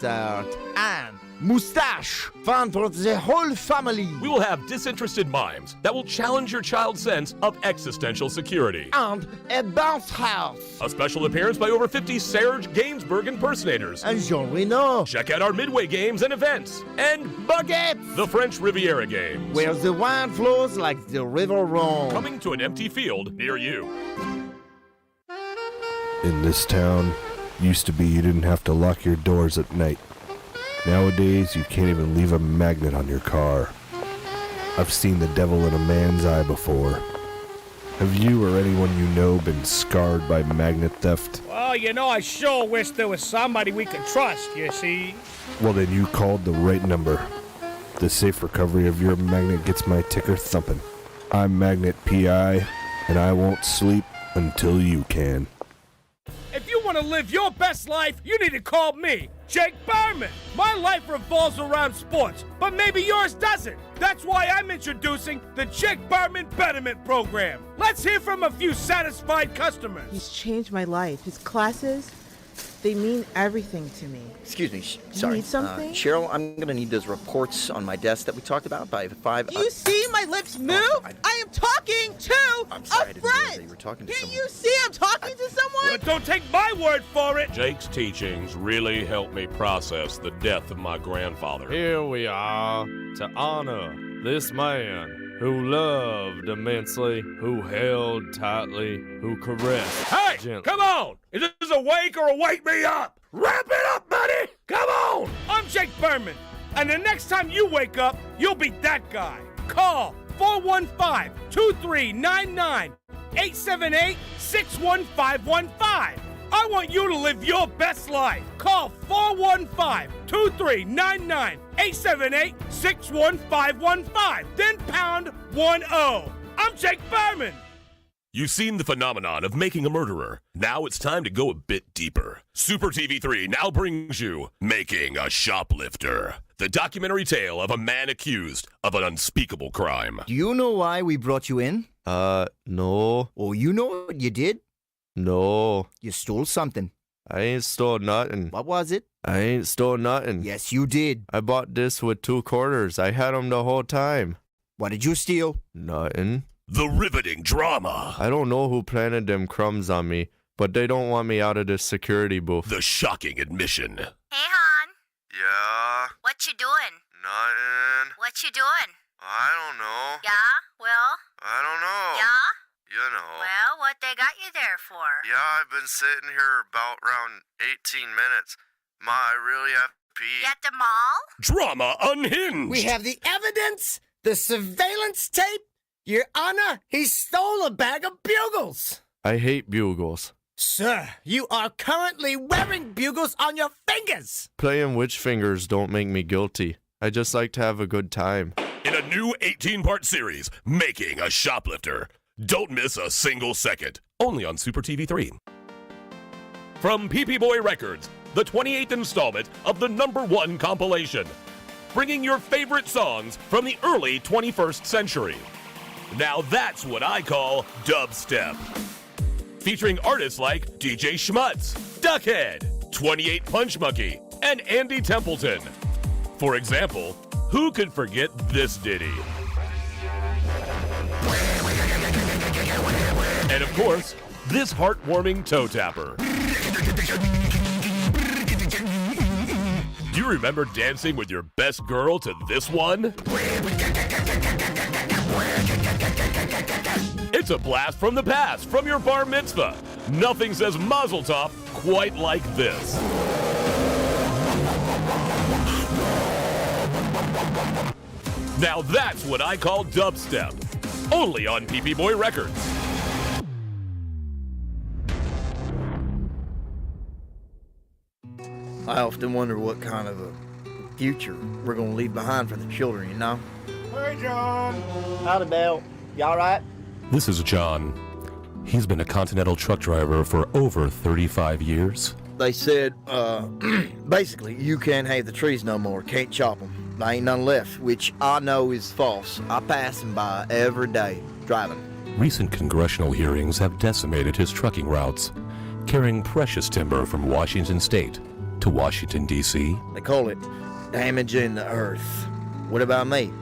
and mustache, fun for the whole family. We will have disinterested mimes that will challenge your child's sense of existential security. And a bounce house. A special appearance by over 50 Serge Gainsbourg impersonators. And Jean Reno. Check out our Midway games and events. And Baguettes. the French Riviera games. Where the wine flows like the river Rhone. Coming to an empty field near you. In this town, used to be you didn't have to lock your doors at night. Nowadays, you can't even leave a magnet on your car. I've seen the devil in a man's eye before. Have you or anyone you know been scarred by magnet theft? Well, I sure wish there was somebody we could trust, you see. Well, then you called the right number. The safe recovery of your magnet gets my ticker thumping. I'm Magnet PI, and I won't sleep until you can. If you want to live your best life, you need to call me, Jake Berman. My life revolves around sports, but maybe yours doesn't. That's why I'm introducing the Jake Berman Betterment Program. Let's hear from a few satisfied customers. He's changed my life. His classes, they mean everything to me. Excuse me, sorry. need something? Cheryl, I'm going to need those reports on my desk that we talked about by 5... Do you see my lips move? I am talking to I'm sorry, I a didn't realize that friend. you were talking to Can't someone. you see I'm talking to someone? But don't take my word for it. Jake's teachings really helped me process the death of my grandfather. Here we are to honor this man who loved immensely, who held tightly, who caressed Hey, gently. come on! Is this a wake or a wake me up? Wrap it up, buddy! Come on! I'm Jake Berman, and the next time you wake up, you'll be that guy. Call 415-2399, 878-61515. I want you to live your best life. Call 415-2399, 878-61515, then pound 10. I'm Jake Berman. You've seen the phenomenon of making a murderer. Now it's time to go a bit deeper. Super TV3 now brings you Making a Shoplifter, the documentary tale of a man accused of an unspeakable crime. Do you know why we brought you in? No. Oh, you know what you did? No. You stole something. I ain't stole nothing. What was it? I ain't stole nothing. Yes, you did. I bought this with 2 quarters. I had 'em the whole time. What did you steal? Nothing. The riveting drama. I don't know who planted them crumbs on me, but they don't want me out of this security booth. The shocking admission. Hey, hon. Yeah? What you doing? Nothing. What you doing? I don't know. Yeah? Well? I don't know. Yeah? You know. Well, what they got you there for? Yeah, I've been sitting here about around 18 minutes. Ma, I really have to pee. You at the mall? Drama unhinged. We have the evidence, the surveillance tape. Your Honor, he stole a bag of bugles. I hate bugles. Sir, you are currently wearing bugles on your fingers. Playing witch fingers don't make me guilty. I just like to have a good time. In a new 18-part series, Making a Shoplifter. Don't miss a single second. Only on Super TV3. From PP Boy Records, the 28th installment of the #1 compilation. Bringing your favorite songs from the early 21st century. Now that's what I call dubstep. Featuring artists like DJ Schmutz, Duckhead, 28 Punch Monkey, and Andy Templeton. For example, who could forget this ditty? And of course, this heartwarming toe tapper. Do you remember dancing with your best girl to this one? It's a blast from the past, from your bar mitzvah. Nothing says mazel tov quite like this. Now that's what I call dubstep. Only on PP Boy Records. I often wonder what kind of a future we're going to leave behind for the children, you know? Hey, John. Howdy, Dale. You all right? This is John. He's been a Continental truck driver for over 35 years. They said, basically, you can't have the trees no more, can't chop them. There ain't none left, which I know is false. I pass them by every day, driving. Recent congressional hearings have decimated his trucking routes, carrying precious timber from Washington State to to Washington, D.C.? They call it damaging the earth. What about me?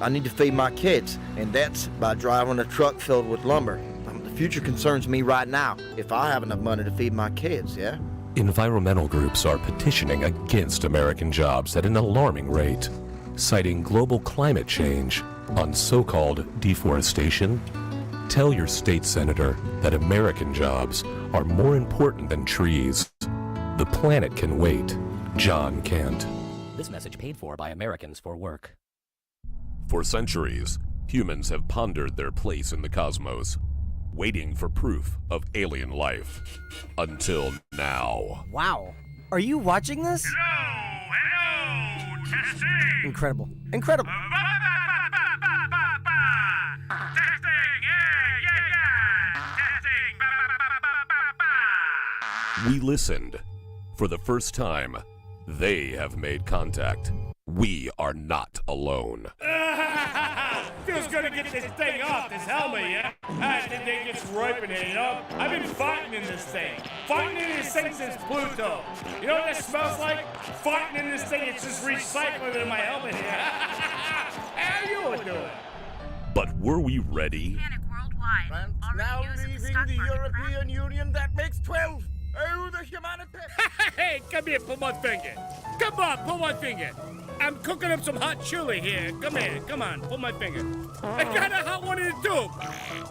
I need to feed my kids, and that's by driving a truck filled with lumber. The future concerns me right now, if I have enough money to feed my kids, yeah? Environmental groups are petitioning against American jobs at an alarming rate, citing global climate change on so-called deforestation. Tell your state senator that American jobs are more important than trees. The planet can wait. John Kent. This message paid for by Americans for Work. For centuries, humans have pondered their place in the cosmos, waiting for proof of alien life. Until now. Wow. Are you watching this? Hello, testing. Incredible. Incredible. Testing, yeah. Testing, We listened. For the first time, they have made contact. We are not alone. Feels good to get this thing off, this helmet, yeah? I think it gets ripening, you know? I've been fighting in this thing. Fighting in this thing since Pluto. You know what that smells like? Fighting in this thing, it's just recycling in my helmet here. How you all doing? But were we ready? Panic worldwide. France Already now news of the leaving stock the market European Union. That makes 12. Oh, the humanity. Hey, come here, pull my finger. Come on, pull my finger. I'm cooking up some hot chili here. Come here, come on, pull my finger. I got a hot one in the tube.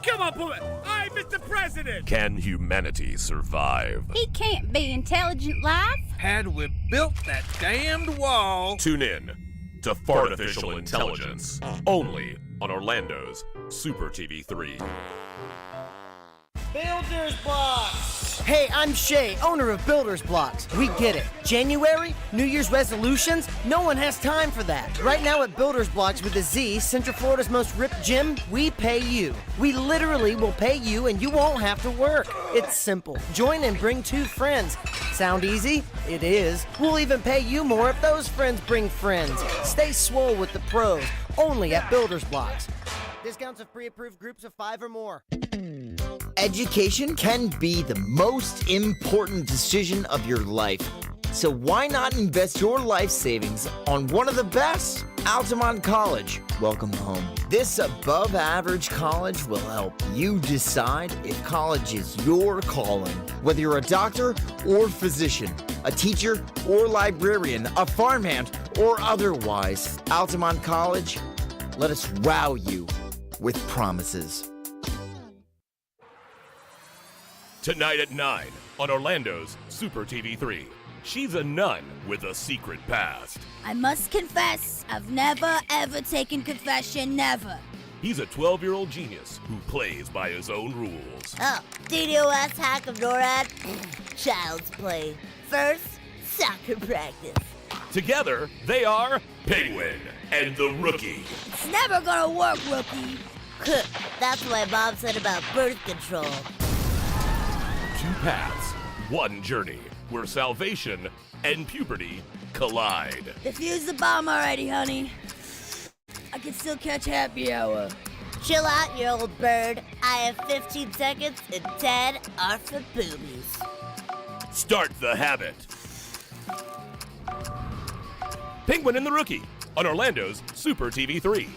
Come on, pull it. Hi, Mr. President. Can humanity survive? He can't be intelligent life. Had we built that damned wall. Tune in to Fartificial Intelligence, only on Orlando's Super TV 3. Builder's Blocks. Hey, I'm Shay, owner of Builder's Blocks. We get it. January, New Year's resolutions, no one has time for that. Right now at Builder's Blocks with a Z, Central Florida's most ripped gym, we pay you. We literally will pay you and you won't have to work. It's simple. Join and bring 2 friends. Sound easy? It is. We'll even pay you more if those friends bring friends. Stay swole with the pros, only at Builder's Blocks. Discounts of pre-approved groups of 5 or more. Education can be the most important decision of your life. So why not invest your life savings on one of the best? Altamont College. Welcome home. This above average college will help you decide if college is your calling. Whether you're a doctor or physician, a teacher or librarian, a farmhand or otherwise, Altamont College, let us wow you with promises. Tonight at 9 on Orlando's Super TV 3. She's a nun with a secret past. I must confess, I've never ever taken confession, never. He's a 12-year-old genius who plays by his own rules. Oh, DDoS hack of NORAD? Child's play. First, soccer practice. Together, they are Penguin and the Rookie. It's never gonna work, rookie. That's what my mom said about birth control. 2 paths, 1 journey, where salvation and puberty collide. Defuse the bomb already, honey. I can still catch happy hour. Chill out, you old bird. I have 15 seconds and 10 are for boobies. Start the habit. Penguin and the Rookie on Orlando's Super TV 3.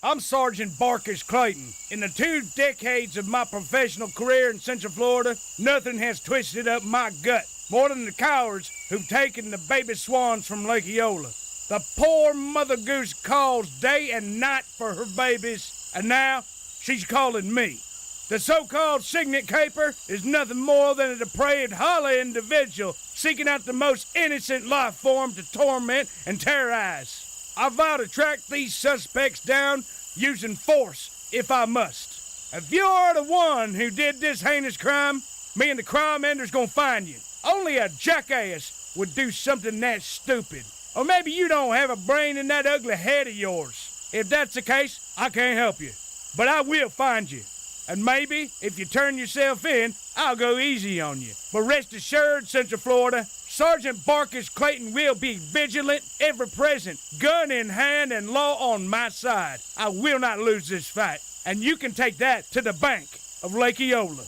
I'm Sergeant Barkus Clayton. In the 2 decades of my professional career in Central Florida, nothing has twisted up my gut more than the cowards who've taken the baby swans from Lake Eola. The poor mother goose calls day and night for her babies, and now she's calling me. The so-called signet caper is nothing more than a depraved, hollow individual seeking out the most innocent life form to torment and terrorize. I vow to track these suspects down using force if I must. If you're the one who did this heinous crime, me and the crime ender's gonna find you. Only a jackass would do something that stupid. Or maybe you don't have a brain in that ugly head of yours. If that's the case, I can't help you. But I will find you. And maybe, if you turn yourself in, I'll go easy on you. But rest assured, Central Florida, Sergeant Barkus Clayton will be vigilant, ever present, gun in hand and law on my side. I will not lose this fight. And you can take that to the bank of Lake Eola.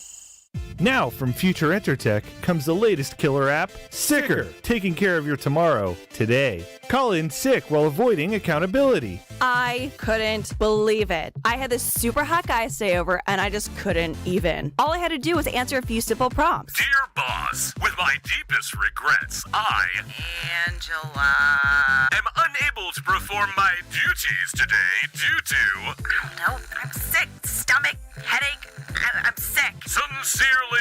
Now, from Future Entertech comes the latest killer app, Sicker, taking care of your tomorrow, today. Call in sick while avoiding accountability. I couldn't believe it. I had this super hot guy stay over, and I just couldn't even. All I had to do was answer a few simple prompts. Dear boss, with my deepest regrets, I, Angela, am unable to perform my duties today due to... No, I'm sick. Stomach, headache. I'm sick. Sincerely,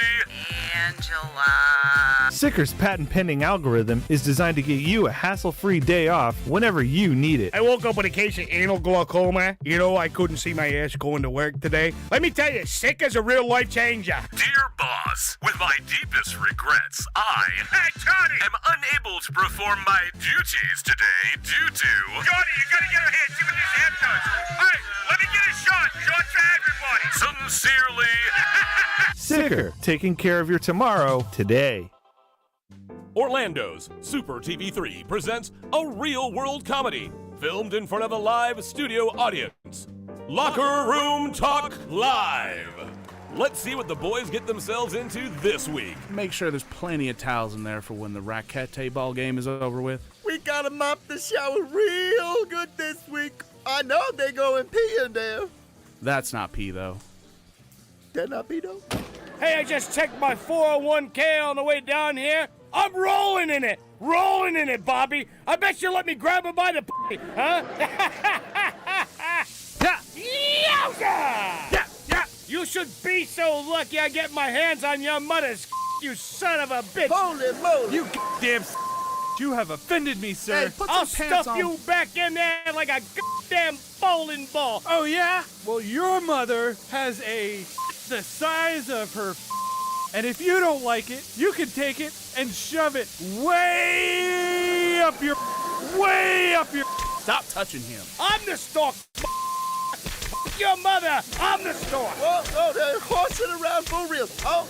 Angela. Sicker's patent-pending algorithm is designed to get you a hassle-free day off whenever you need it. I woke up with a case of anal glaucoma. You know, I couldn't see my ass going to work today. Let me tell you, sick is a real life changer. Dear boss, with my deepest regrets, I am unable to perform my duties today due to... Johnny, you gotta get her here. See what this hand does. Hey, let me get a shot. Shots for everybody. Sincerely, Sicker, taking care of your tomorrow, today. Orlando's Super TV3 presents a real-world comedy filmed in front of a live studio audience. Locker Room Talk Live. Let's see what the boys get themselves into this week. Make sure there's plenty of towels in there for when the racquete ball game is over with. We gotta mop the shower real good this week. I know they go and pee in there. That's not pee, though. That not pee, though? Hey, I just checked my 401k on the way down here. I'm rolling in it. Rolling in it, Bobby. I bet you let me grab her by the huh? Yowza! You should be so lucky I get my hands on your mother's you son of a bitch. Holy moly. You goddamn you have offended me, sir. Hey, I'll stuff you back in there like a goddamn bowling ball. Oh, yeah? Well, your mother has the size of her and if you don't like it, you can take it and shove it way up your... Stop touching him. I'm the stork. Your mother. I'm the stork. Oh, they're horsing around for real. Oh.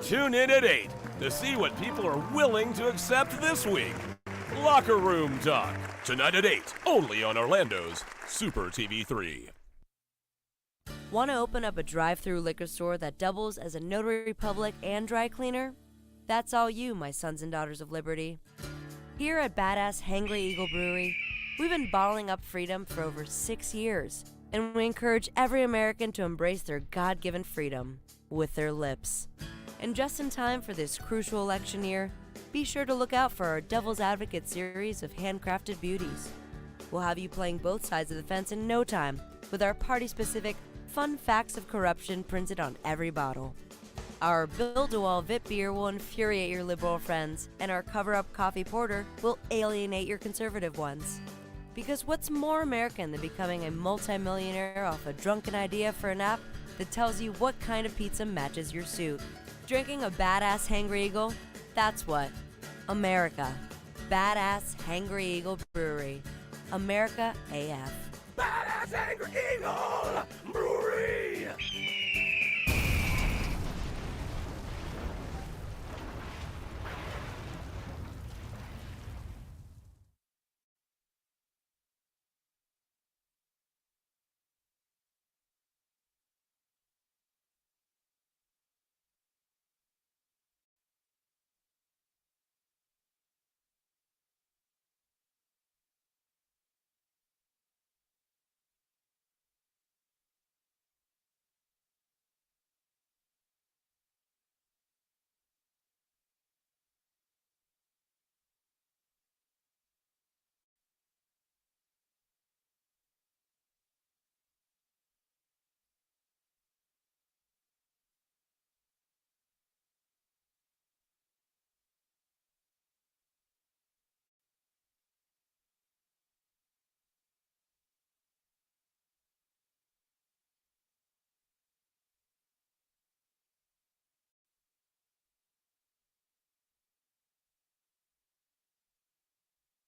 Tune in at 8 to see what people are willing to accept this week. Locker Room Talk, tonight at 8, only on Orlando's Super TV3. Want to open up a drive-through liquor store that doubles as a notary public and dry cleaner? That's all you, my sons and daughters of liberty. Here at Badass Hangry Eagle Brewery, we've been bottling up freedom for over 6 years, and we encourage every American to embrace their God-given freedom with their lips. And just in time for this crucial election year, be sure to look out for our Devil's Advocate series of handcrafted beauties. We'll have you playing both sides of the fence in no time with our party-specific fun facts of corruption printed on every bottle. Our Build-A-Wall VIP beer will infuriate your liberal friends, and our cover-up coffee porter will alienate your conservative ones. Because what's more American than becoming a multimillionaire off a drunken idea for an app that tells you what kind of pizza matches your suit? Drinking a Badass Hangry Eagle? That's what. America. Badass Hangry Eagle Brewery. America AF. Badass Hangry Eagle Brewery!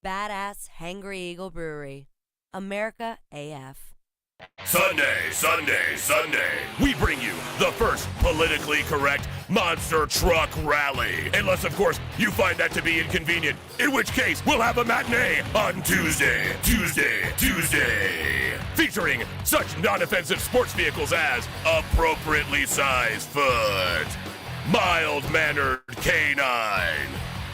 Badass Hangry Eagle Brewery. America AF. Sunday, we bring you the first politically correct, Monster Truck Rally. Unless, of course, you find that to be inconvenient, in which case we'll have a matinee on Tuesday. Featuring such non-offensive sports vehicles as appropriately sized foot, mild-mannered canine,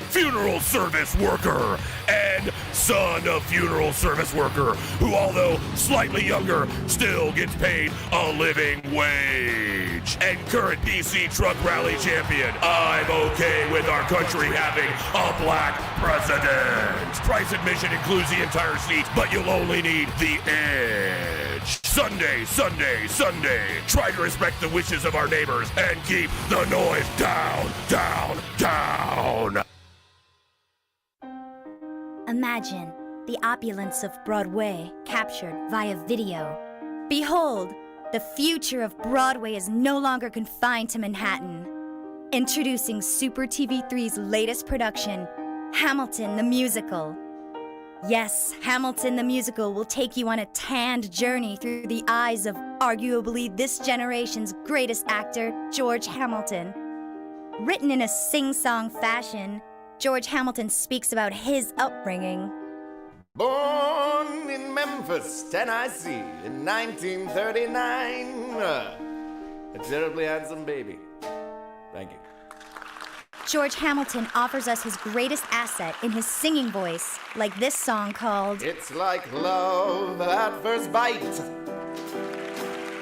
funeral service worker, and son of funeral service worker, who, although slightly younger, still gets paid a living wage. And current DC Truck Rally champion, I'm okay with our country having a black president. Price admission includes the entire seat, but you'll only need the edge. Sunday. Try to respect the wishes of our neighbors and keep the noise down. Imagine the opulence of Broadway captured via video. Behold, the future of Broadway is no longer confined to Manhattan. Introducing Super TV3's latest production, Hamilton the Musical. Yes, Hamilton the Musical will take you on a tanned journey through the eyes of arguably this generation's greatest actor, George Hamilton. Written in a sing-song fashion, George Hamilton speaks about his upbringing. Born in Memphis, Tennessee in 1939. A terribly handsome baby. Thank you. George Hamilton offers us his greatest asset in his singing voice, like this song called It's Like Love at First Bite,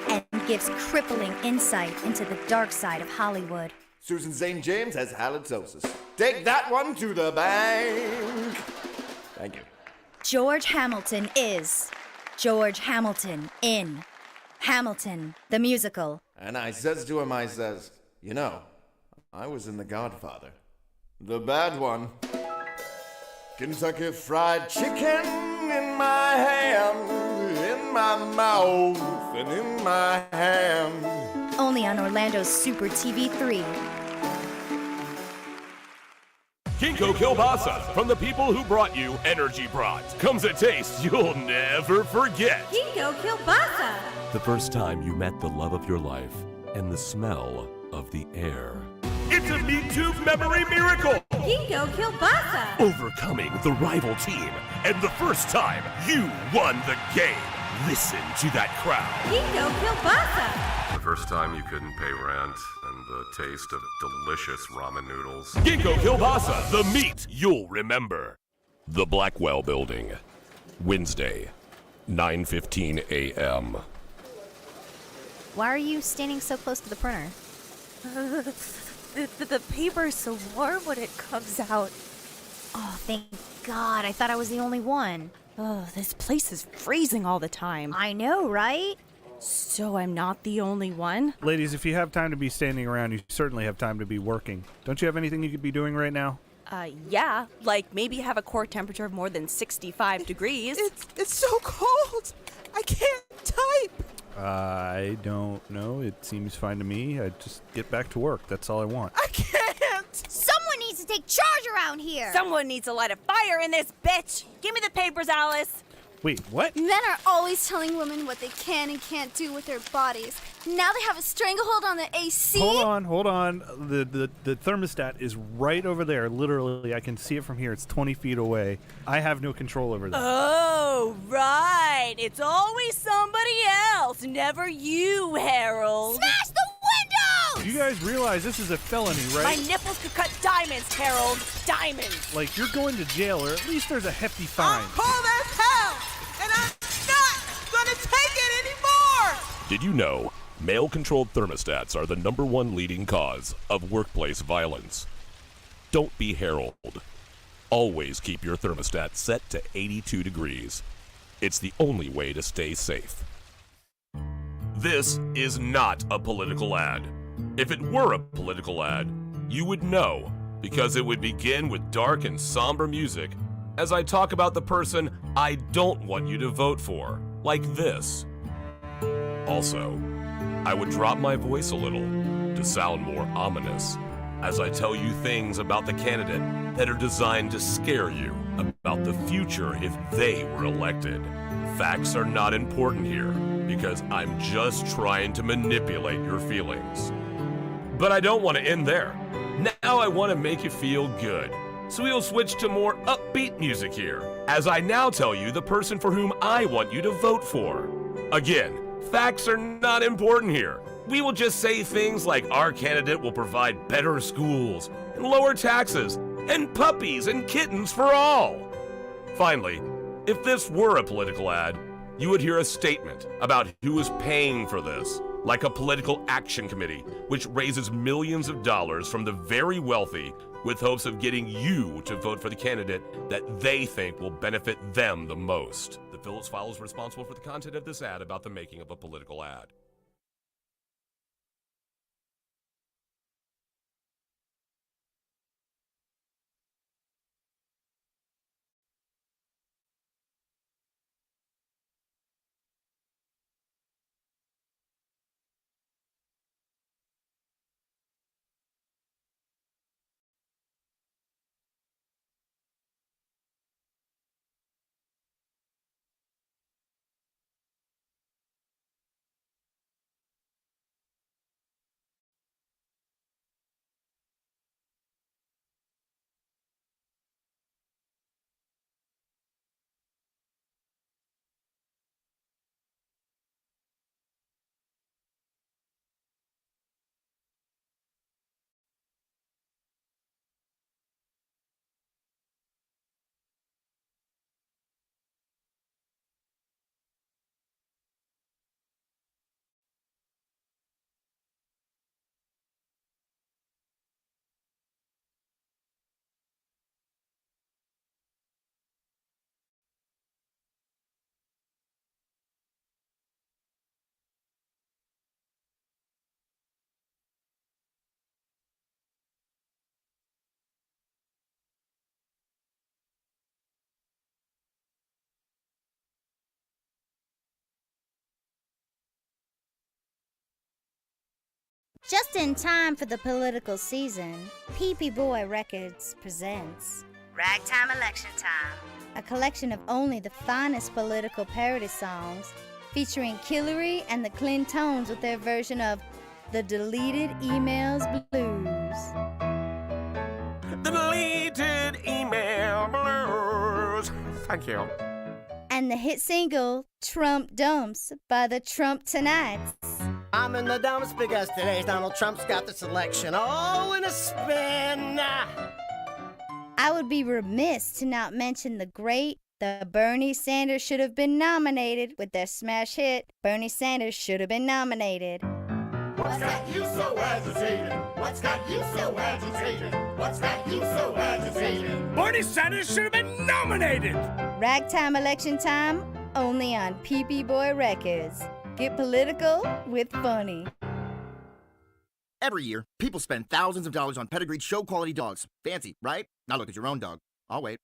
and gives crippling insight into the dark side of Hollywood. Susan St. James has halitosis. Take that one to the bank. Thank you. George Hamilton is George Hamilton in Hamilton the Musical. And I says to him, you know, I was in The Godfather. The bad one. Kentucky Fried Chicken in my hand, in my mouth, and in my hand. Only on Orlando's Super TV3. Ginkgo Kielbasa, from the people who brought you Energy Brat, comes a taste you'll never forget. Ginkgo Kielbasa! The first time you met the love of your life and the smell of the air. It's a Meat Tube memory miracle! Ginkgo Kielbasa! Overcoming the rival team, and the first time you won the game. Listen to that crowd. Ginkgo Kielbasa! The first time you couldn't pay rent, and the taste of delicious ramen noodles. Ginkgo Kielbasa, the meat you'll remember. The Blackwell Building, Wednesday, 9:15 a.m. Why are you standing so close to the printer? The paper is so warm when it comes out. Oh, thank God. I thought I was the only one. Oh, this place is freezing all the time. I know, right? So I'm not the only one? Ladies, if you have time to be standing around, you certainly have time to be working. Don't you have anything you could be doing right now? Yeah, like maybe have a core temperature of more than 65 degrees. It's so cold. I can't type. I don't know. It seems fine to me. I just get back to work. That's all I want. I can't. Someone needs to take charge around here. Someone needs to light a fire in this bitch. Give me the papers, Alice. Wait, what? Men are always telling women what they can and can't do with their bodies. Now they have a stranglehold on the AC. Hold on. The thermostat is right over there. Literally, I can see it from here. It's 20 feet away. I have no control over that. Oh, right. It's always somebody else, never you, Harold. Smash the windows! You guys realize this is a felony, right? My nipples could cut diamonds, Harold. Diamonds. Like, you're going to jail, or at least there's a hefty fine. Cold as hell, and I'm not gonna take it anymore! Did you know male-controlled thermostats are the #1 leading cause of workplace violence? Don't be Harold. Always keep your thermostat set to 82 degrees. It's the only way to stay safe. This is not a political ad. If it were a political ad, you would know, because it would begin with dark and somber music as I talk about the person I don't want you to vote for, like this. Also, I would drop my voice a little to sound more ominous as I tell you things about the candidate that are designed to scare you about the future if they were elected. Facts are not important here because I'm just trying to manipulate your feelings. But I don't want to end there. Now I want to make you feel good. So we'll switch to more upbeat music here, as I now tell you the person for whom I want you to vote for. Again, facts are not important here. We will just say things like our candidate will provide better schools, and lower taxes, and puppies and kittens for all. Finally, if this were a political ad, you would hear a statement about who is paying for this, like a political action committee, which raises millions of dollars from the very wealthy with hopes of getting you to vote for the candidate that they think will benefit them the most. The Phillips File is responsible for the content of this ad about the making of a political ad. Just in time for the political season, PP Boy Records presents Ragtime Election Time, a collection of only the finest political parody songs featuring Killary and the Clintones with their version of the Deleted Emails Blues. The Deleted Email Blues. Thank you. And the hit single Trump Dumps by the Trump Tonights. I'm in the dumps because today's Donald Trump's got this election all in a spin. I would be remiss to not mention the Bernie Sanders Should Have Been Nominated with their smash hit, Bernie Sanders Should Have Been Nominated. What's got you so agitated? What's got you so agitated? What's got you so agitated? Bernie Sanders should have been nominated! Ragtime Election Time, only on PP Boy Records. Get political with funny. Every year, people spend thousands of dollars on pedigreed show-quality dogs. Fancy, right? Now look at your own dog. I'll wait.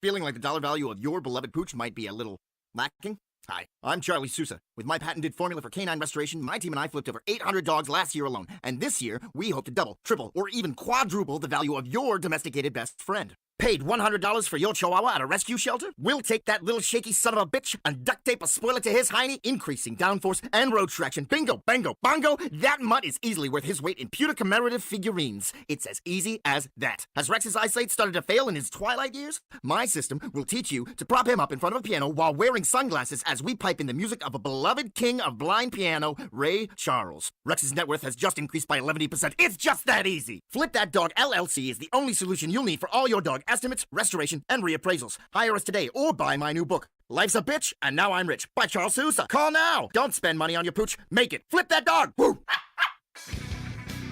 Feeling like the dollar value of your beloved pooch might be a little lacking? Hi, I'm Charlie Sousa. With my patented formula for canine restoration, my team and I flipped over 800 dogs last year alone. And this year, we hope to double, triple, or even quadruple the value of your domesticated best friend. Paid $100 for your chihuahua at a rescue shelter? We'll take that little shaky son of a bitch and duct tape a spoiler to his hiney, increasing downforce and road traction. Bingo, bango, bongo! That mutt is easily worth his weight in pure commemorative figurines. It's as easy as that. Has Rex's eyesight started to fail in his twilight years? My system will teach you to prop him up in front of a piano while wearing sunglasses as we pipe in the music of a beloved king of blind piano, Ray Charles. Rex's net worth has just increased by 11%. It's just that easy! Flip That Dog LLC is the only solution you'll need for all your dog estimates, restoration, and reappraisals. Hire us today or buy my new book, Life's a Bitch and Now I'm Rich, by Charles Sousa. Call now. Don't spend money on your pooch. Make it. Flip that dog. Woo!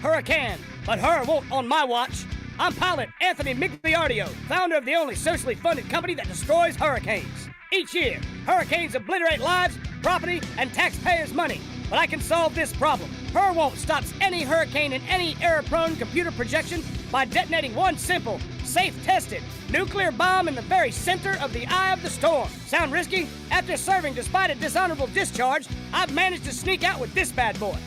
Hurricane, but her won't on my watch. I'm pilot Anthony Migliardio, founder of the only socially funded company that destroys hurricanes. Each year, hurricanes obliterate lives, property, and taxpayers' money. But I can solve this problem. Her won't stops any hurricane in any error-prone computer projection by detonating one simple, safe-tested nuclear bomb in the very center of the eye of the storm. Sound risky? After serving despite a dishonorable discharge, I've managed to sneak out with this bad boy.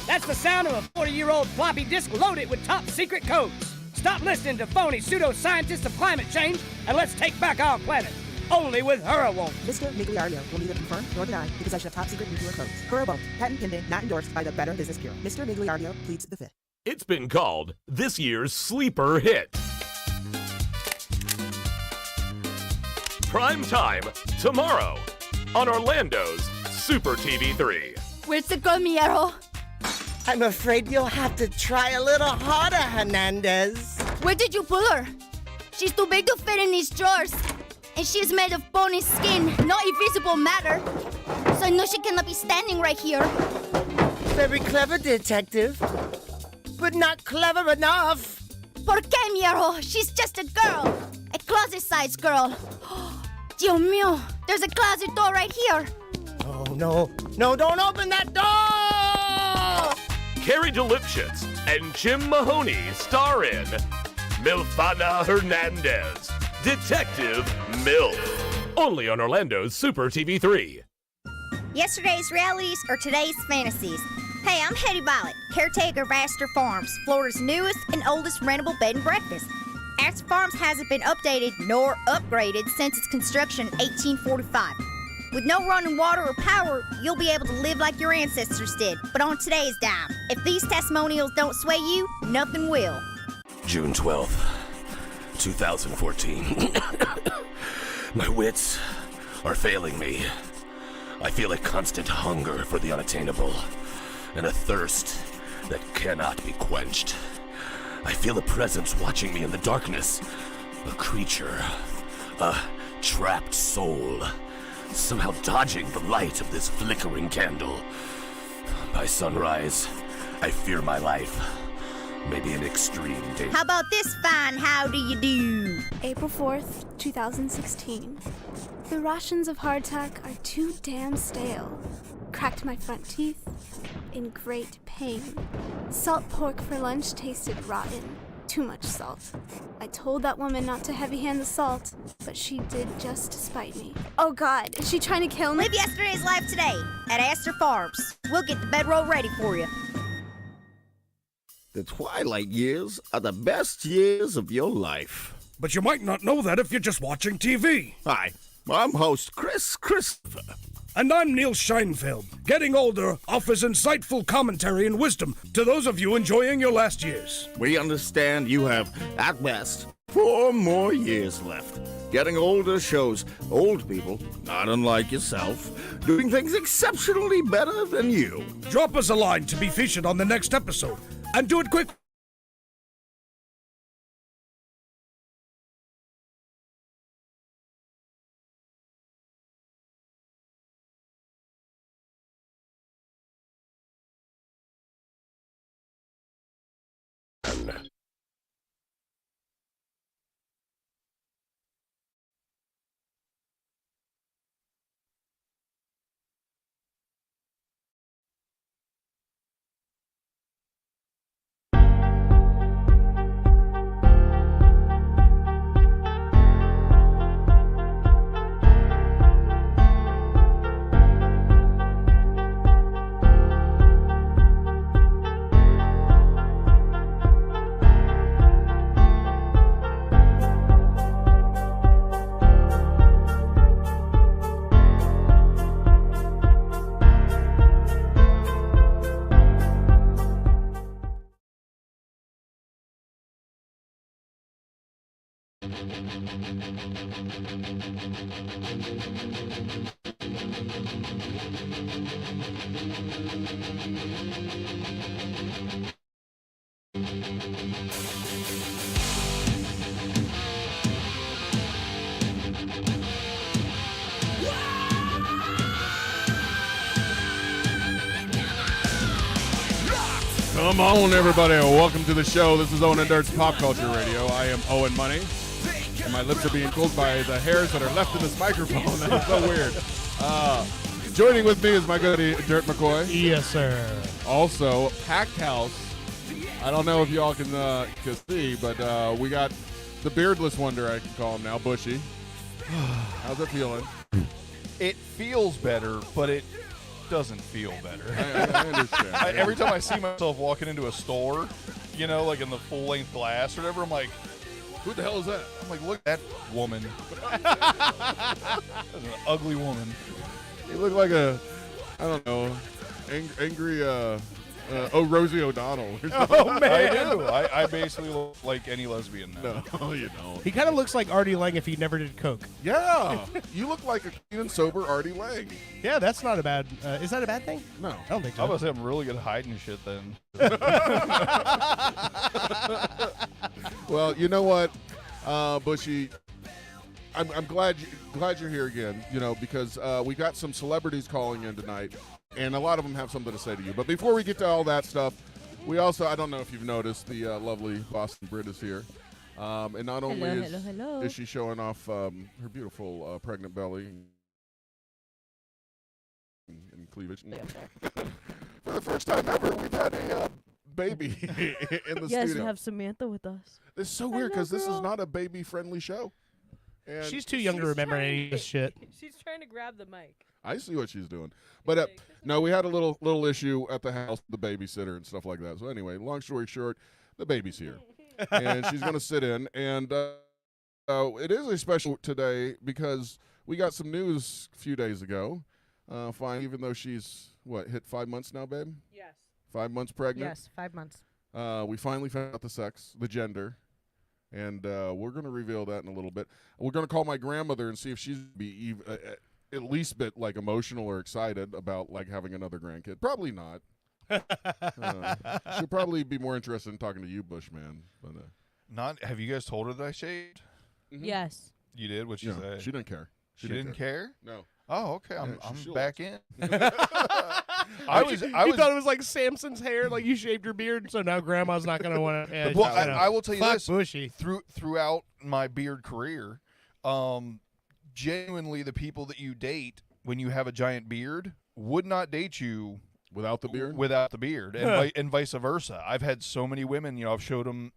That's the sound of a 40-year-old floppy disk loaded with top-secret codes. Stop listening to phony pseudoscientists of climate change and let's take back our planet. only with Hurrawolf. Mr. Migliario will neither confirm nor deny the possession of top-secret nuclear codes. Hurrawolf, patent pending, not endorsed by the Better Business Bureau. Mr. Migliario pleads the fifth. It's been called this year's sleeper hit. Prime time tomorrow on Orlando's Super TV 3. Where's the girl, Miero? I'm afraid you'll have to try a little harder, Hernandez. Where did you pull her? She's too big to fit in these drawers. And she's made of bony skin, not invisible matter. So I know she cannot be standing right here. Very clever, detective. But not clever enough. ¿Por qué, Miero? She's just a girl. A closet-sized girl. Dios mío, there's a closet door right here. Oh, no. No, don't open that door! Carrie DeLipschitz and Jim Mahoney star in Milfana Hernandez, Detective MILF. Only on Orlando's Super TV 3. Yesterday's realities or today's fantasies. Hey, I'm Hetty Violet, caretaker of Astor Farms, Florida's newest and oldest rentable bed and breakfast. Astor Farms hasn't been updated nor upgraded since its construction in 1845. With no running water or power, you'll be able to live like your ancestors did, but on today's dime. If these testimonials don't sway you, nothing will. June 12th, 2014. My wits are failing me. I feel a constant hunger for the unattainable, and a thirst that cannot be quenched. I feel a presence watching me in the darkness. A creature, a trapped soul, somehow dodging the light of this flickering candle. By sunrise, I fear my life. Maybe an extreme danger. How about this fine how do you do? April 4th, 2016. The rations of hardtack are too damn stale. Cracked my front teeth in great pain. Salt pork for lunch tasted rotten. Too much salt. I told that woman not to heavy-hand the salt, but she did just to spite me. Oh God, is she trying to kill me? Live yesterday's life today at Astor Farms. We'll get the bedroll ready for you. The twilight years are the best years of your life. But you might not know that if you're just watching TV. Hi, I'm host Chris Christopher. And I'm Neil Scheinfeld. Getting older offers insightful commentary and wisdom to those of you enjoying your last years. We understand you have, at best, 4 more years left. Getting older shows old people, not unlike yourself, doing things exceptionally better than you. Drop us a line to be featured on the next episode. And do it quick. Come on, everybody, and welcome to the show. This is Owen and Dirt's Pop Culture Radio. I am Owen Money, and my lips are being cooled by the hairs that are left in this microphone. That is so weird. Joining with me is my buddy Dirt McCoy. Yes, sir. Also, packed house. I don't know if y'all can see, but we got the beardless wonder, I can call him now, Bushy. How's it feeling? It feels better, but it doesn't feel better. I understand. Every time I see myself walking into a store, you know, like in the full-length glass or whatever, I'm like, Who the hell is that? I'm like, look at that woman. That's an ugly woman. You look like a, I don't know, angry, Rosie O'Donnell. Or something. Oh, man. I do. I basically look like any lesbian now. No, you don't. He kind of looks like Artie Lang if he never did coke. Yeah. You look like a clean and sober Artie Lang. Yeah, that's not a bad. Is that a bad thing? No. I don't think so. I was I'm really good at hiding shit then. Well, you know what, Bushy, I'm glad you're here again. You know, because we got some celebrities calling in tonight, and a lot of them have something to say to you. But before we get to all that stuff, we also, I don't know if you've noticed, the lovely Boston Brit is here, and not only is she showing off her beautiful pregnant belly and cleavage. For the first time ever, we've had a baby in the yes, studio. we have Samantha with us. It's so weird because this is not a baby-friendly show. And She's too young to remember any of this shit. She's trying to grab the mic. I see what she's doing. But no, we had a little issue at the house, the babysitter and stuff like that. So anyway, long story short, the baby's here. And she's going to sit in. And it is a special today because we got some news a few days ago. Fine, even though she's, hit 5 months now, babe? Yes. 5 months pregnant? Yes, 5 months. We finally found out the sex, the gender, and we're going to reveal that in a little bit. We're going to call my grandmother and see if she's be at least bit like emotional or excited about like having another grandkid. Probably not. She'll probably be more interested in talking to you, Bushman. But Have you guys told her that I shaved? Mm-hmm. Yes. You did? What'd she say? She didn't care. She didn't care? No. Oh, okay. I'm she'll back in. You thought it was like Samson's hair, like you shaved your beard, so now Grandma's not going to want to. Well, I will tell you Fuck this: Bushy. throughout my beard career, genuinely, the people that you date when you have a giant beard would not date you without the beard. Without the beard, and vice versa. I've had so many women. You know, I've showed them.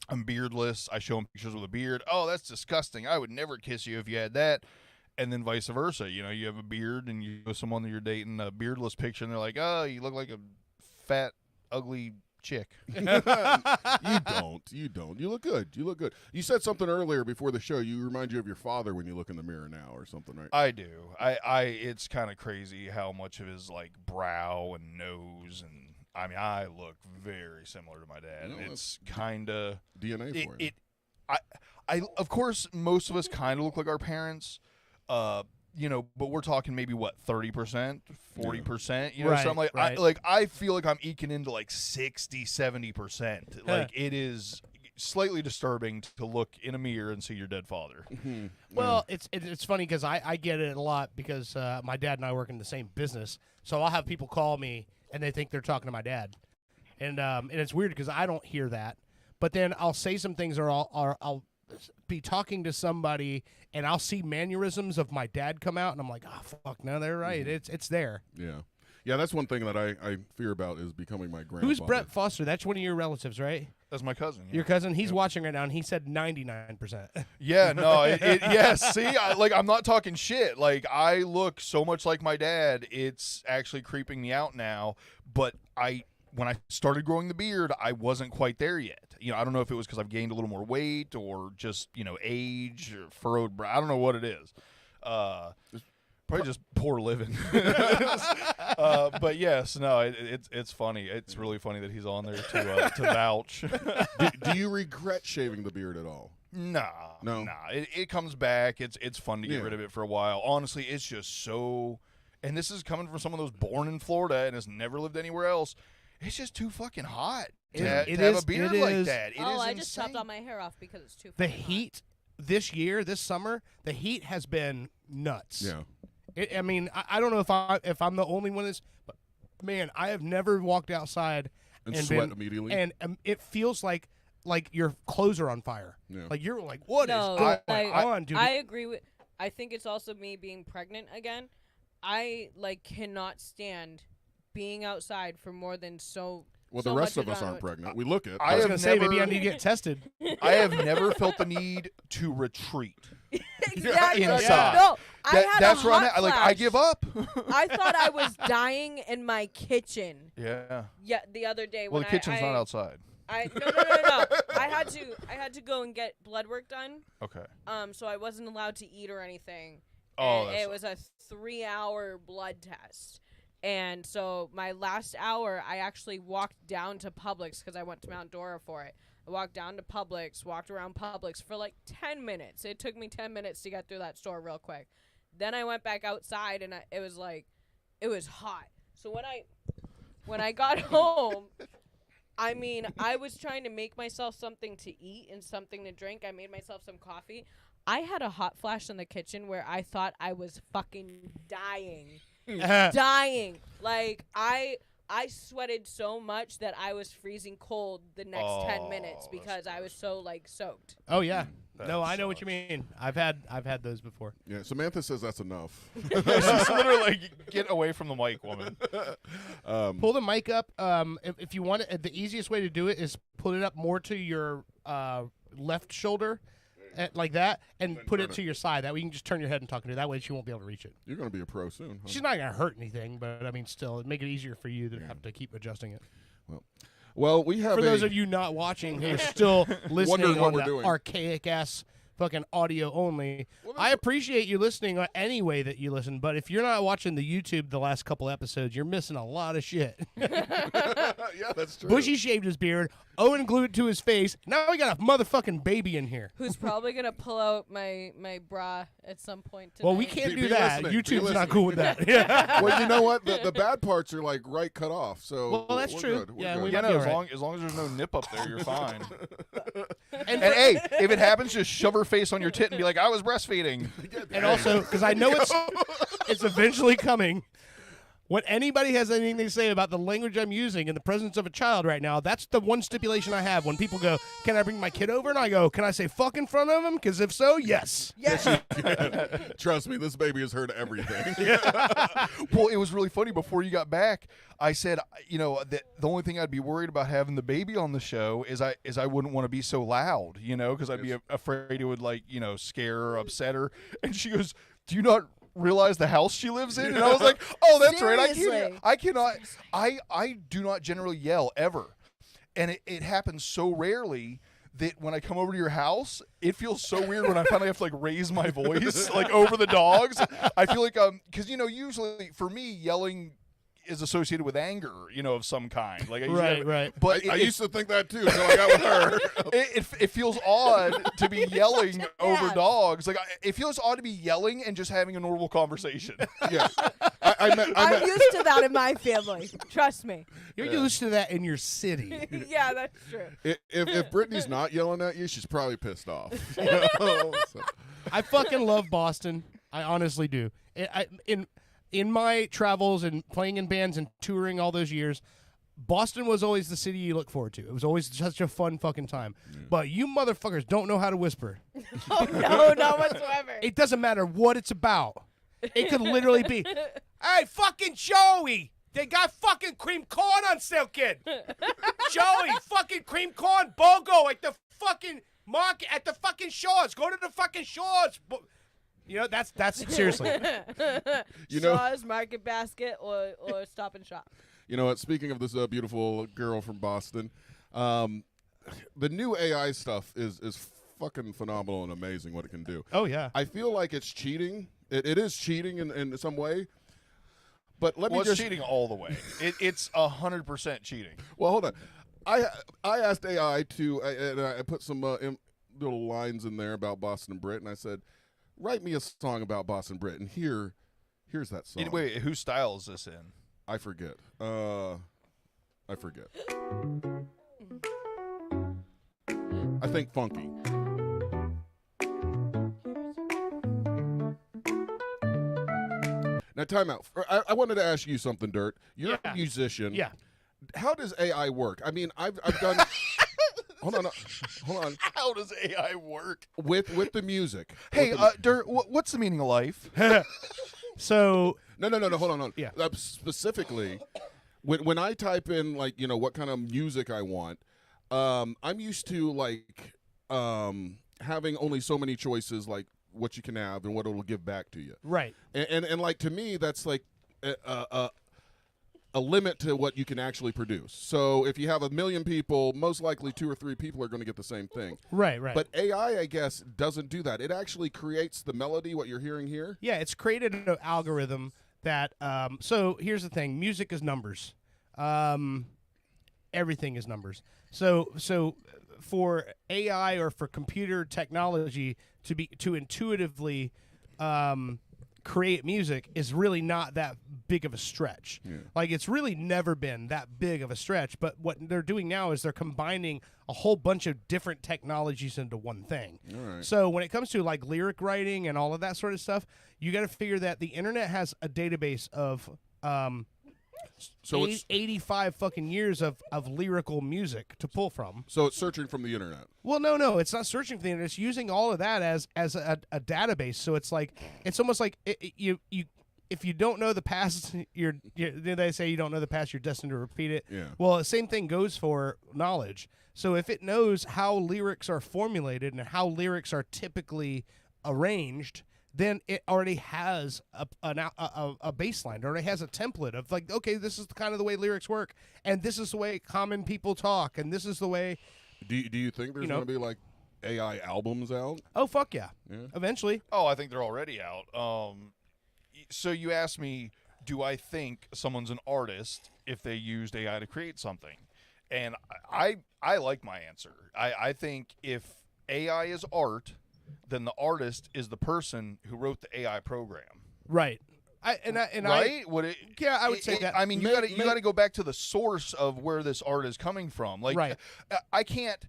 I'm beardless. I show them pictures with a beard. Oh, that's disgusting. I would never kiss you if you had that. And then vice versa. You know, you have a beard and you show someone that you're dating a beardless picture, and they're like, oh, you look like a fat, ugly chick. You don't. You look good. You said something earlier before the show. You remind you of your father when you look in the mirror now or something, right? I do. It's kind of crazy how much of his, like, brow and nose and I mean, I look very similar to my dad. No, it's kind of DNA for you. I of course, most of us kind of look like our parents. You know, but we're talking maybe what 30%, 40%, you know, right, something like right. I feel like I'm eking into like 60-70%. Like it is slightly disturbing to look in a mirror and see your dead father. Well, it's funny because I get it a lot because my dad and I work in the same business, so I'll have people call me and they think they're talking to my dad, and it's weird because I don't hear that, but then I'll say some things or I'll be talking to somebody and I'll see mannerisms of my dad come out and I'm like, oh fuck, no, they're right. It's there. Yeah, that's one thing that I fear about is becoming my grandfather. Who's Brett Foster? That's one of your relatives, right? That's my cousin. Yeah. Your cousin? He's watching right now, and he said 99%. Yeah, no, yes. See, I'm not talking shit. Like, I look so much like my dad, it's actually creeping me out now. But when I started growing the beard, I wasn't quite there yet. You know, I don't know if it was because I've gained a little more weight or just, you know, age or furrowed brow. I don't know what it is. Probably just poor living. But yes, no, it's funny. It's really funny that he's on there to vouch. Do you regret shaving the beard at all? Nah. It comes back. It's fun to get rid of it for a while. Honestly, it's just so. And this is coming from someone that was born in Florida and has never lived anywhere else. It's just too fucking hot to have a beard like that. I just chopped all my hair off because it's too. The heat this year, this summer, the heat has been nuts. Yeah. I mean, I don't know if I'm the only one that's, but man, I have never walked outside and sweat immediately, and it feels like your clothes are on fire. Yeah. Like you're like, what is going on, dude? I agree with. I think it's also me being pregnant again. I cannot stand being outside for more than so. Well, the rest of us aren't pregnant. We look it. I was going to say maybe I need to get tested. I have never felt the need to retreat. Exactly. Inside. No, that's where I'm at. Like, I give up. I thought I was dying in my kitchen. Yeah. Yeah, the other day well, when the kitchen's not outside. No. I had to go and get blood work done. Okay. So I wasn't allowed to eat or anything. Oh, and it was a 3-hour blood test. And so my last hour, I actually walked down to Publix because I went to Mount Dora for it. I walked down to Publix, walked around Publix for like 10 minutes. It took me 10 minutes to get through that store real quick. Then I went back outside, and it was hot. So when I got home, I mean, I was trying to make myself something to eat and something to drink. I made myself some coffee. I had a hot flash in the kitchen where I thought I was fucking dying. Dying. Like, I sweated so much that I was freezing cold the next 10 minutes because I was so, like, soaked. Oh, yeah. No, I know what you mean. I've had those before. Yeah, Samantha says that's enough. She's literally like, get away from the mic, woman. Pull the mic up. If you want it, the easiest way to do it is put it up more to your left shoulder, like that, and put it to your side. That way you can just turn your head and talk to her. That way she won't be able to reach it. You're going to be a pro soon. Huh? She's not going to hurt anything, but I mean, still, it'd make it easier for you to have to keep adjusting it. Well, we have for those of you not watching who are still listening on the archaic ass fucking audio only. I appreciate you listening any way that you listen, but if you're not watching the YouTube the last couple episodes, you're missing a lot of shit. Yeah, that's true. Bushy shaved his beard. Owen glued it to his face. Now we got a motherfucking baby in here. Who's probably going to pull out my bra at some point tonight. Well, we can't do that. YouTube's not cool with that. Yeah. Well, you know what? The bad parts are like right cut off. So well, that's we're true. Good. We're Yeah, good. we Yeah, might no, be all as long as there's no nip up there, you're fine. And hey, if it happens, just shove her face on your tit and be like, I was breastfeeding. And also, because I know it's eventually coming. When anybody has anything to say about the language I'm using in the presence of a child right now, that's the one stipulation I have. When people go, can I bring my kid over? And I go, can I say fuck in front of him? Because if so, yes. Yes. Trust me, this baby has heard everything. Well, it was really funny. Before you got back, I said, you know, the only thing I'd be worried about having the baby on the show is I wouldn't want to be so loud, you know, because I'd be afraid it would, like, you know, scare or upset her. And she goes, do you not realize the house she lives in? And I was like, oh, that's Seriously? right. I cannot. I do not generally yell ever. And it happens so rarely that when I come over to your house, it feels so weird when I finally have to, like, raise my voice, like, over the dogs. I feel like, because, you know, usually for me, yelling is associated with anger, you know, of some kind. Like, Right. But I used to think that too until I got with her. It feels odd to be yelling over dogs. Like, it feels odd to be yelling and just having a normal conversation. Yeah. I'm used to that in my family. Trust me. You're used to that in your city. Yeah, that's true. If Brittany's not yelling at you, she's probably pissed off. You know? So. I fucking love Boston. I honestly do. In my travels and playing in bands and touring all those years, Boston was always the city you look forward to. It was always such a fun fucking time. Yeah. But you motherfuckers don't know how to whisper. Oh, no, not whatsoever. It doesn't matter what it's about. It could literally be, hey, fucking Joey, they got fucking cream corn on sale, kid. Joey, fucking cream corn BOGO at the fucking market, at the fucking shores. Go to the fucking shores. You know, that's seriously. You know, Shaw's, Market Basket, or Stop and Shop. You know what? Speaking of this beautiful girl from Boston, the new AI stuff is fucking phenomenal and amazing what it can do. Oh, yeah. I feel like it's cheating. It is cheating in some way. But let me it's just cheating all the way. It's 100% cheating. Well, hold on. I asked AI to, and I put some little lines in there about Boston and Brit, and I said, write me a song about Boston Brit, and here's that song. Wait, whose style is this in? I forget. I think funky. Now, time out. I wanted to ask you something, Dirt. You're a musician. Yeah. How does AI work? I mean, I've done. Hold on. How does AI work? With the music. Hey, Dirt, what's the meaning of life? So. No. Hold on. Yeah. Specifically, when I type in, like, you know, what kind of music I want, I'm used to, like, having only so many choices, like what you can have and what it'll give back to you. Right. And like, to me, that's like a a limit to what you can actually produce. So if you have 1 million people, most likely 2 or 3 people are going to get the same thing. Right. But AI, I guess, doesn't do that. It actually creates the melody, what you're hearing here. Yeah, it's created an algorithm that. So here's the thing: music is numbers. Everything is numbers. So for AI or for computer technology to intuitively create music is really not that big of a stretch. Yeah. Like, it's really never been that big of a stretch, but what they're doing now is they're combining a whole bunch of different technologies into one thing. All right. So when it comes to like lyric writing and all of that sort of stuff, you got to figure that the internet has a database of So it's 85 fucking years of lyrical music to pull from. So it's searching from the internet. Well, no, it's not searching for the internet. It's using all of that as a database. So it's like, it's almost like you if you don't know the past, they say you don't know the past, you're destined to repeat it. Yeah. Well, the same thing goes for knowledge. So if it knows how lyrics are formulated and how lyrics are typically arranged, then it already has a baseline. It already has a template of like, okay, this is kind of the way lyrics work, and this is the way common people talk, and this is the way. Do you think there's going to be like AI albums out? Oh fuck yeah! Eventually. Oh, I think they're already out. So you asked me, do I think someone's an artist if they used AI to create something? And I like my answer. I think if AI is art, then the artist is the person who wrote the AI program. Right. I would say that. I mean, you got to go back to the source of where this art is coming from. Like, right. I can't.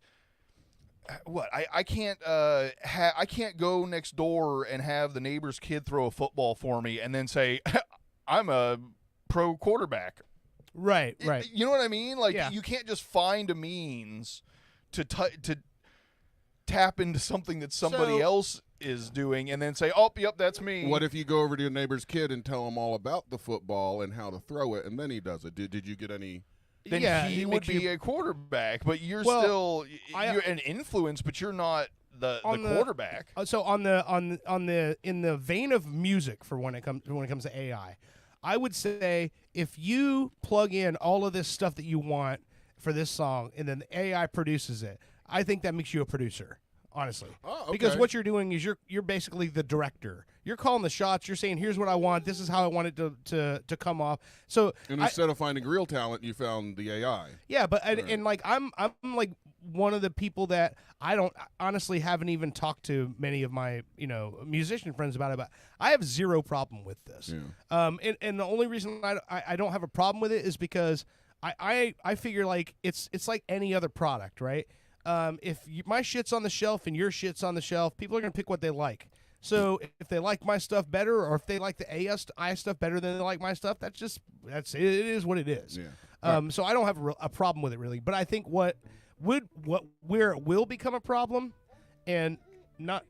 What I can't I can't go next door and have the neighbor's kid throw a football for me and then say I'm a pro quarterback. Right. You know what I mean? Like, Yeah. you can't just find a means to tap into something that somebody else is doing and then say, oh, yep, that's me. What if you go over to your neighbor's kid and tell him all about the football and how to throw it, and then he does it? Did you get any? Then he would be a quarterback, but you're you're an influence, but you're not the quarterback. So in the vein of music, for when it comes to AI, I would say if you plug in all of this stuff that you want for this song and then the AI produces it, I think that makes you a producer. Honestly, because what you're doing is you're basically the director. You're calling the shots. You're saying, "Here's what I want. This is how I want it to come off." So instead of finding real talent, you found the AI. Yeah, but and like I'm like one of the people that I don't honestly haven't even talked to many of my musician friends about it. But I have zero problem with this. Yeah. And the only reason I don't have a problem with it is because I figure like it's like any other product, right? If my shit's on the shelf and your shit's on the shelf, people are going to pick what they like. So if they like my stuff better, or if they like the AI stuff better than they like my stuff, that's it. It is what it is. Yeah. So I don't have a problem with it really. But I think where it will become a problem, and not.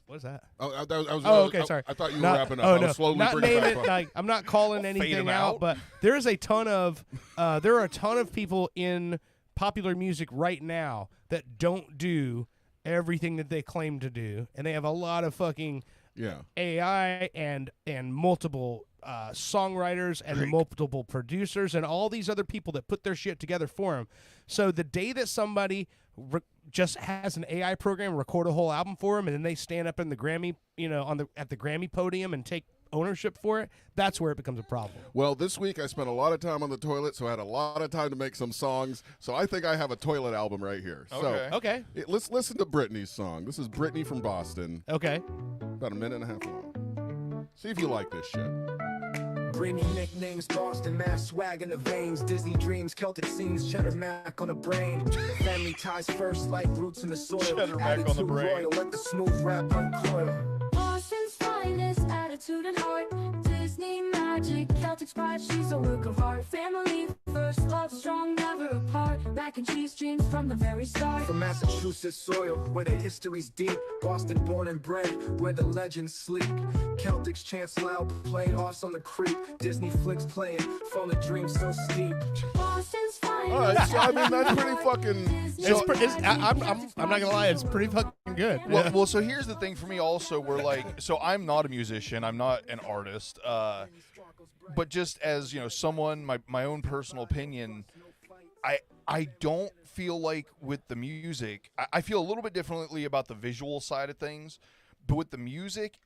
What is that? Okay, sorry. I thought you were wrapping up. Oh, I was no. slowly Not bringing it name back it. up. Like, I'm not calling anything out, but there are a ton of people in popular music right now that don't do everything that they claim to do, and they have a lot of fucking AI and multiple songwriters and multiple producers and all these other people that put their shit together for them. So the day that somebody just has an AI program record a whole album for them, and then they stand up in the Grammy, at the Grammy podium and take ownership for it, that's where it becomes a problem. Well, this week I spent a lot of time on the toilet, so I had a lot of time to make some songs. So I think I have a toilet album right here. Okay. So let's listen to Brittany's song. This is Brittany from Boston. Okay. About a minute and a half long. See if you like this shit. Brittany nicknames, Boston, mass swag in the veins, Disney dreams, Celtic scenes, cheddar mac on the brain. Family ties first, like roots in the soil. Cheddar mac on the brain. Royal, let the smooth rap uncoil. Boston's finest, attitude and heart. Disney magic, Celtic pride, she's a work of art. Family first, love strong, never apart. Mac and cheese dreams from the very start. From Massachusetts soil, where the history's deep. Boston born and bred, where the legends sleep. Celtics chants loud, playing horse on the creek. Disney flicks playing, falling dreams so steep. Boston's finest. All right, so I mean that's pretty fucking. I'm not gonna lie, it's pretty fucking good. Well, so here's the thing for me also, where like, so I'm not a musician, I'm not an artist, but just as someone, my own personal opinion, I don't feel like with the music, I feel a little bit differently about the visual side of things, but with the music,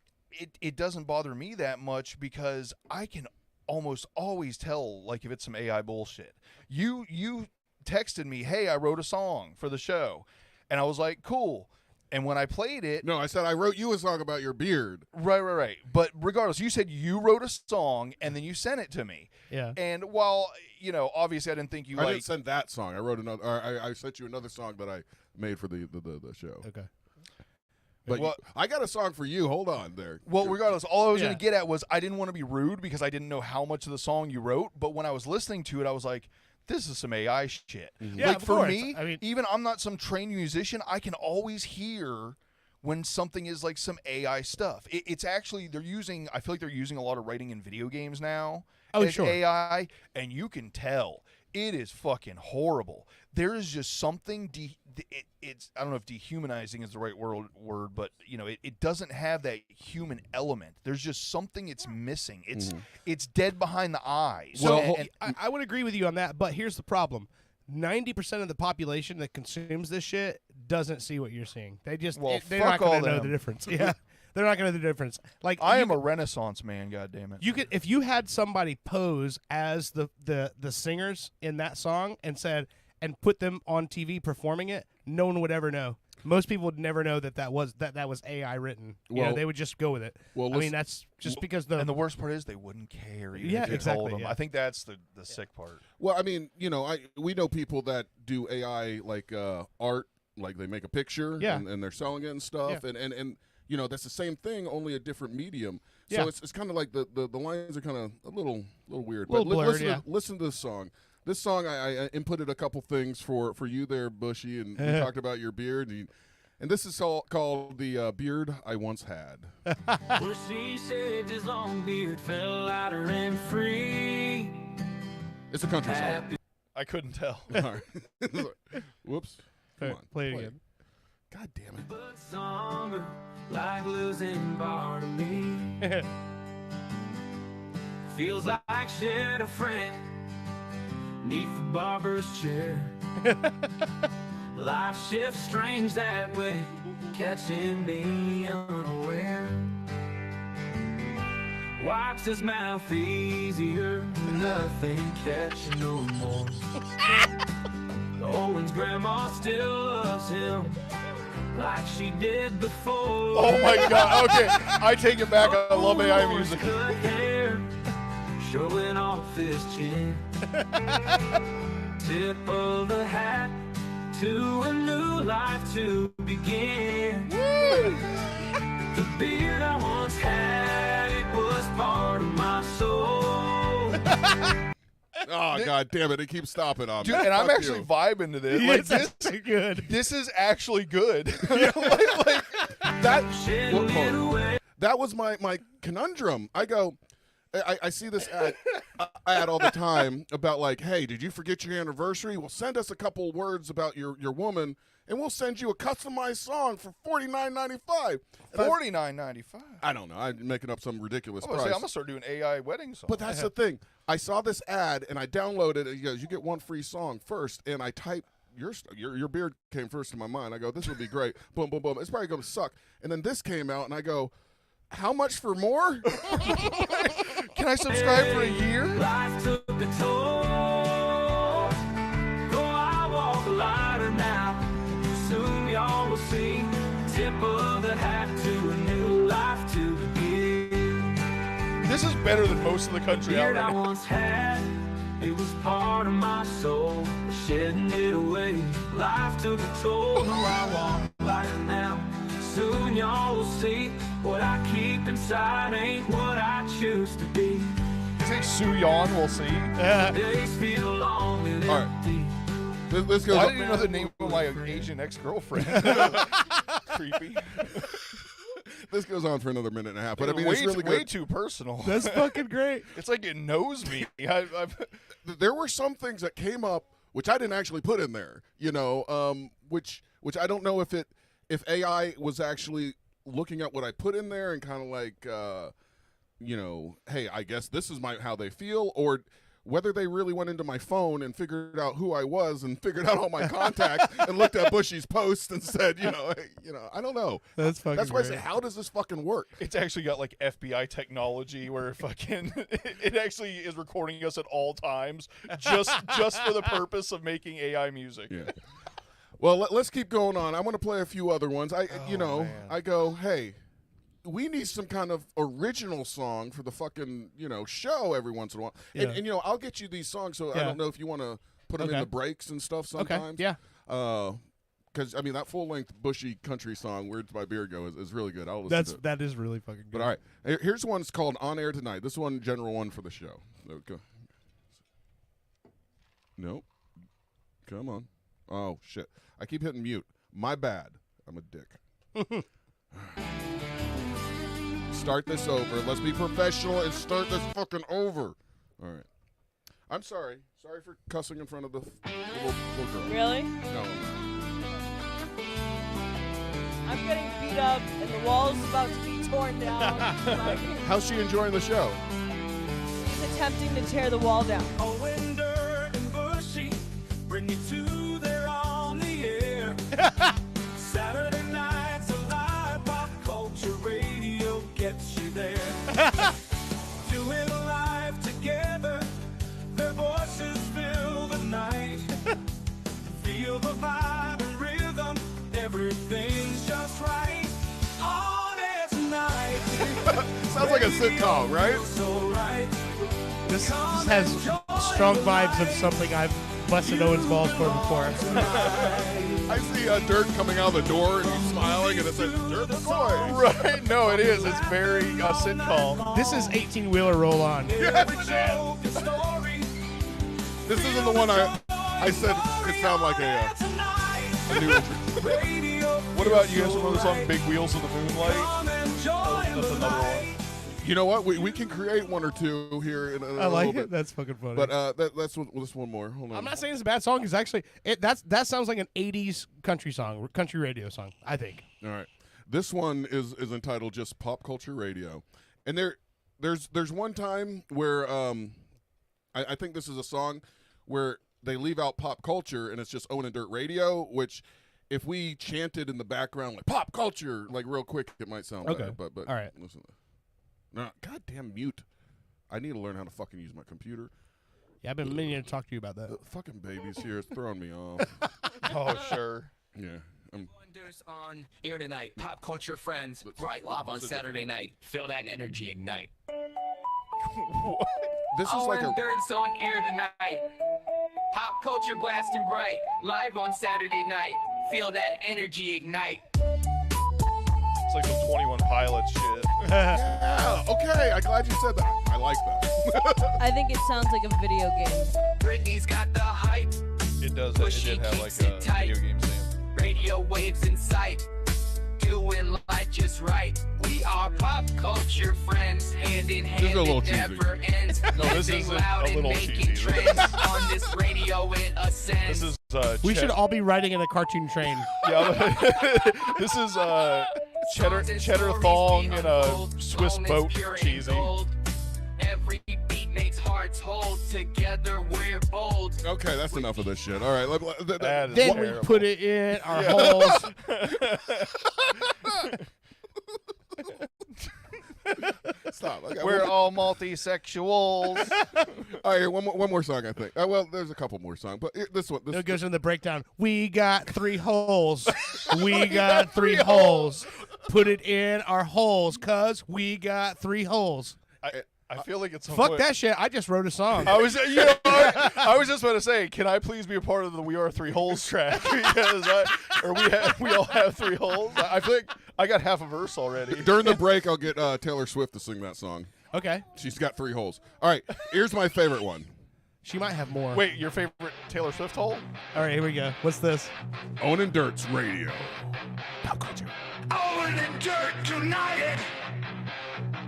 it doesn't bother me that much because I can almost always tell like if it's some AI bullshit. You texted me, hey, I wrote a song for the show, and I was like, cool. And when I played it... No, I said I wrote you a song about your beard. Right. But regardless, you said you wrote a song, and then you sent it to me. Yeah. And while, obviously I didn't think you I didn't send that song. I wrote another... Or I sent you another song that I made for the show. Okay. But I got a song for you. Hold on there. Well, regardless, all I was going to get at was I didn't want to be rude because I didn't know how much of the song you wrote. But when I was listening to it, I was like... This is some AI shit. Yeah, like of for course. me, I mean, even I'm not some trained musician, I can always hear when something is like some AI stuff. It's actually I feel like they're using a lot of writing in video games now as sure. AI, and you can tell it is fucking horrible. There is just something it's I don't know if dehumanizing is the right word, but it doesn't have that human element. There's just something it's missing. It's dead behind the eyes. So I would agree with you on that, but here's the problem. 90% of the population that consumes this shit doesn't see what you're seeing. They're not going to know the difference. Yeah. They're not going to know the difference. Like I am a Renaissance man, goddammit. You could, if you had somebody pose as the singers in that song and put them on TV performing it, no one would ever know. Most people would never know that was AI written. They would just go with it. Well, I mean, that's just because and the worst part is they wouldn't care. Even if you exactly. Told them. Yeah. I think that's the sick part. Well, I mean, we know people that do AI like art, like they make a picture and they're selling it and stuff, and that's the same thing, only a different medium. So it's kind of like the lines are kind of a little weird. But listen to this song. This song, I inputted a couple things for you there, Bushy, and we talked about your beard. And this is called The Beard I Once Had. Bushy saved his long beard, fell out and free. It's a country song. I couldn't tell. All right. Whoops. Come on. Play it again. God damn it. But song like losing part of me. Feels like shit a friend. Neath the barber's chair. Life shifts strange that way, catching me unaware. Wipes his mouth easier, nothing catching no more. Owen's grandma still loves him like she did before. Oh my god, okay, I take it back. I love AI music. Good hair, showing off his chin. Tip of the hat to a new life to begin. The beard I once had, it was part of my soul. Oh god damn it! It keeps stopping on me. Dude, and I'm Fuck actually you. vibing to this. It's actually good. This is actually good. That was my conundrum. I go, I see this ad all the time about like, hey, did you forget your anniversary? Well, send us a couple words about your woman, and we'll send you a customized song for $49.95. $49.95. I don't know. I'm making up some ridiculous I'm price. gonna start doing AI wedding songs. But that's the thing. I saw this ad and I downloaded it. He goes, you get one free song first, and I type your beard came first in my mind. I go, this would be great. Boom, boom, boom. It's probably going to suck. And then this came out, and I go, how much for more? Can I subscribe for a year? Life took a toll. Though I walk lighter now, soon y'all will see. Tip of the hat to a new life to begin. This is better than most of the country out Beard I right now. once had, it was part of my soul. Shedding it away, life took a toll. Though I walk lighter now, soon y'all will see. What I keep inside ain't what I choose to be. You think Soo Yon will see? Days feel long and All right. empty. This goes. Why did you know the name of my Asian ex-girlfriend? Creepy. This goes on for another minute and a half, but I mean, way, it's really way good. too personal. That's fucking great. It's like it knows me. There were some things that came up which I didn't actually put in there, which I don't know if AI was actually looking at what I put in there and kind of like you know, hey, I guess this is how they feel, or whether they really went into my phone and figured out who I was and figured out all my contacts and looked at Bushy's posts and said, hey, I don't know. That's fucking That's why I great. say, how does this fucking work? It's actually got like FBI technology where it actually is recording us at all times just for the purpose of making AI music. Yeah. Well, let's keep going on. I want to play a few other ones. I go, hey, we need some kind of original song for the fucking, show every once in a while. Yeah. And I'll get you these songs, so I don't know if you want to put them in the breaks and stuff sometimes. Okay, yeah. Because, that full-length Bushy country song, Where'd My Beard Go, is really good. I'll listen to it. That is really fucking good. But all right, here's one that's called On Air Tonight. This one, general one for the show. Okay. Nope. Come on. Oh, shit. I keep hitting mute. My bad. I'm a dick. Start this over. Let's be professional and start this fucking over. All right. I'm sorry. Sorry for cussing in front of the little girl. Really? No. I'm getting beat up, and the wall's about to be torn down. How's she enjoying the show? She's attempting to tear the wall down. Owen, Dirt, and Bushy bring you to there on the air. Saturday nights alive, pop culture radio gets you there. Doing live together, their voices fill the night. Feel the vibe and rhythm, everything's just right. On air tonight. Sounds like a sitcom, right? So right. This has strong vibes of something I've busted Owen's balls for before. I see Dirt coming out of the door and he's smiling and it says Dirt McCoy. Right? No, it is. It's very sitcom. This is 18-wheeler roll on. Yes, this isn't the one I said could sound like a new entry. What about you guys know the song Big Wheels of the Moonlight? That's another one. You know what? We can create one or two here. I like it. That's fucking funny. But that's this one more. Hold on. I'm not saying it's a bad song. It's actually that sounds like an 80s country song, country radio song, I think. All right. This one is entitled just Pop Culture Radio. And there's one time where I think this is a song where they leave out pop culture and it's just Owen and Dirt Radio, which if we chanted in the background like pop culture like real quick, it might sound better. But all right. Listen. No, goddamn mute. I need to learn how to fucking use my computer. Yeah, I've been meaning to talk to you about that. The fucking baby's here. It's throwing me off. Oh, sure. Yeah. Wonders on air tonight. Pop culture friends. Right live on Saturday night. Feel that energy ignite. This is like a... Dirt's on air tonight. Pop culture blasting bright. Live on Saturday night. Feel that energy ignite. It's like some 21 Pilots shit. Yeah, okay. I'm glad you said that. I like that. I think it sounds like a video game. Britney's got the hype. It does. It did have like a video game theme. Radio waves in sight. Doing life just right. We are pop culture friends. Hand in hand. This is a little it cheesy. never ends. No, this Laughing is loud a little and making cheesy. trends on this radio it ascends. This is We should all be riding in a cartoon train. Yeah, this is cheddar thong and a Swiss boat cheesy. Every beat makes hearts hold together. We're bold. Okay, that's enough of this shit. All right. That is Then we terrible. put it in our holes. Stop. Okay, We're all multi-sexuals. All right, here, one more song, I think. Well, there's a couple more songs, but this one. It goes in the breakdown. We got 3 holes. We got 3 holes. Put it in our holes, cuz we got 3 holes. I feel like it's Fuck that shit. I just wrote a song. I was, I was just about to say, can I please be a part of the "We Are 3 Holes" track? Because we all have 3 holes. I feel like I got half a verse already. During the break, I'll get Taylor Swift to sing that song. Okay. She's got 3 holes. All right, here's my favorite one. She might have more. Wait, your favorite Taylor Swift hole? All right, here we go. What's this? Owen and Dirt's Radio. Pop culture. Owen and Dirt united.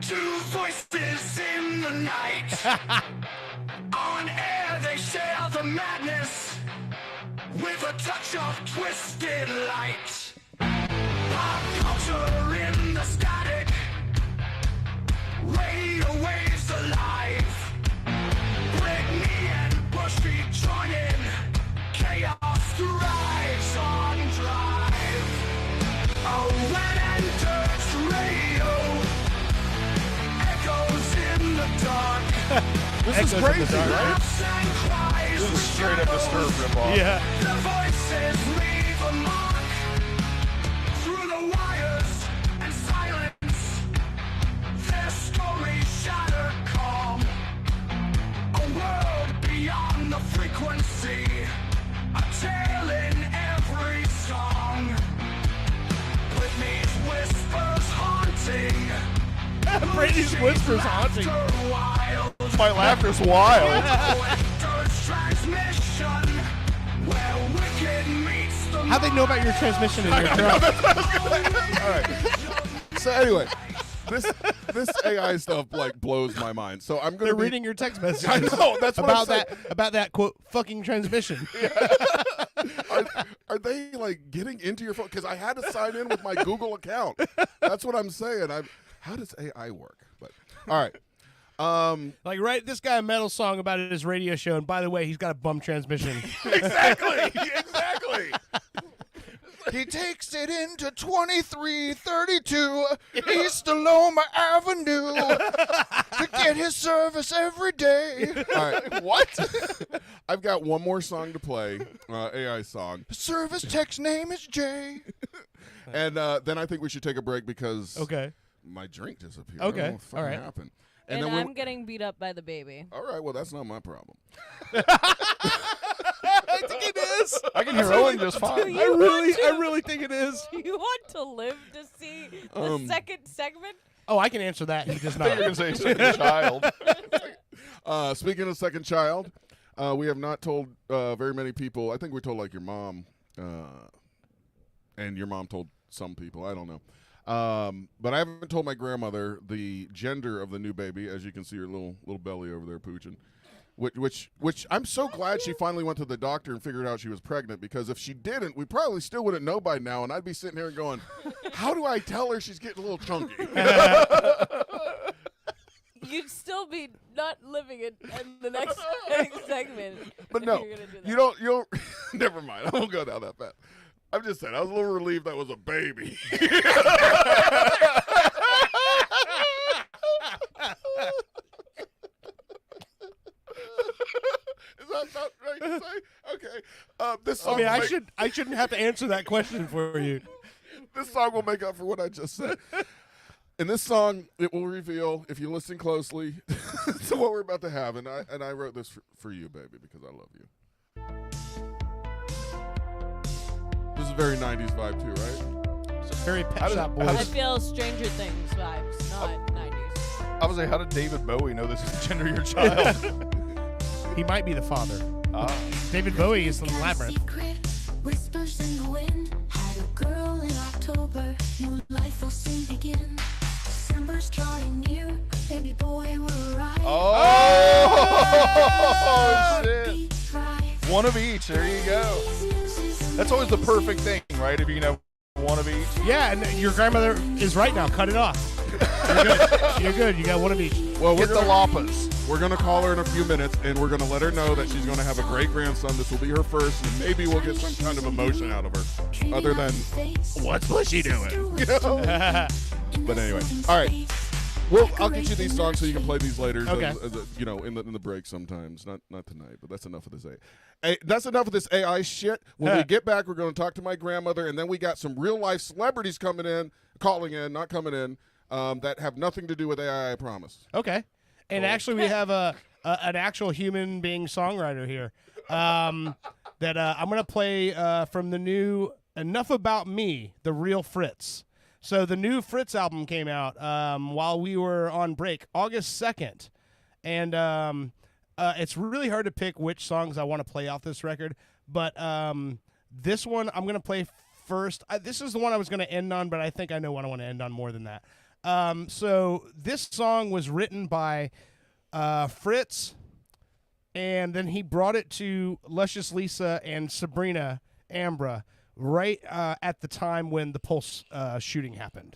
2 voices in the night. On air they share the madness with a touch of twisted light. Pop culture in the static. Radio This is crazy, right? This is straight up Disturbed ripoff. Yeah. The voices leave a mark through the wires and silence. Their stories shatter calm. A world beyond the frequency. A tale in every song. Whitney's whispers haunting. Brady's whispers haunting. My laughter's wild. How'd they know about your transmission in your truck? All right. So anyway, this AI stuff like blows my mind. So I'm gonna They're be reading your text messages. I know. That's what about I'm that quote fucking transmission. Are they like getting into your phone? Because I had to sign in with my Google account. That's what I'm saying. How does AI work? But all right. Like, write this guy a metal song about his radio show, and by the way, he's got a bum transmission. Exactly. He takes it into 2332 East Loma Avenue to get his service every day. All right. What? I've got one more song to play, AI song. Service tech's name is Jay. And then I think we should take a break because my drink disappeared. Okay. I don't know what the fuck All right. happened. And then I'm getting beat up by the baby. All right, well, that's not my problem. I think it is. I can hear Owen just fine. I really think it is. Do you want to live to see the second segment? Oh, I can answer that. He does I thought not. you were going to say second child. Speaking of second child, we have not told very many people. I think we told like your mom, and your mom told some people. I don't know. But I haven't told my grandmother the gender of the new baby. As you can see her little belly over there pooching. Which I'm so glad she finally went to the doctor and figured out she was pregnant, because if she didn't, we probably still wouldn't know by now, and I'd be sitting here going, how do I tell her she's getting a little chunky? You'd still be not living in the next segment. But if no, you're gonna do that. you don't, never mind. I won't go down that path. I'm just saying, I was a little relieved that was a baby. Is that not right to say? Okay. This song I shouldn't have to answer that question for you. This song will make up for what I just said. In this song, it will reveal, if you listen closely, to what we're about to have. And I wrote this for you, baby, because I love you. This is a very 90s vibe too, right? It's a very Pet Shop Boys. I feel Stranger Things vibes, not 90s. I was like, how did David Bowie know this is the gender of your child? He might be the father. David Bowie is the Labyrinth. Whispers in the wind. Had a girl in October. New life will soon begin. December's drawing near. Baby boy will arrive. Oh, shit. One of each. There you go. That's always the perfect thing, right? If you know one of each. Yeah, and your grandmother is right now. Cut it off. You're good. You're good. You got one of each. Well, Get the Lapas. We're going to call her in a few minutes, and we're going to let her know that she's going to have a great grandson. This will be her first, and maybe we'll get some kind of emotion out of her, other than, what's she doing? You know? But anyway, all right. Well, I'll get you these songs so you can play these later, Okay. In the break sometimes. Not tonight, but that's enough of this that's enough of this AI shit. When we get back, we're going to talk to my grandmother, and then we got some real-life celebrities calling in, not coming in, that have nothing to do with AI, I promise. Okay. And actually, we have an actual human being songwriter here that I'm going to play from the new Enough About Me, The Real Fritz. So the new Fritz album came out while we were on break, August 2nd. And it's really hard to pick which songs I want to play off this record. But this one I'm going to play first. This is the one I was going to end on, but I think I know what I want to end on more than that. So this song was written by Fritz, and then he brought it to Luscious Lisa and Sabrina Ambra right at the time when the Pulse shooting happened.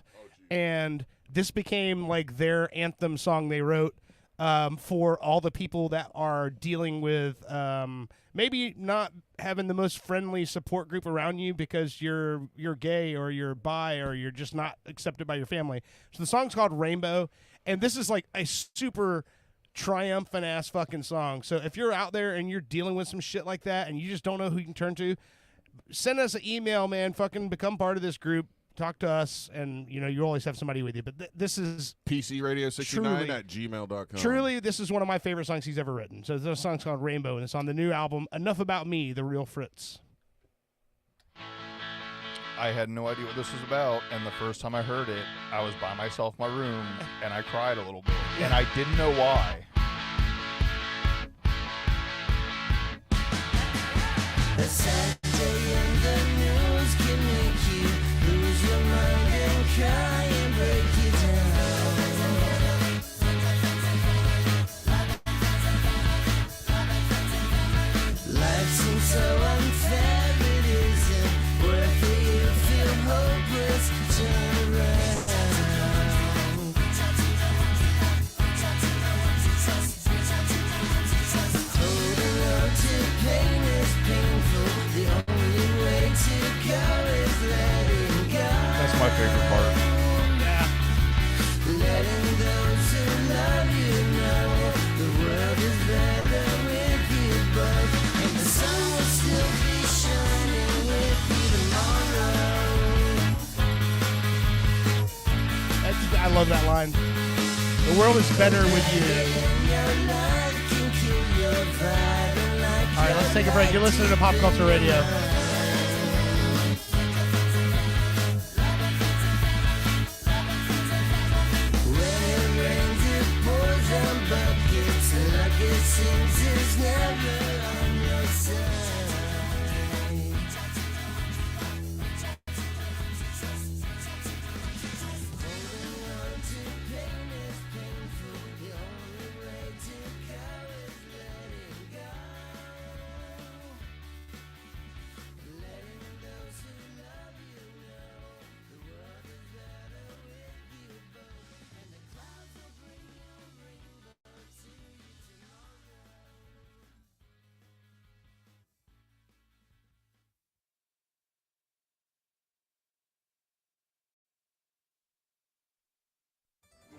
And this became like their anthem song they wrote for all the people that are dealing with maybe not having the most friendly support group around you because you're gay or you're bi or you're just not accepted by your family. So the song's called Rainbow, and this is like a super triumphant ass fucking song. So if you're out there and you're dealing with some shit like that and you just don't know who you can turn to, send us an email, man. Fucking become part of this group. Talk to us, and you always have somebody with you. But this is PCRadio69@gmail.com. Truly, this is one of my favorite songs he's ever written. So the song's called Rainbow, and it's on the new album Enough About Me, The Real Fritz. I had no idea what this was about, and the first time I heard it, I was by myself in my room, and I cried a little bit, and I didn't know why. A sad day in the news can make you lose your mind and cry and break you down. Life seems so unfair, it isn't worth it. You feel hopeless, turn around. Holding on to pain is painful. The only way to go is letting go. That's my favorite part. Letting those who love you know the world is better with you both, and the sun will still be shining with you tomorrow. I love that line. The world is better with you. All right, let's take a break. You're listening to Pop Culture Radio. When it rains, it pours on buckets, and like it seems it's never on your side.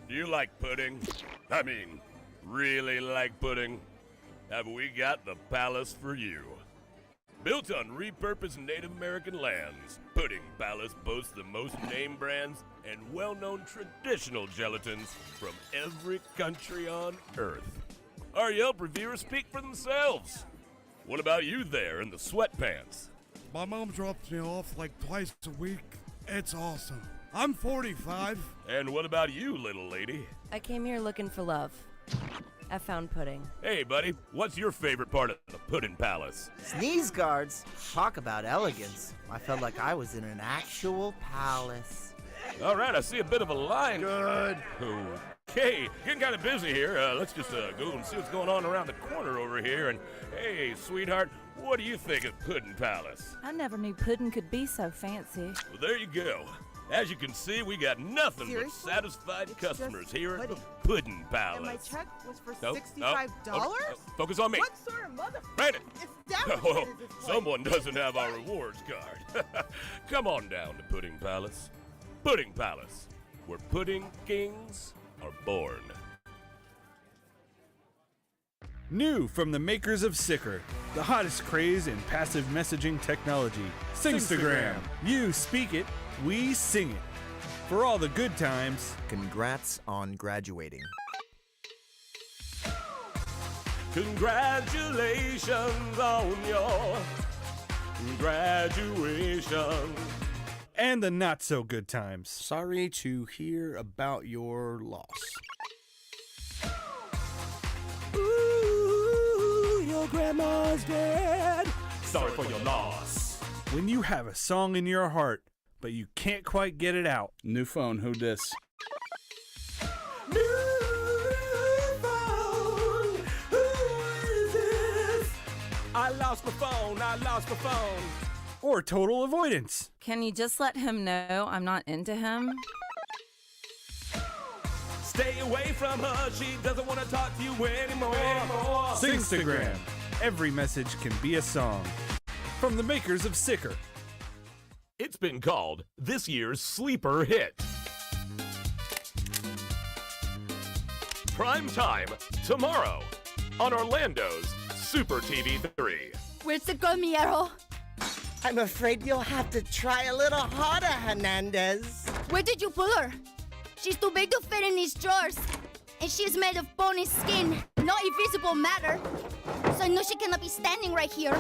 Do you like pudding? I mean, really like pudding? Have we got the palace for you? Built on repurposed Native American lands, Pudding Palace boasts the most name brands and well-known traditional gelatins from every country on Earth. Our Yelp reviewers speak for themselves. What about you there in the sweatpants? My mom drops me off like twice a week. It's awesome. I'm 45. And what about you, little lady? I came here looking for love. I found pudding. Hey, buddy, what's your favorite part of the Pudding Palace? Sneeze guards. Talk about elegance. I felt like I was in an actual palace. All right, I see a bit of a line. Good. Okay, getting kind of busy here. Let's just go and see what's going on around the corner over here. And hey, sweetheart, what do you think of Pudding Palace? I never knew pudding could be so fancy. Well, there you go. As you can see, we got nothing Seriously? but satisfied It's customers just here at the pudding. Pudding Palace. And my check was for No, $65? Focus on me. What sort of motherfucker Brandon. establishment is this place? Someone doesn't have our rewards card. Come on down to Pudding Palace. Pudding Palace, where pudding kings are born. New from the makers of Sicker, the hottest craze in passive messaging technology, Singstagram. You speak it, we sing it. For all the good times. Congrats on graduating. Congratulations on your graduation. And the not so good times. Sorry to hear about your loss. Ooh, your grandma's dead. Sorry for your loss. When you have a song in your heart, but you can't quite get it out. New phone, who dis? I lost my phone. Or total avoidance. Can you just let him know I'm not into him? Stay away from her, she doesn't want to talk to you anymore. Singstagram. Every message can be a song. From the makers of Sicker. It's been called this year's sleeper hit. Prime time tomorrow on Orlando's Super TV 3. Where's the girl, Miero? I'm afraid you'll have to try a little harder, Hernandez. Where did you pull her? She's too big to fit in these drawers. And she's made of bony skin, not invisible matter. So I know she cannot be standing right here.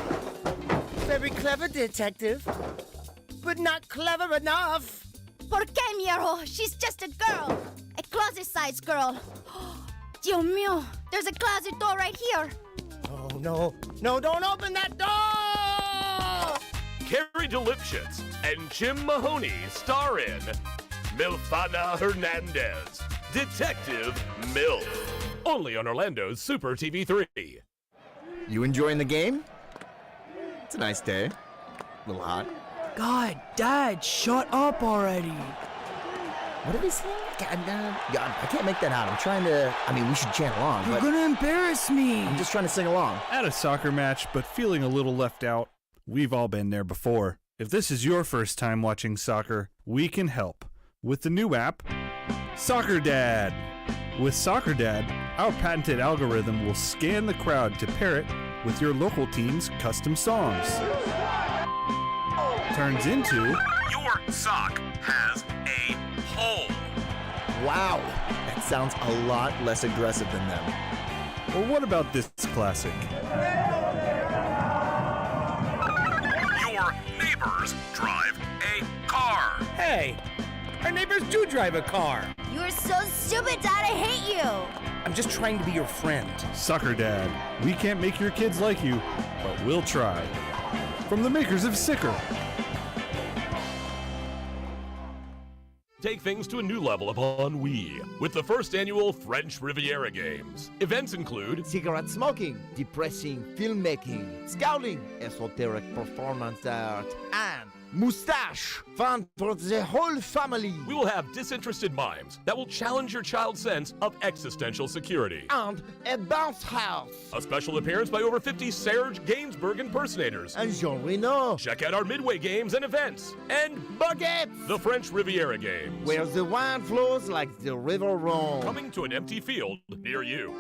Very clever, detective. But not clever enough. ¿Por qué, Miero? She's just a girl. A closet-sized girl. Dios mío, there's a closet door right here. Oh, no. No, don't open that door! Carrie DeLipschitz and Jim Mahoney star in Milfana Hernandez, Detective MILF. Only on Orlando's Super TV 3. You enjoying the game? It's a nice day. A little hot. God, Dad, shut up already. What did he say? God, I can't make that out. I'm trying to. I mean, we should chant along. You're but gonna embarrass me. I'm just trying to sing along. At a soccer match, but feeling a little left out. We've all been there before. If this is your first time watching soccer, we can help with the new app, Soccer Dad. With Soccer Dad, our patented algorithm will scan the crowd to pair it with your local team's custom songs. Turns into Your sock has a hole. Wow, that sounds a lot less aggressive than them. Or what about this classic? Your neighbors drive a car. Hey, our neighbors do drive a car. You're so stupid, Dad. I hate you. I'm just trying to be your friend. Soccer Dad. We can't make your kids like you, but we'll try. From the makers of Sicker. Take things to a new level upon Wii with the first annual French Riviera Games. Events include cigarette smoking, depressing filmmaking, scouting, esoteric performance art, and mustache. Fun for the whole family. We will have disinterested mimes that will challenge your child's sense of existential security. And a bounce house. A special appearance by over 50 Serge Gainsbourg impersonators. And Jean Reno. Check out our Midway games and events. And Baguettes. The French Riviera Games. Where the wine flows like the river Rhone. Coming to an empty field near you.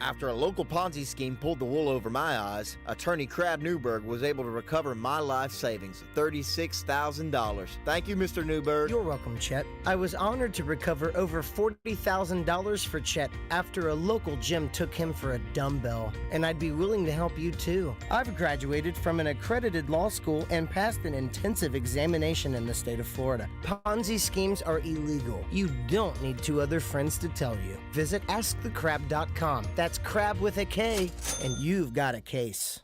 After a local Ponzi scheme pulled the wool over my eyes, attorney Crab Newberg was able to recover my life savings, $36,000. Thank you, Mr. Newberg. You're welcome, Chet. I was honored to recover over $40,000 for Chet after a local gym took him for a dumbbell, and I'd be willing to help you too. I've graduated from an accredited law school and passed an intensive examination in the state of Florida. Ponzi schemes are illegal. You don't need two other friends to tell you. Visit AskTheCrab.com. That's crab with a K, and you've got a case.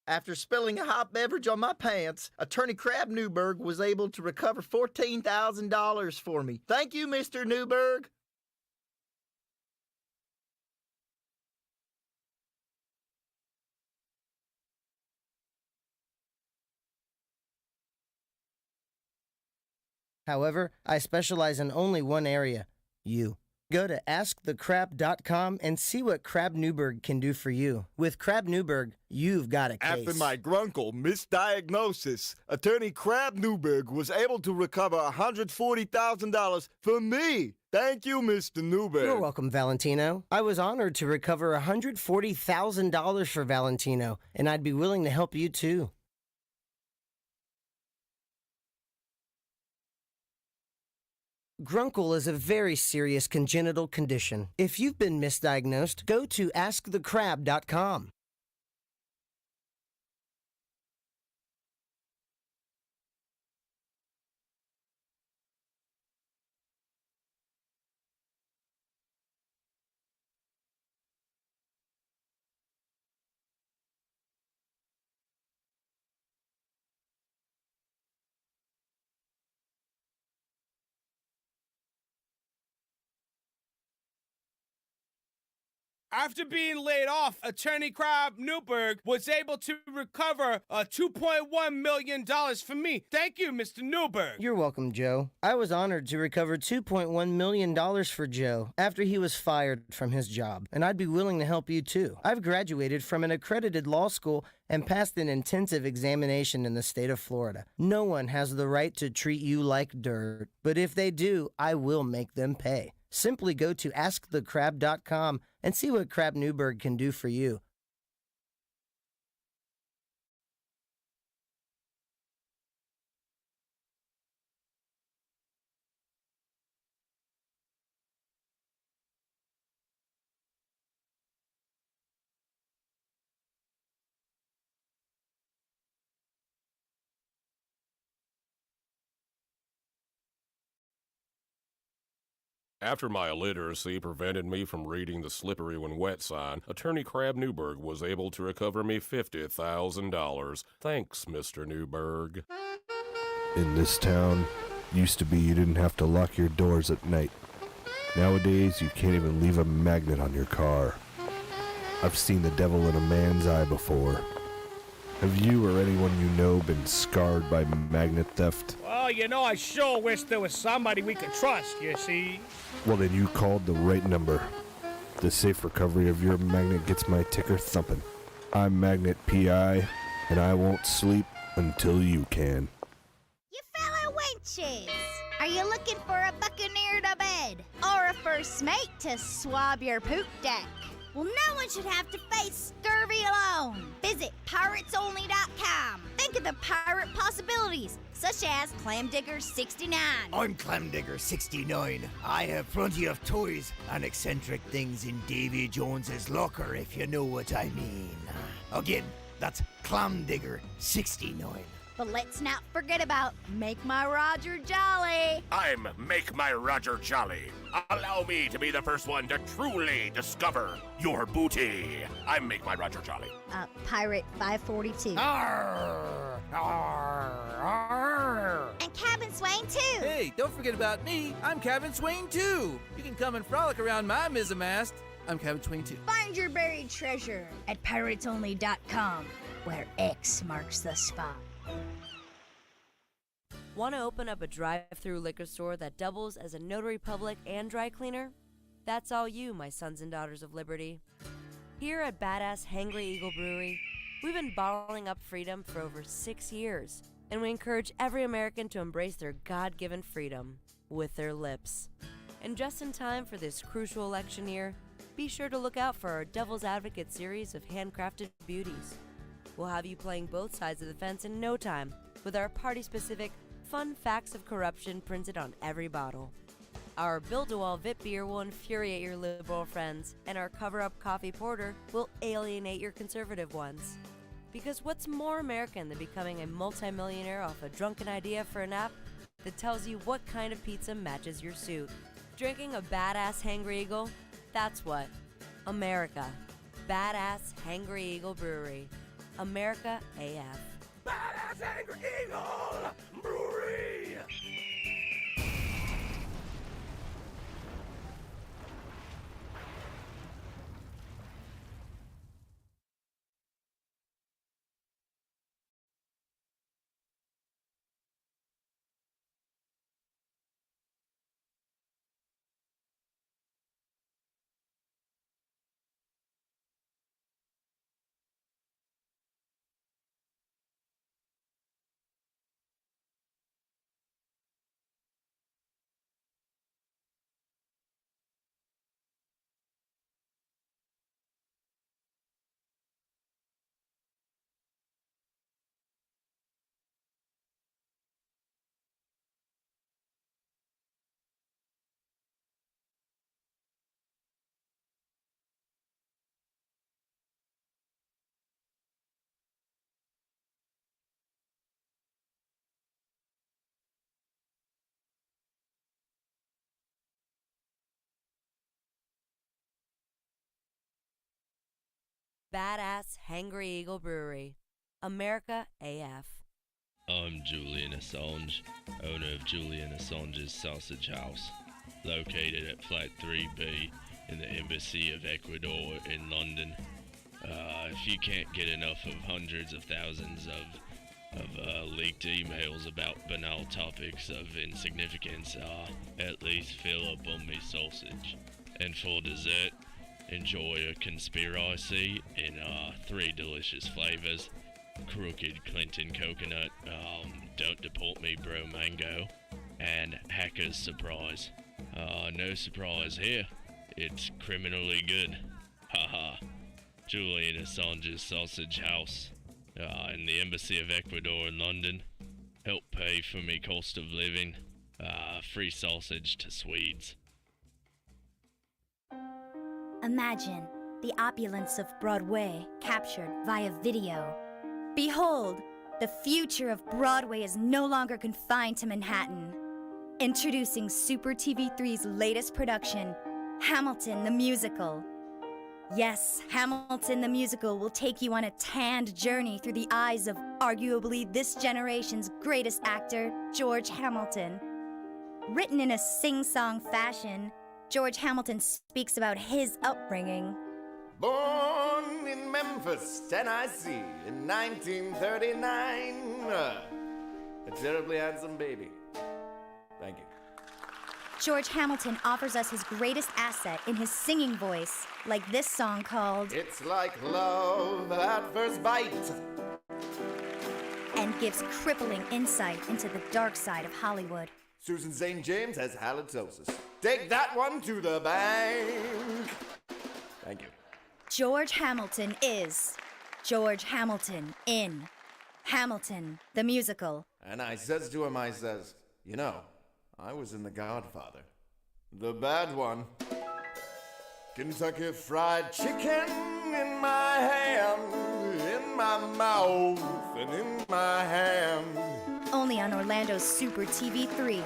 After spilling a hot beverage on my pants, Attorney Crab Newberg was able to recover $14,000 for me. Thank you, Mr. Newberg. However, I specialize in only one area, you. Go to AskTheCrab.com and see what Crab Newberg can do for you. With Crab Newberg, you've got a case. After my grunkle misdiagnosis, Attorney Crab Newberg was able to recover $140,000 for me. Thank you, Mr. Newberg. You're welcome, Valentino. I was honored to recover $140,000 for Valentino, and I'd be willing to help you too. Grunkle is a very serious congenital condition. If you've been misdiagnosed, go to AskTheCrab.com. After being laid off, Attorney Crab Newberg was able to recover $2.1 million for me. Thank you, Mr. Newberg. You're welcome, Joe. I was honored to recover $2.1 million for Joe after he was fired from his job, and I'd be willing to help you too. I've graduated from an accredited law school and passed an intensive examination in the state of Florida. No one has the right to treat you like dirt, but if they do, I will make them pay. Simply go to AskTheCrab.com and see what Crab Newberg can do for you. After my illiteracy prevented me from reading the slippery when wet sign, Attorney Crab Newberg was able to recover me $50,000. Thanks, Mr. Newberg. In this town, used to be you didn't have to lock your doors at night. Nowadays, you can't even leave a magnet on your car. I've seen the devil in a man's eye before. Have you or anyone you know been scarred by magnet theft? Well, I sure wish there was somebody we could trust, you see. Well, then you called the right number. The safe recovery of your magnet gets my ticker thumping. I'm Magnet P.I., and I won't sleep until you can. You fellow wenches! Are you looking for a buccaneer to bed? Or a first mate to swab your poop deck? Well, no one should have to face scurvy alone. Visit piratesonly.com. Think of the pirate possibilities, such as Clamdigger 69. I'm Clamdigger 69. I have plenty of toys and eccentric things in Davy Jones's locker, if you know what I mean. Again, that's Clamdigger 69. But let's not forget about Make My Roger Jolly. I'm Make My Roger Jolly. Allow me to be the first one to truly discover your booty. I'm Make My Roger Jolly. Pirate 542. Arr, arr, arr. And Cabin Swain too. Hey, don't forget about me. I'm Cabin Swain too. You can come and frolic around my mizzenmast. I'm Cabin Swain too. Find your buried treasure at piratesonly.com, where X marks the spot. Want to open up a drive-through liquor store that doubles as a notary public and dry cleaner? That's all you, my sons and daughters of liberty. Here at Badass Hangry Eagle Brewery, we've been bottling up freedom for over 6 years, and we encourage every American to embrace their God-given freedom with their lips. And just in time for this crucial election year, be sure to look out for our Devil's Advocate series of handcrafted beauties. We'll have you playing both sides of the fence in no time with our party-specific fun facts of corruption printed on every bottle. Our Build-A-Wall VIP beer will infuriate your liberal friends, and our cover-up coffee porter will alienate your conservative ones. Because what's more American than becoming a multimillionaire off a drunken idea for an app that tells you what kind of pizza matches your suit? Drinking a Badass Hangry Eagle? That's what. America. Badass Hangry Eagle Brewery. America AF. Badass Angry Eagle Brewery! Badass Hangry Eagle Brewery. America AF. I'm Julian Assange, owner of Julian Assange's Sausage House, located at Flat 3B in the Embassy of Ecuador in London. If you can't get enough of hundreds of thousands of leaked emails about banal topics of insignificance, at least fill up on me sausage. And for dessert, enjoy a conspiracy in 3 delicious flavors. Crooked Clinton coconut, don't deport me bro mango, and hacker's surprise. No surprise here, it's criminally good. Haha. Julian Assange's Sausage House, in the Embassy of Ecuador in London. Help pay for me cost of living. Free sausage to Swedes. Imagine the opulence of Broadway captured via video. Behold, the future of Broadway is no longer confined to Manhattan. Introducing Super TV3's latest production, Hamilton the Musical. Yes, Hamilton the Musical will take you on a tanned journey through the eyes of arguably this generation's greatest actor, George Hamilton. Written in a sing-song fashion, George Hamilton speaks about his upbringing. Born in Memphis, Tennessee in 1939. A terribly handsome baby. Thank you. George Hamilton offers us his greatest asset in his singing voice, like this song called It's Like Love at First Bite. And gives crippling insight into the dark side of Hollywood. Susan St. James has halitosis. Take that one to the bank. Thank you. George Hamilton is George Hamilton in Hamilton the Musical. And I says to him, I says, you know, I was in The Godfather. The bad one. Kentucky Fried Chicken in my hand, in my mouth, and in my hand. Only on Orlando's Super TV3.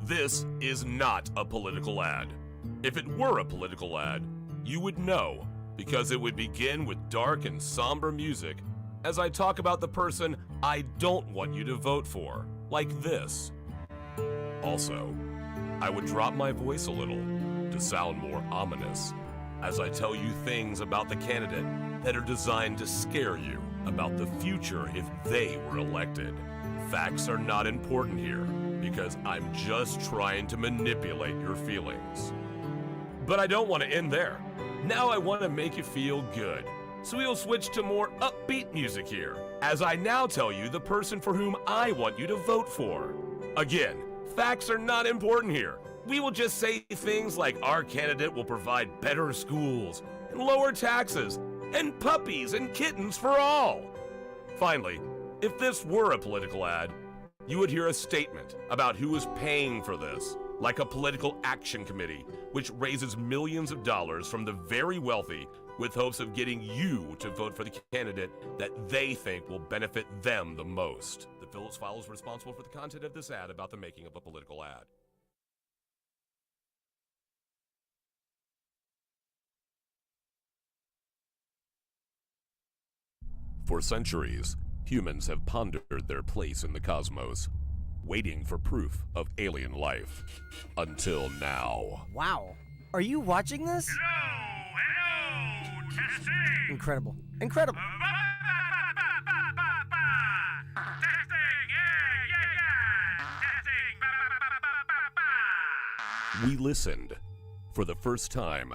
This is not a political ad. If it were a political ad, you would know, because it would begin with dark and somber music as I talk about the person I don't want you to vote for, like this. Also, I would drop my voice a little to sound more ominous as I tell you things about the candidate that are designed to scare you about the future if they were elected. Facts are not important here because I'm just trying to manipulate your feelings. But I don't want to end there. Now I want to make you feel good. So we'll switch to more upbeat music here, as I now tell you the person for whom I want you to vote for. Again, facts are not important here. We will just say things like our candidate will provide better schools, and lower taxes, and puppies and kittens for all. Finally, if this were a political ad, you would hear a statement about who is paying for this, like a political action committee, which raises millions of dollars from the very wealthy with hopes of getting you to vote for the candidate that they think will benefit them the most. The Phillips File is responsible for the content of this ad about the making of a political ad. For centuries, humans have pondered their place in the cosmos, waiting for proof of alien life. Until now. Wow. Are you watching this? Hello, testing. Incredible. Incredible. We listened. For the first time,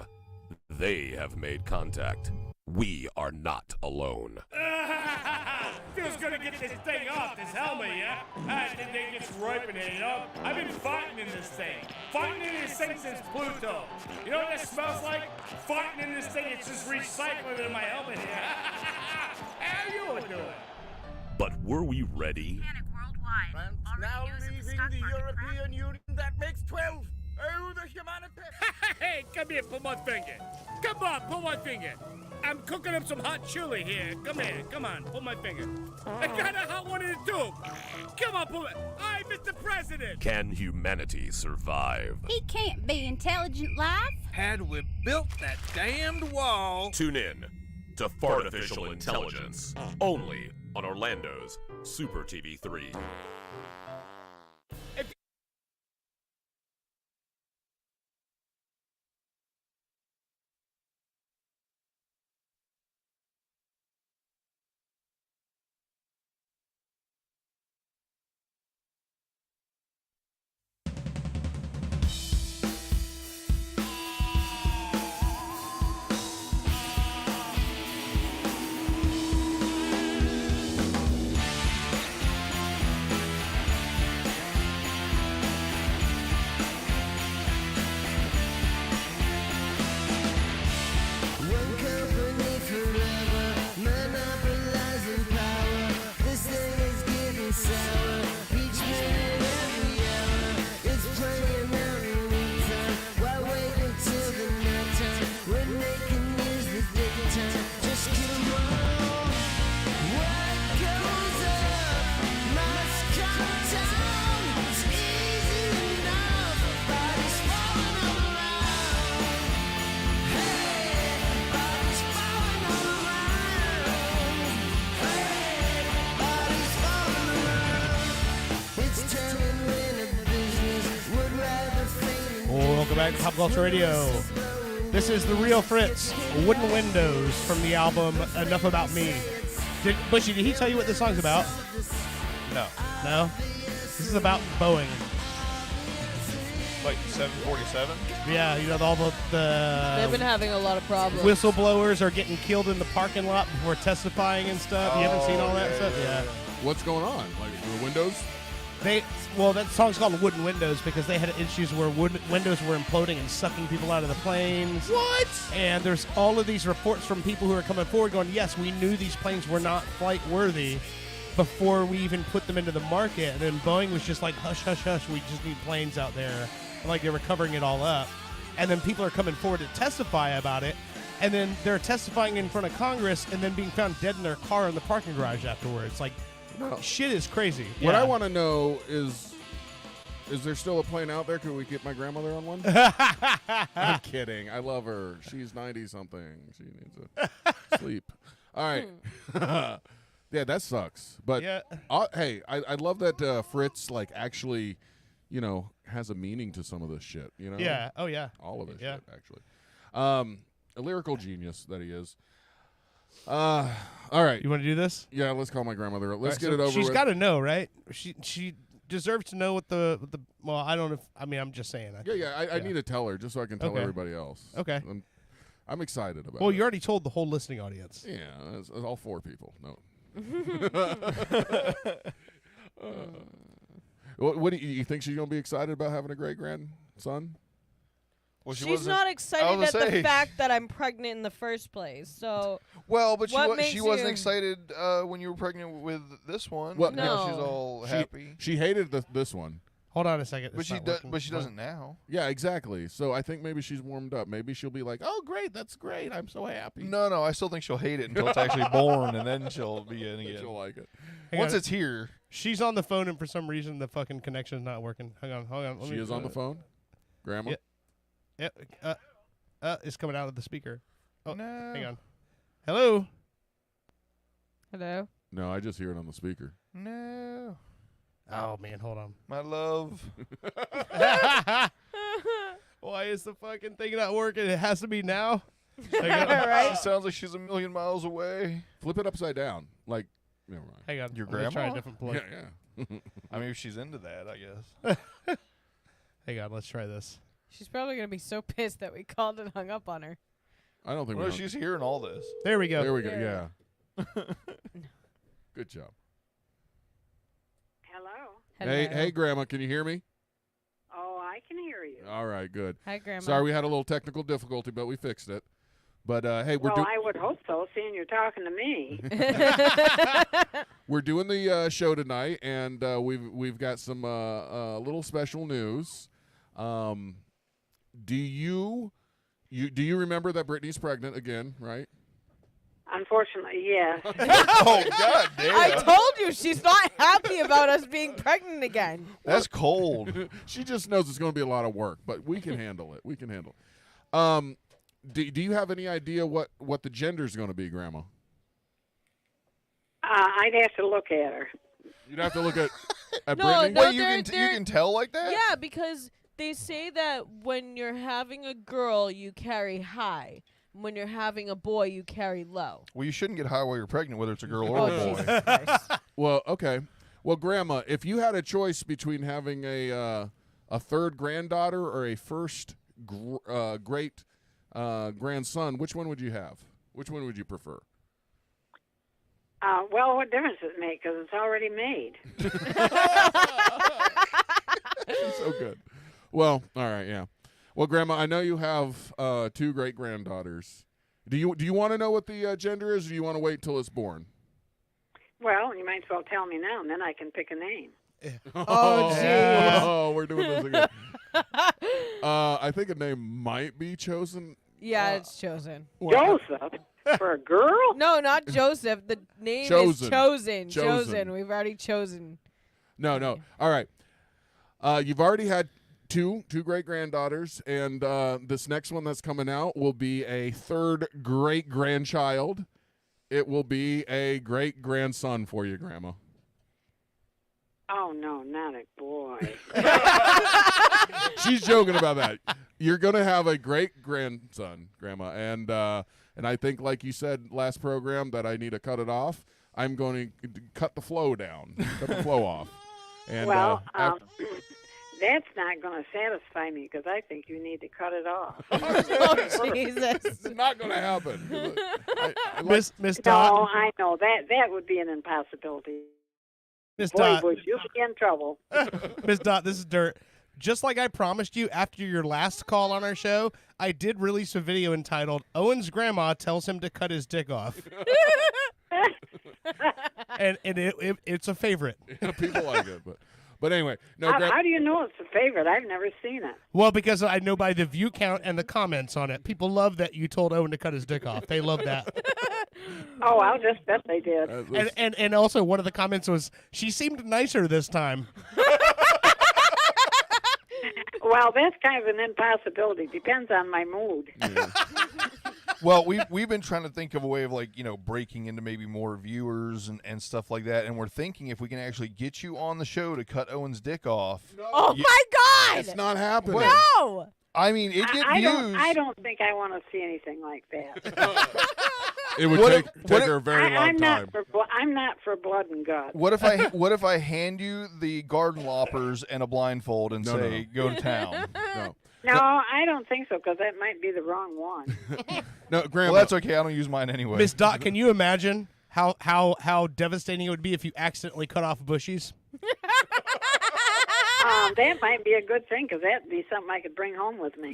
they have made contact. We are not alone. Feels good to get this thing off, this helmet, yeah? I think they just ripen it, you know? I've been fighting in this thing. Fighting in this thing since Pluto. You know what that smells like? Fighting in this thing, it's just recycling in my helmet here. How you doing? But were we ready? France now leaving the European Union. That makes 12. Oh, the humanity. Hey, come here, pull my finger. Come on, pull my finger. I'm cooking up some hot chili here. Come here, come on, pull my finger. I got a hot one in the tube. Come on, pull it. Hi, Mr. President. Can humanity survive? He can't be intelligent life. Had we built that damned wall. Tune in to Fartificial Intelligence, only on Orlando's Super TV 3. One company forever, monopolizing power. This thing is getting sour. Each minute, every hour, it's playing out in winter. Why wait until the night time when they can use the daytime? Just kill 'em all. What goes up must come down. It's easy enough. Bodies falling all around. Hey, bodies falling all around. Hey, bodies falling around. It's turning when a business would rather faint. Welcome back to Pop Culture Radio. This is the real Fritz, Wooden Windows, from the album Enough About Me. Bushy, did he tell you what this song's about? No. No? This is about Boeing. Like 747? Yeah, you know, all the They've been having a lot of problems. whistleblowers are getting killed in the parking lot before testifying and stuff. You haven't seen all that stuff? Yeah. What's going on? Like the windows? Well, that song's called Wooden Windows because they had issues where windows were imploding and sucking people out of the planes. What? And there's all of these reports from people who are coming forward going, yes, we knew these planes were not flight worthy before we even put them into the market. And then Boeing was just like, hush, hush, hush, we just need planes out there. And like they were covering it all up. And then people are coming forward to testify about it. And then they're testifying in front of Congress and then being found dead in their car in the parking garage afterwards. Like, shit is crazy. What Yeah. I want to know is there still a plane out there? Could we get my grandmother on one? I'm kidding. I love her. She's 90-something. She needs to sleep. All right. Yeah, that sucks. But Yeah. Hey, I love that Fritz actually, has a meaning to some of this shit. Yeah. Oh, yeah. All of this Yeah. shit, actually. A lyrical genius that he is. All right. You want to do this? Yeah, let's call my grandmother. Let's All get right, it so over She's with. got to know, right? She deserves to know what the. Well, I don't know. I'm just saying. I need to tell her just so I can tell Okay. everybody else. Okay. I'm excited about Well, it. you already told the whole listening audience. Yeah, that's all 4 people. No. What do you think she's gonna be excited about having a great grandson? Well, She's not excited at the fact that I'm pregnant in the first place. So Well, but what makes she wasn't you- excited when you were pregnant with this one. Well, Now she's all happy. She hated this one. Hold on a second. But It's she not does. working. But she doesn't now. Yeah, exactly. So I think maybe she's warmed up. Maybe she'll be like, "Oh, great, that's great. I'm so happy." No, I still think she'll hate it until it's actually born, and then she'll be in again. She'll like it. Hang Once on. it's here. She's on the phone, and for some reason, the fucking connection's not working. Hang on. Let She me- is on the phone, Grandma. Yeah. It's coming out of the speaker. Oh, No. hang on. Hello. Hello? No, I just hear it on the speaker. No. Oh man, hold on. My love. Why is the fucking thing not working? It has to be now. She sounds like she's a million miles away. Flip it upside down. Like, never mind. Hang on. Your I'm gonna grandma? try a different plug. Yeah. I mean, if she's into that, I guess. Hang on. Let's try this. She's probably going to be so pissed that we called and hung up on her. I don't think Well, we she's hearing all this. There we go. There we go. Yeah. Good job. Hello. Hey, Grandma, can you hear me? Oh, I can hear you. All right, good. Hi, Grandma. Sorry we had a little technical difficulty, but we fixed it. But hey, Well, I would hope so, seeing you're talking to me. we're doing the show tonight, and we've got some little special news. Do you remember that Brittany's pregnant again? Right? Unfortunately, yes. Oh, God damn. I told you she's not happy about us being pregnant again. That's cold. She just knows it's going to be a lot of work, but we can handle it. We can handle it. Do you have any idea what the gender is going to be, Grandma? I'd have to look at her. You'd have to look at No, Brittany. no, Wait, you they're- can tell like that? Yeah, because they say that when you're having a girl, you carry high. When you're having a boy, you carry low. Well, you shouldn't get high while you're pregnant, whether it's a girl or Oh, a boy. Jesus Christ. Well, okay. Well, Grandma, if you had a choice between having a third granddaughter or a first great grandson, which one would you have? Which one would you prefer? Well, what difference does it make? Because it's already made. So good. Well, all right, yeah. Well, Grandma, I know you have two great granddaughters. Do you want to know what the gender is, or do you want to wait till it's born? Well, you might as well tell me now, and then I can pick a name. Oh, jeez. Oh, we're doing this again. I think a name might be chosen. Yeah, it's chosen. Joseph? For a girl? No, not Joseph. The name is Chosen. chosen. Chosen. We've already chosen. No. All right. You've already had two great granddaughters, and this next one that's coming out will be a third great grandchild. It will be a great grandson for you, Grandma. Oh, no, not a boy. She's joking about that. You're gonna have a great grandson, Grandma, and I think, like you said last program, that I need to cut it off. I'm going to cut the flow down, cut the flow off. And Well, that's not going to satisfy me because I think you need to cut it off. Oh, Jesus. It's not going to happen. Miss No, Dot. I know. That would be an impossibility. Miss Boy, Dot. would you be in trouble. Miss Dot, this is Dirt. Just like I promised you after your last call on our show, I did release a video entitled "Owen's Grandma Tells Him to Cut His Dick Off," and it's a favorite. People like it, but anyway, no. How do you know it's a favorite? I've never seen it. Well, because I know by the view count and the comments on it, people love that you told Owen to cut his dick off. They love that. Oh, I'll just bet they did. And also one of the comments was, "She seemed nicer this time." Well, that's kind of an impossibility. Depends on my mood. Well, we've been trying to think of a way of, like, breaking into maybe more viewers and stuff like that, and we're thinking if we can actually get you on the show to cut Owen's dick off. Oh, my God! It's not happening. No! I mean, it get views. I don't think I want to see anything like that. It would take her a very long time. I'm not for blood and guts. What if I hand you the garden loppers and a blindfold and say go to town? No, I don't think so because that might be the wrong one. No, Grandma. Well, that's okay. I don't use mine anyway. Miss Dot, can you imagine how devastating it would be if you accidentally cut off bushies? That might be a good thing because that'd be something I could bring home with me.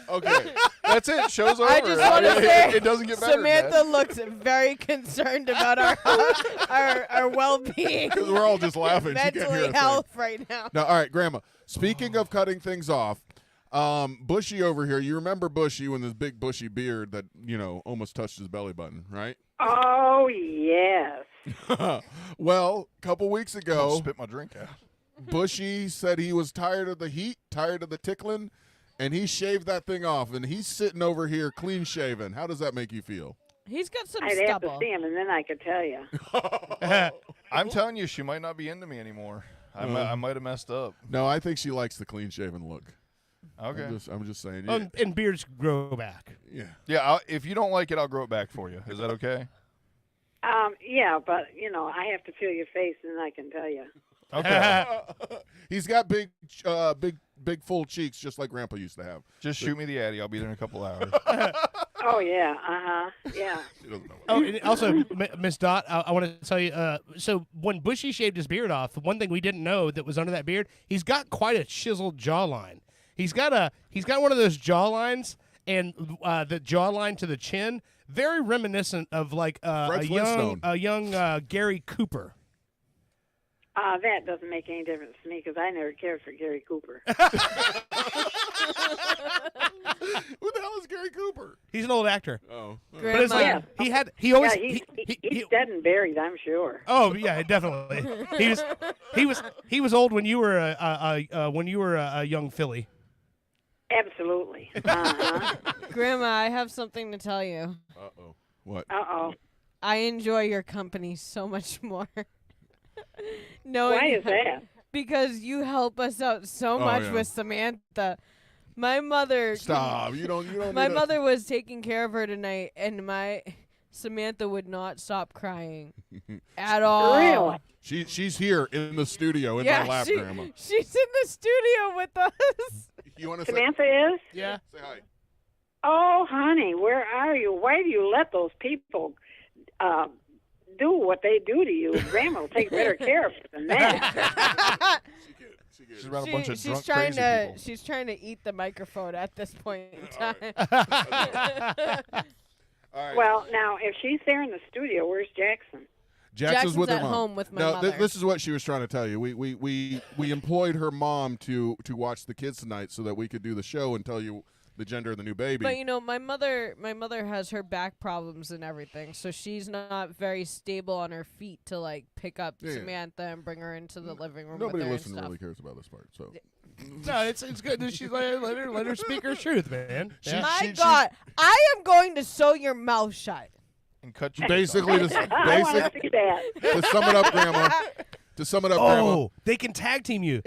Okay, that's it. Show's over. I just want to say, it doesn't get better. Samantha looks very concerned about our well-being. Because we're all just laughing. She can't hear a Mentally thing. health right now. Now, all right, Grandma. Speaking of cutting things off, Bushy over here. You remember Bushy when this big bushy beard that almost touched his belly button, right? Oh yes. Well, a couple weeks ago, Spit my drink out. Bushy said he was tired of the heat, tired of the tickling, and he shaved that thing off, and he's sitting over here clean shaven. How does that make you feel? He's got some I'd have to stubble. see him, and then I could tell you. I'm telling you, she might not be into me anymore. I might have messed up. No, I think she likes the clean shaven look. Okay. I'm just saying. And beards grow back. Yeah. Yeah. If you don't like it, I'll grow it back for you. Is that okay? Yeah, but I have to feel your face, and I can tell you. Okay. He's got big, full cheeks, just like Grandpa used to have. Just shoot me the Addy. I'll be there in a couple hours. Oh yeah, yeah. Oh, and also, Miss Dot, I want to tell you. So when Bushy shaved his beard off, the one thing we didn't know that was under that beard, he's got quite a chiseled jawline. He's got one of those jawlines, and the jawline to the chin, very reminiscent of like a young Gary Cooper. That doesn't make any difference to me because I never cared for Gary Cooper. Who the hell is Gary Cooper? He's an old actor. Oh, but it's like, he's dead and buried, I'm sure. Oh yeah, definitely. he was old when you were a young filly. Absolutely. Grandma, I have something to tell you. Uh-oh. What? Uh-oh. I enjoy your company so much more. Why is that? Because you help us out so much with Samantha. My mother. Stop! You don't. My mother was taking care of her tonight, and Samantha would not stop crying at all. Really? She's here in the studio in my lap, Grandma. She's in the studio with us. You want to Samantha is? Yeah. Say hi. Oh, honey, where are you? Why do you let those people do what they do to you? Grandma will take better care of it than that. She's around a bunch of drunk, trying crazy to. people. She's trying to eat the microphone at this point in time. All right. Well, now, if she's there in the studio, where's Jackson? Jackson's with her at mom. home with my no, mother. This is what she was trying to tell you. We employed her mom to watch the kids tonight so that we could do the show and tell you the gender of the new baby. But my mother has her back problems and everything, so she's not very stable on her feet to like pick up Samantha and bring her into the living room. Nobody with her listening and stuff. really cares about this part. So No, it's good that she let her speak her truth, man. My God, I am going to sew your mouth shut. And cut your basically, to sum it up, Grandma. To sum it up, Grandma. They can tag team you.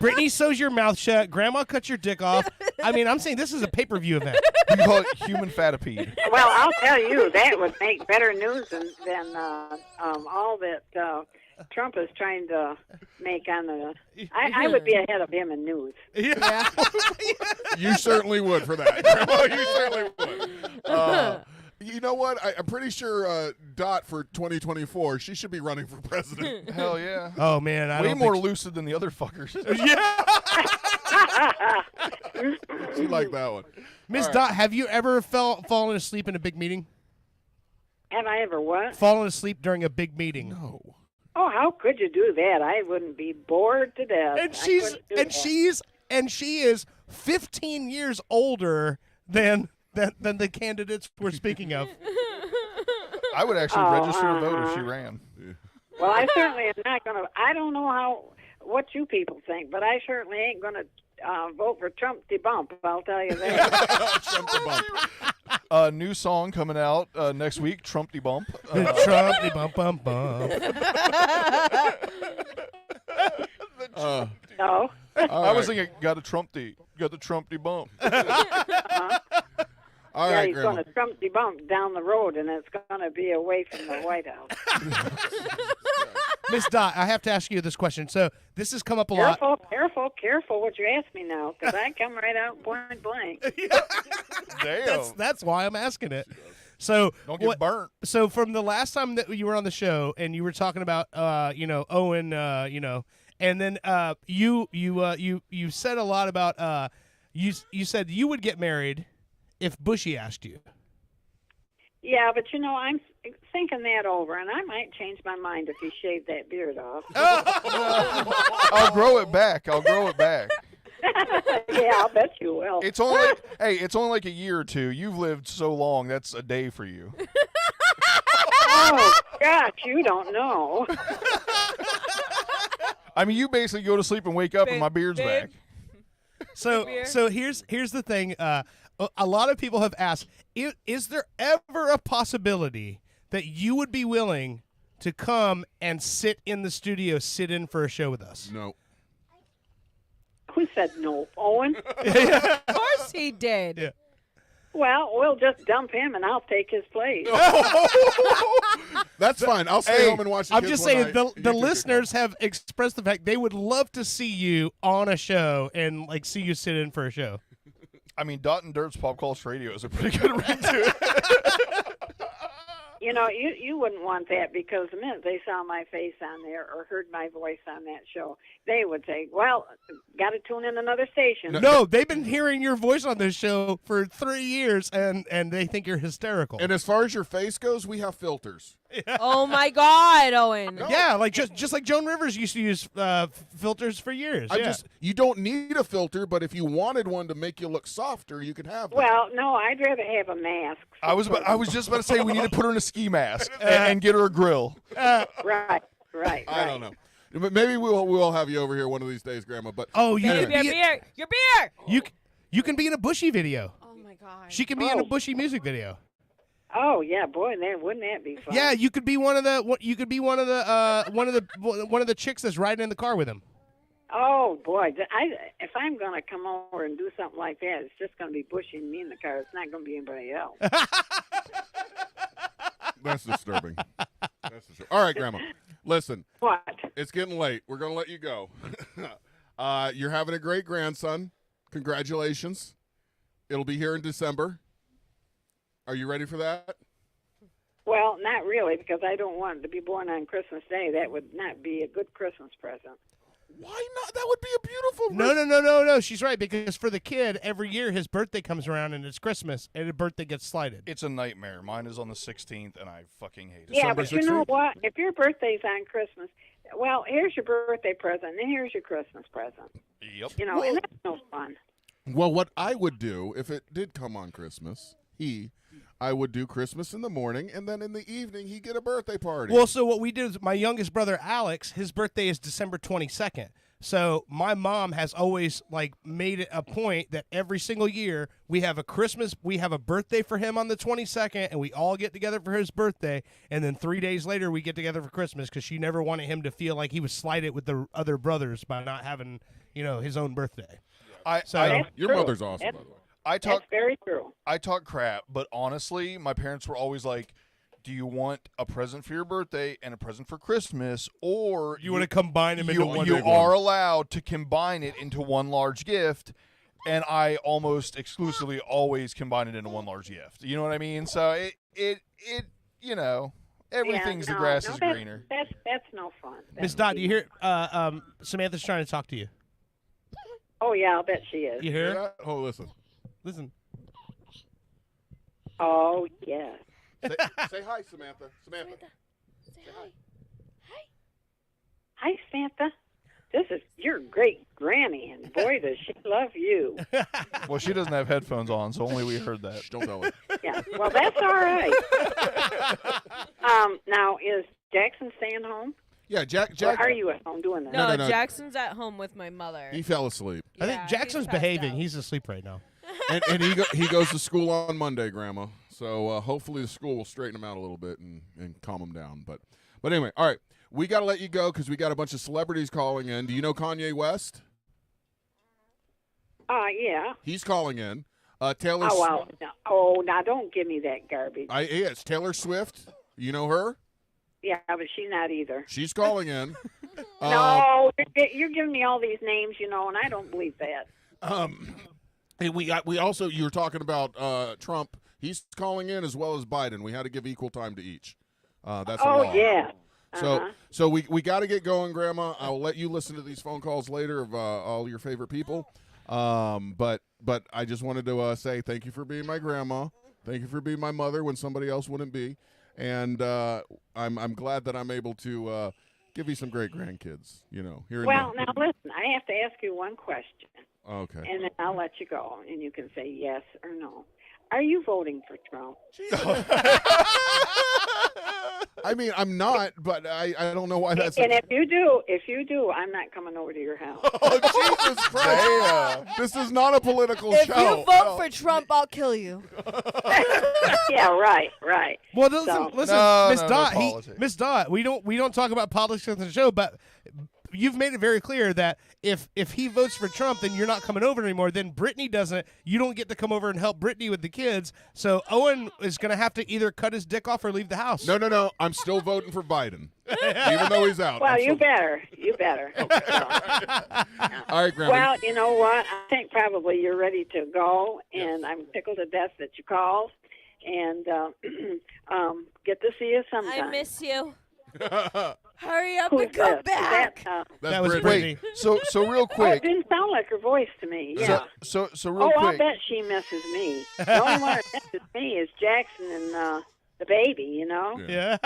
Brittany sews your mouth shut. Grandma cuts your dick off. I mean, I'm saying this is a pay-per-view event. We call it human fatipede. Well, I'll tell you, that would make better news than all that Trump is trying to make on the... I would be ahead of him in news. Yeah. You certainly would for that, Grandma. You certainly would. You know what? I'm pretty sure Dot for 2024, she should be running for president. Hell yeah. Oh, man. I Way don't more think lucid than the other fuckers. She liked that one. Miss All right. Dot, have you ever fallen asleep in a big meeting? Have I ever what? Fallen asleep during a big meeting? No. Oh, how could you do that? I wouldn't be bored to death. And she is 15 years older than the candidates we're speaking of. I would actually register to vote if she ran. Well, I certainly am not going to. I don't know what you people think, but I certainly ain't going to vote for Trump de Bump. I'll tell you that. Trump de Bump. New song coming out next week, Trump de Bump. Trump de Bump Bump Bump. No. I was thinking, got the Trump de Bump. All yeah, right, he's Grandma. going to Trump de Bump down the road, and it's going to be away from the White House. Miss Dot, I have to ask you this question. So this has come up a lot. Careful what you ask me now, because I come right out point blank. Damn. That's why I'm asking it. So Don't get burnt. So from the last time that you were on the show and you were talking about Owen, and then you said a lot about you said you would get married if Bushy asked you. Yeah, but I'm thinking that over, and I might change my mind if he shaved that beard off. I'll grow it back. Yeah, I'll bet you will. It's only it's only like a year or two. You've lived so long. That's a day for you. Oh, gosh, you don't know. I mean, you basically go to sleep and wake up and my beard's back. So here's the thing. A lot of people have asked, is there ever a possibility that you would be willing to come and sit in the studio, sit in for a show with us? No. Who said no? Owen? Of course he did. Yeah. Well, we'll just dump him and I'll take his place. That's fine. I'll stay home and watch the I'm kids just one saying, night. the listeners have expressed the fact they would love to see you on a show and like see you sit in for a show. I mean, Dot and Dirt's Pop Culture Radio is a pretty good ring to it. You know, you wouldn't want that because the minute they saw my face on there or heard my voice on that show, they would say, well, got to tune in another station. No, they've been hearing your voice on this show for 3 years, and they think you're hysterical. And as far as your face goes, we have filters. Oh my God, Owen! Yeah, like just like Joan Rivers used to use filters for years. You don't need a filter, but if you wanted one to make you look softer, you could have one. Well, no, I'd rather have a mask. I was just about to say we need to put her in a ski mask and get her a grill. Right. I don't know. But maybe we'll have you over here one of these days, Grandma. But oh, you Your beer. You can be in a Bushy video. Oh my God. She can be in a Bushy music video. Oh yeah, boy, wouldn't that be fun? Yeah, you could be one of the chicks that's riding in the car with him. Oh boy, if I'm gonna come over and do something like that, it's just gonna be Bushy and me in the car. It's not gonna be anybody else. That's disturbing. All right, Grandma. Listen. What? It's getting late. We're going to let you go. You're having a great grandson. Congratulations. It'll be here in December. Are you ready for that? Well, not really, because I don't want him to be born on Christmas Day. That would not be a good Christmas present. Why not? That would be a beautiful. No. She's right, because for the kid, every year his birthday comes around and it's Christmas, and his birthday gets slighted. It's a nightmare. Mine is on the 16th, and I fucking hate it. Yeah, but you know what? If your birthday's on Christmas, well, here's your birthday present, and here's your Christmas present. Yep. You know, and that's no fun. Well, what I would do if it did come on Christmas, I would do Christmas in the morning, and then in the evening he'd get a birthday party. Well, so what we do is my youngest brother, Alex, his birthday is December 22nd. So my mom has always like made it a point that every single year we have a birthday for him on the 22nd, and we all get together for his birthday, and then 3 days later we get together for Christmas because she never wanted him to feel like he was slighted with the other brothers by not having, his own birthday. Your mother's awesome, by the way. That's very true. I talk crap, but honestly, my parents were always like, do you want a present for your birthday and a present for Christmas, or you want to combine them into one? You are allowed to combine it into one large gift, and I almost exclusively always combine it into one large gift. You know what I mean? So everything's the grass is greener. That's no fun. Miss Dot, do you hear? Samantha's trying to talk to you. Oh yeah, I'll bet she is. You hear her? Oh, listen. Oh yes. Say hi, Samantha. Samantha. Say hi. Hi, Samantha. This is your great granny, and boy, does she love you. Well, she doesn't have headphones on, so only we heard that. Don't tell her. Yeah, well, that's all right. Now, is Jackson staying home? Yeah, Jack. Or are you at home doing that? No, Jackson's at home with my mother. He fell asleep. I think Jackson's behaving. He's asleep right now. and he goes to school on Monday, Grandma. So hopefully the school will straighten him out a little bit and calm him down. But anyway, all right. We got to let you go because we got a bunch of celebrities calling in. Do you know Kanye West? Yeah. He's calling in. Taylor. Oh, well. No. Now don't give me that garbage. It's Taylor Swift. You know her? Yeah, but she's not either. She's calling in. No, you're giving me all these names, and I don't believe that. And we also, you were talking about Trump. He's calling in as well as Biden. We had to give equal time to each. That's a law. Yeah. So we got to get going, Grandma. I'll let you listen to these phone calls later of all your favorite people. But I just wanted to say thank you for being my grandma. Thank you for being my mother when somebody else wouldn't be. And I'm glad that I'm able to give you some great grandkids. Here. Well, now listen. I have to ask you one question. Okay. And then I'll let you go, and you can say yes or no. Are you voting for Trump? I mean, I'm not, but I don't know why that's. And if you do, I'm not coming over to your house. Oh, Jesus Christ! This is not a political If show. you vote for Trump, I'll kill you. Yeah, right. Well, listen, No, Miss no Dot, politics. Miss Dot, we don't talk about politics on the show, but you've made it very clear that if he votes for Trump, then you're not coming over anymore. Then Brittany doesn't. You don't get to come over and help Brittany with the kids. So Owen is going to have to either cut his dick off or leave the house. No. I'm still voting for Biden, even though he's out. Well, I'm you still- better. You better. All right, Grandma. Well, you know what? I think probably you're ready to go, and I'm tickled to death that you called, and get to see you sometime. I miss you. Hurry up Who's and come this? back. Is that, That was Brittany. So real oh, it quick. didn't sound like her voice to me. Yeah. So real I'll quick. bet she misses me. The only one that misses me is Jackson and the baby. You know. Yeah.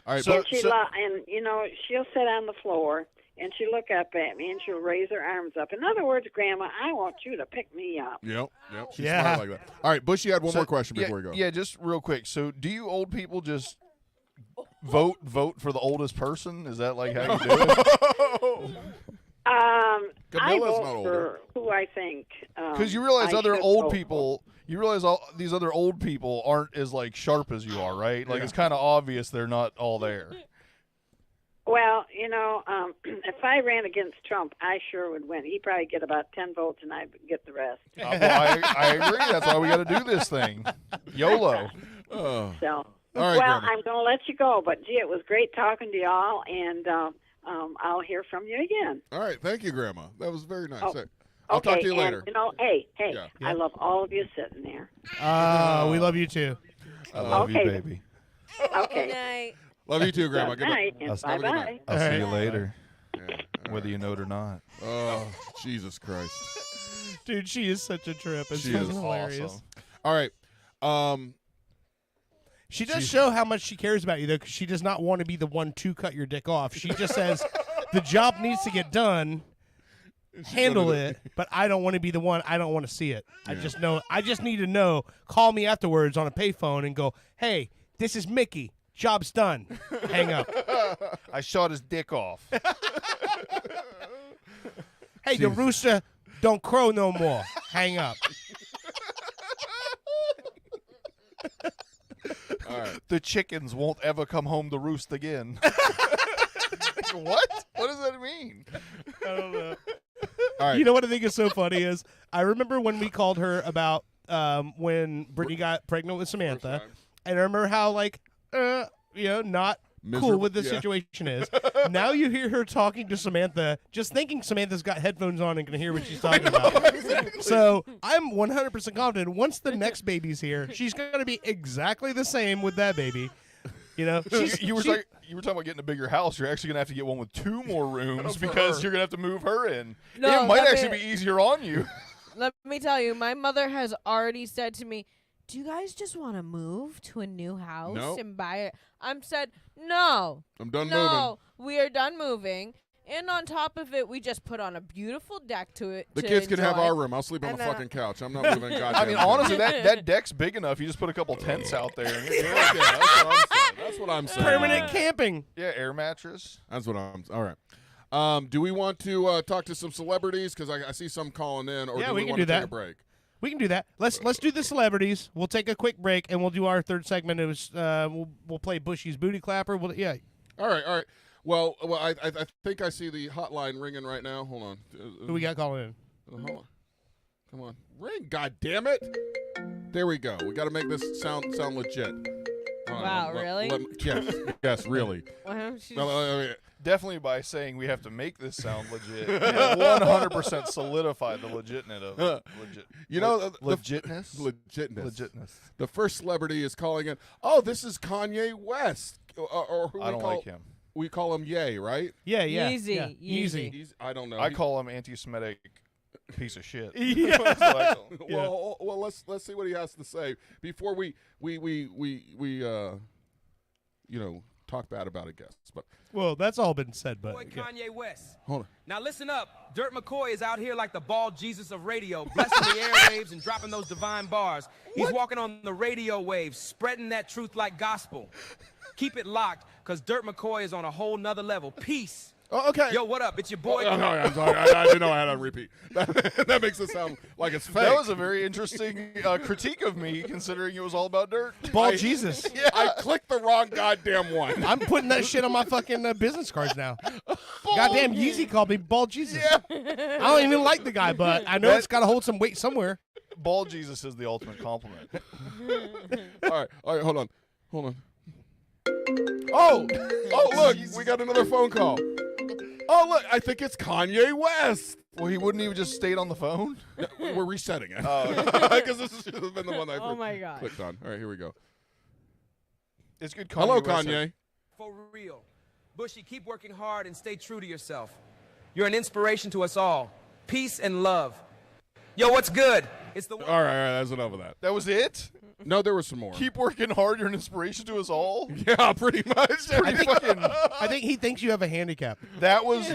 All right, And and you know, she'll sit on the floor and she'll look up at me and she'll raise her arms up. In other words, Grandma, I want you to pick me up. Yep. She's Yeah. smart like that. All right, Bushy had one So- more question yeah, before we go. Yeah, just real quick. So, do you old people just vote for the oldest person? Is that like how you do it? I Camilla's vote not for who I think. Because you realize I other should old vote people, you realize all these other old people aren't as like sharp as you are, right? Like it's kind of obvious they're not all there. Well, you know, if I ran against Trump, I sure would win. He'd probably get about 10 votes, and I'd get the rest. Well, I agree. That's why we got to do this thing. YOLO. Oh. So, All right, well, Grandma. I'm going to let you go, but gee, it was great talking to y'all, and I'll hear from you again. All right, thank you, Grandma. That was very nice. Oh, Hey, I'll okay, talk to you and, later. you know, hey, Yeah. I love all of you sitting there. We love you too. I love Okay. you, baby. Okay. Love you too, Grandma. Good Good night, night. and Have a good bye-bye. night. I'll see you All right. later, Yeah, all whether right. you know it or not. Oh, Jesus Christ. Dude, she is such a trip. It's She fucking is hilarious. awesome. All right. She does show how much she cares about you, though, because she does not want to be the one to cut your dick off. She just says, the job needs to get done, handle gonna do it, but I don't want to be the one. I don't want to see it. I just need to know. Call me afterwards on a payphone and go, hey, this is Mickey. Job's done. Hang up. I shot his dick off. Hey, the rooster don't crow no more. Hang up. All right. The chickens won't ever come home to roost again. What? What does that mean? I don't know. All right. You know what I think is so funny is I remember when we called her about when Brittany got pregnant with Samantha, and I remember how not cool Miserable, with the yeah. situation is. Now you hear her talking to Samantha, just thinking Samantha's got headphones on and can hear what she's talking about. So I'm 100% confident once the next baby's here, she's going to be exactly the same with that baby. You know, You were talking about getting a bigger house. You're actually gonna have to get one with 2 more rooms because you're gonna have to move her in. No, it might let actually me- be easier on you. Let me tell you, my mother has already said to me, do you guys just want to move to a new house Nope. and buy it? I'm said, no. I'm done No, we are done moving. And on top of it, we just put on a beautiful deck to it. The to kids can have enjoy. our room. I'll sleep on And the then- fucking couch. I'm not moving. Goddamn. I mean, honestly, that deck's big enough. You just put a couple tents out there. And you're Yeah, good. that's what I'm saying. permanent camping. Yeah, air mattress. That's what I'm. All right. Do we want to talk to some celebrities? Because I see some calling in. Or Yeah, do we we can want do to take that. a break? We can do that. Let's do the celebrities. We'll take a quick break and we'll do our third segment. It was we'll play Bushy's Booty Clapper. Yeah. All right. Well, I think I see the hotline ringing right now. Hold on. Who we got calling in? Hold on. Come on, ring! God damn it! There we go. We got to make this sound legit. Wow, really? Yes, really. Well, she's- Definitely by saying we have to make this sound legit. 100% solidify the legitness of legit. You know, the legitness. Legitness. The first celebrity is calling in. Oh, this is Kanye West, or who I we don't call, like him. We call him Ye, right? Yeah, yeah. Yeezy, yeah. Yeezy. He's, I don't know. I call him anti-Semitic piece of shit. Yeah. That's what I call him. Well, let's see what he has to say before we talk bad about a guest. But Well, that's all been said, but Boy, Kanye West. hold on. Now listen up. Dirt McCoy is out here like the bald Jesus of radio, blessing the airwaves and dropping those divine bars. He's walking on the radio waves, spreading that truth like gospel. Keep it locked, because Dirt McCoy is on a whole nother level. Peace. Oh, okay. Yo, what up? It's your boy. Oh, no, I'm sorry. I didn't know I had to repeat. That makes it sound like it's fake. That was a very interesting critique of me, considering it was all about dirt. Bald Jesus. Yeah. I clicked the wrong goddamn one. I'm putting that shit on my fucking business cards now. Goddamn Yeezy called me Bald Jesus. Yeah. I don't even like the guy, but I know it's got to hold some weight somewhere. Bald Jesus is the ultimate compliment. All right, hold on. Oh, look, we got another phone call. Oh, look, I think it's Kanye West. Well, he wouldn't even just stayed on the phone? No, we're resetting it. Oh. Because this should have been the one I Oh my God. clicked on. All right, here we go. It's good. Hello, West. Kanye. For real. Bushy, keep working hard and stay true to yourself. You're an inspiration to us all. Peace and love. Yo, what's good? It's the All right, that's enough of that. That was it? No, there was some more. Keep working hard. You're an inspiration to us all. Yeah, pretty much. I think he thinks you have a handicap. That was.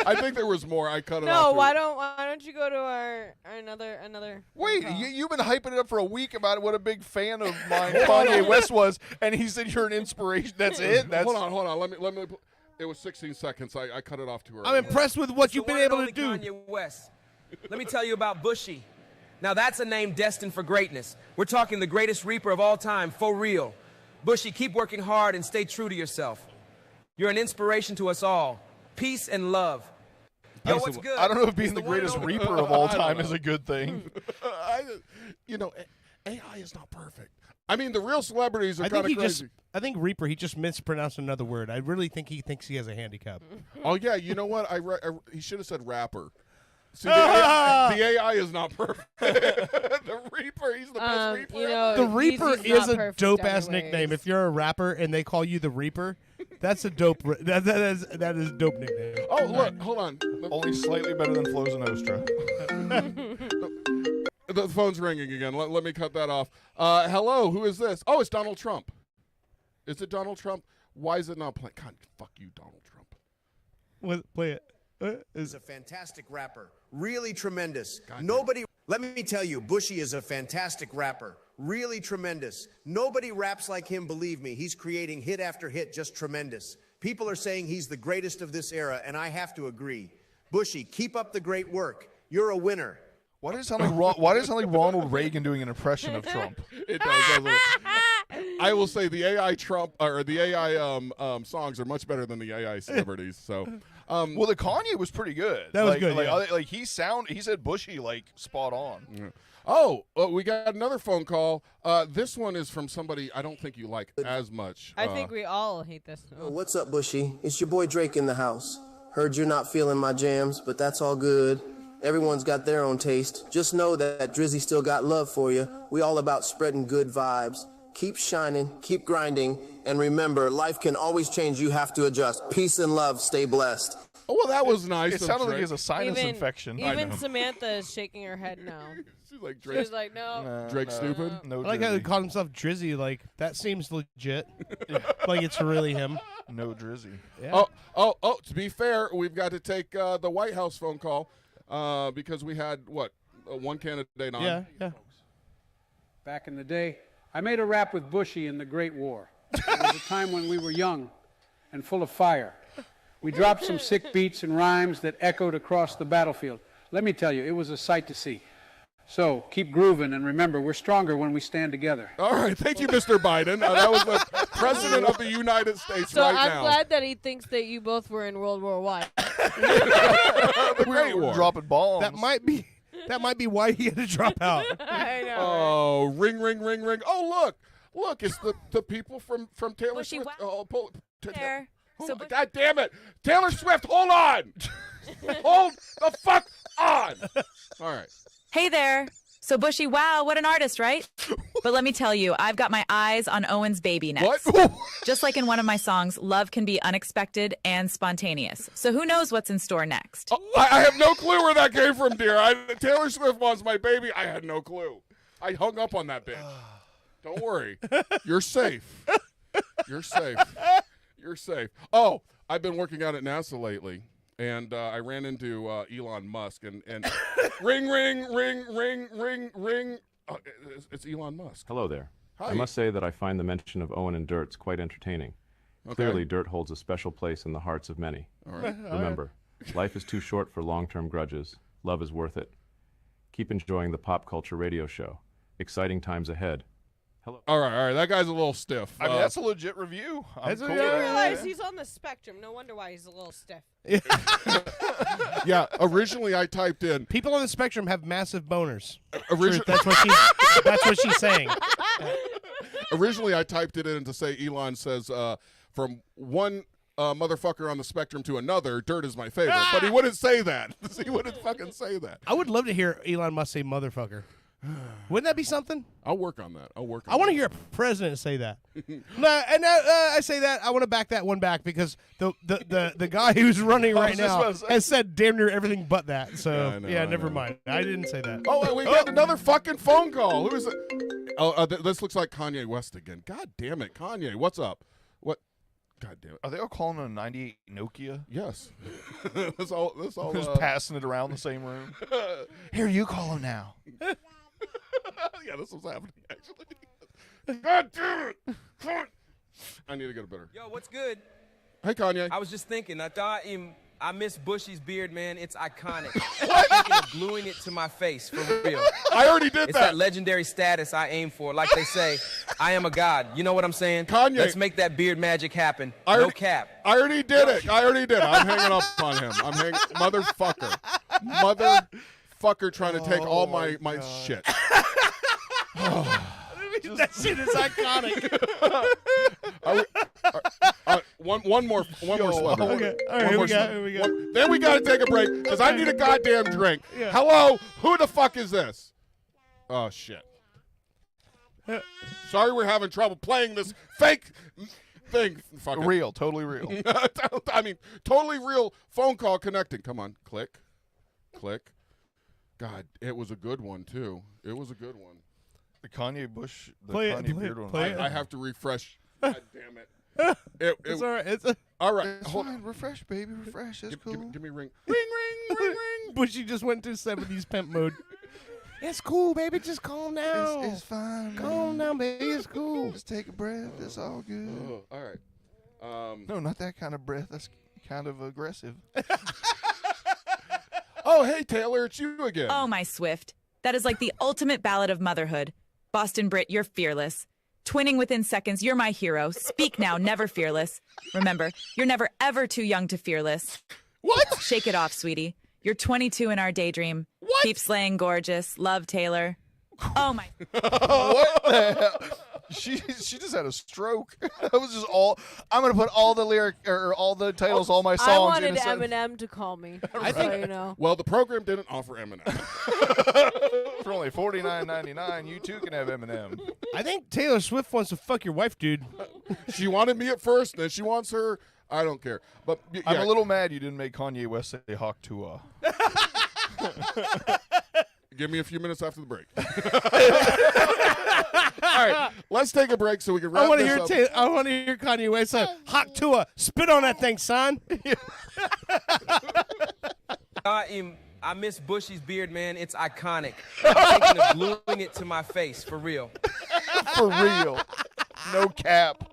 I think there was more. I cut it No, off. why don't you go to our another? Wait, you've been hyping it up for a week about what a big fan of mine Kanye West was, and he said you're an inspiration. That's it. That's Hold on. Let me. It was 16 seconds. I cut it off too early. I'm impressed with what you've been able to do. Kanye West. Let me tell you about Bushy. Now that's a name destined for greatness. We're talking the greatest reaper of all time, for real. Bushy, keep working hard and stay true to yourself. You're an inspiration to us all. Peace and love. Yo, what's good? I don't know if being It's the one and greatest only- reaper of all I don't time know. is a good thing. AI is not perfect. I mean, the real celebrities are I kind think of he crazy. I think Reaper, he just mispronounced another word. I really think he thinks he has a handicap. Oh yeah, you know what? He should have said rapper. See, the AI is not perfect. The Reaper, he's the best Reaper. You know, The Reaper Yeezy's is not a perfect dope ass anyways. nickname. If you're a rapper and they call you the Reaper, that's a dope. That is a dope nickname. Oh look, hold on. Only slightly better than Flo's and Ostra. The phone's ringing again. Let me cut that off. Hello, who is this? Oh, it's Donald Trump. Is it Donald Trump? Why is it not playing? God, fuck you, Donald Trump. Play it. Is a fantastic rapper, really tremendous. Nobody, let me tell you, Bushy is a fantastic rapper, really tremendous. Nobody raps like him, believe me. He's creating hit after hit, just tremendous. People are saying he's the greatest of this era, and I have to agree. Bushy, keep up the great work. You're a winner. Why does it sound like Ronald Reagan doing an impression of Trump? It does, doesn't it? I will say the AI Trump or the AI songs are much better than the AI celebrities. So, well, the Kanye was pretty good. That was good, yeah. Like he said Bushy like spot on. Yeah. Oh, we got another phone call. This one is from somebody I don't think you like as much. I think we all hate this. What's up, Bushy? It's your boy Drake in the house. Heard you're not feeling my jams, but that's all good. Everyone's got their own taste. Just know that Drizzy still got love for you. We all about spreading good vibes. Keep shining, keep grinding, and remember, life can always change. You have to adjust. Peace and love. Stay blessed. Oh, well, that was nice. It sounded like he has a sinus Even- infection. Even Samantha is shaking her head no. She's like She was like, no. Drake stupid? No, I like how he called himself Drizzy. Like that seems legit. Like it's really him. No Drizzy. Yeah. Oh! To be fair, we've got to take the White House phone call because we had one candidate on. Yeah. Back in the day, I made a rap with Bushy in the Great War. It was a time when we were young and full of fire. We dropped some sick beats and rhymes that echoed across the battlefield. Let me tell you, it was a sight to see. So keep grooving, and remember, we're stronger when we stand together. All right, thank you, Mr. Biden. That was the President of the United States So right I'm now. glad that he thinks that you both were in World War I. The Great War. Dropping bombs. That might be why he had to drop out. I know. Oh, ring, ring, ring, ring. Oh, look, it's the people from Taylor Bushy, Swift. wow. Oh, There. So Bushy- God damn it. Taylor Swift, hold on. Hold the fuck on. All right. Hey there. So Bushy, wow, what an artist, right? But let me tell you, I've got my eyes on Owen's baby next. What? Just like in one of my songs, love can be unexpected and spontaneous. So who knows what's in store next? I have no clue where that came from, dear. Taylor Swift wants my baby. I had no clue. I hung up on that bitch. Don't worry. You're safe. You're safe. You're safe. Oh, I've been working out at NASA lately, and I ran into Elon Musk, and ring, ring, ring, ring, ring, ring. It's Elon Musk. Hello there. Hi. I must say that I find the mention of Owen and Dirt's quite entertaining. Okay. Clearly, Dirt holds a special place in the hearts of many. All right. Remember, life is too short for long-term grudges. Love is worth it. Keep enjoying the Pop Culture Radio Show. Exciting times ahead. Hello. All right. That guy's a little stiff. I mean, that's a legit review. I'm cool I with didn't it. realize he's on the spectrum. No wonder why he's a little stiff. Yeah, originally I typed in. People on the spectrum have massive boners. Origi- That's what she's saying. Originally I typed it in to say Elon says from one motherfucker on the spectrum to another, Dirt is my favorite. But he wouldn't say that. He wouldn't fucking say that. I would love to hear Elon Musk say motherfucker. Wouldn't that be something? I'll work on that. I want to hear a president say that. I say that. I want to back that one back because the guy who's running right now has said damn near everything but that. So I know, never mind. I didn't say that. Oh, we got another fucking phone call. Who is it? Oh, this looks like Kanye West again. God damn it, Kanye. What's up? What? God damn it. Are they all calling it a 98 Nokia? Yes. That's all. Just passing it around the same room. Here, you call him now. Yeah, this was happening, actually. God damn it. I need to get a better. Yo, what's good? Hey, Kanye. I was just thinking. I miss Bushy's beard, man. It's iconic. I'm thinking of gluing it to my face, for real. I already did It's that legendary status I aim for. Like they say, I am a god. You know what I'm saying? Kanye. Let's make that beard magic happen. I No already- cap. I already did it. I'm hanging up on him. Motherfucker. Motherfucker trying to take all my shit. That shit is iconic. One more celebrity. Okay. All right, here we go. Then we got to take a break because I need a goddamn drink. Yeah. Hello? Who the fuck is this? Oh, shit. Sorry we're having trouble playing this fake thing. Fuck it. Real, totally real. I mean, totally real phone call connecting. Come on. Click. God, it was a good one, too. It was a good one. The Kanye Bush, Play it, Kanye beard one. play it. I have to refresh. God damn it. It's all right. All right. It's Hold fine. Refresh, baby. Refresh. That's cool. Give me a ring. Ring. Bushy just went to 70s pimp mode. It's cool, baby. Just calm down. It's fine. Calm down, baby. It's cool. Just take a breath. It's all good. Oh, all right. No, not that kind of breath. That's kind of aggressive. Oh, hey, Taylor. It's you again. Oh, my Swift. That is like the ultimate ballad of motherhood. Boston Brit, you're fearless. Twinning within seconds, you're my hero. Speak now, never fearless. Remember, you're never ever too young to fearless. What? Shake it off, sweetie. You're 22 in our daydream. What? Keep slaying gorgeous. Love, Taylor. Oh, my. What the hell? She just had a stroke. That was just all. I'm gonna put all the lyric or all the titles, all my songs. I wanted in a sentence. Eminem to call me. Right. You know. Well, the program didn't offer Eminem. For only $49.99, you too can have Eminem. I think Taylor Swift wants to fuck your wife, dude. She wanted me at first, then she wants her. I don't care. But yeah. I'm a little mad you didn't make Kanye West say Hawk Tuah. Give me a few minutes after the break. All right, let's take a break so we can wrap I want to this hear up. I want to hear Kanye West say, "Hot Tua, spit on that thing, son." I miss Bushy's beard, man. It's iconic. I'm thinking of gluing it to my face, for real. For real. No cap.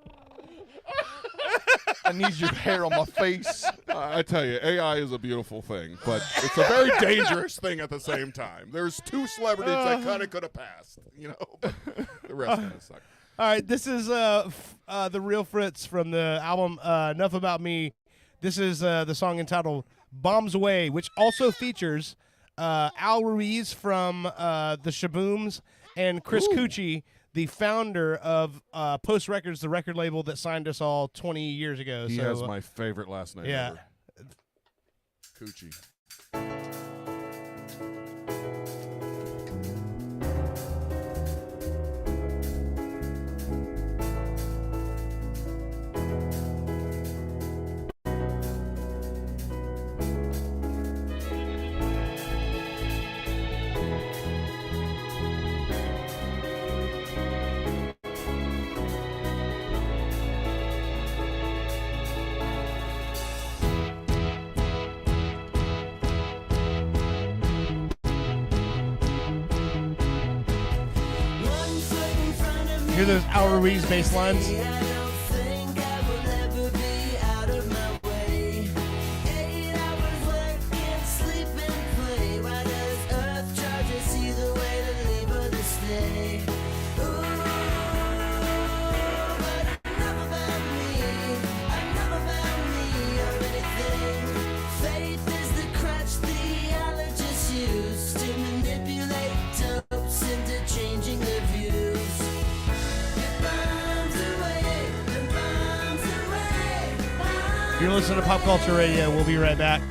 I need your hair on my face. I tell you, AI is a beautiful thing, but it's a very dangerous thing at the same time. There's two celebrities that kind of could have passed, but the rest kind of suck. All right, this is the Real Fritz from the album Enough About Me. This is the song entitled Bombs Away, which also features Al Ruiz from the Shabooms and Chris Cucci, the founder of Post Records, the record label that signed us all 20 years ago. He has my favorite last name Yeah. ever. Cucci. Hear those Al Ruiz bass lines? You're listening to Pop Culture Radio. We'll be right back.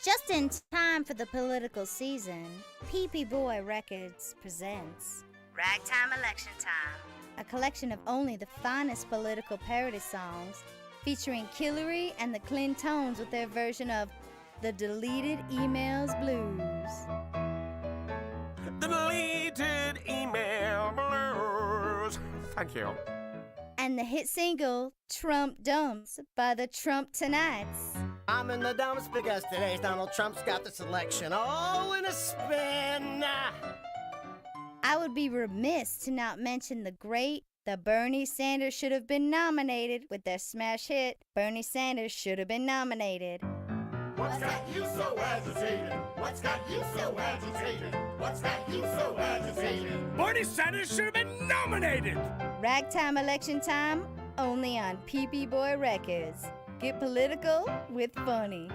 Just in time for the political season, PP Boy Records presents Ragtime Election Time, a collection of only the finest political parody songs featuring Killary and the Clintones with their version of the Deleted Emails Blues. The deleted email blues. Thank you. And the hit single Trump Dumps by the Trump Tonights. I'm in the dumps because today's Donald Trump's got this election all in a spin. I would be remiss to not mention the Bernie Sanders should have been nominated with their smash hit, Bernie Sanders should have been nominated. What's got you so agitated? What's got you so agitated? What's got you so agitated? Bernie Sanders should have been nominated! Ragtime Election Time, only on PP Boy Records. Get political with funny.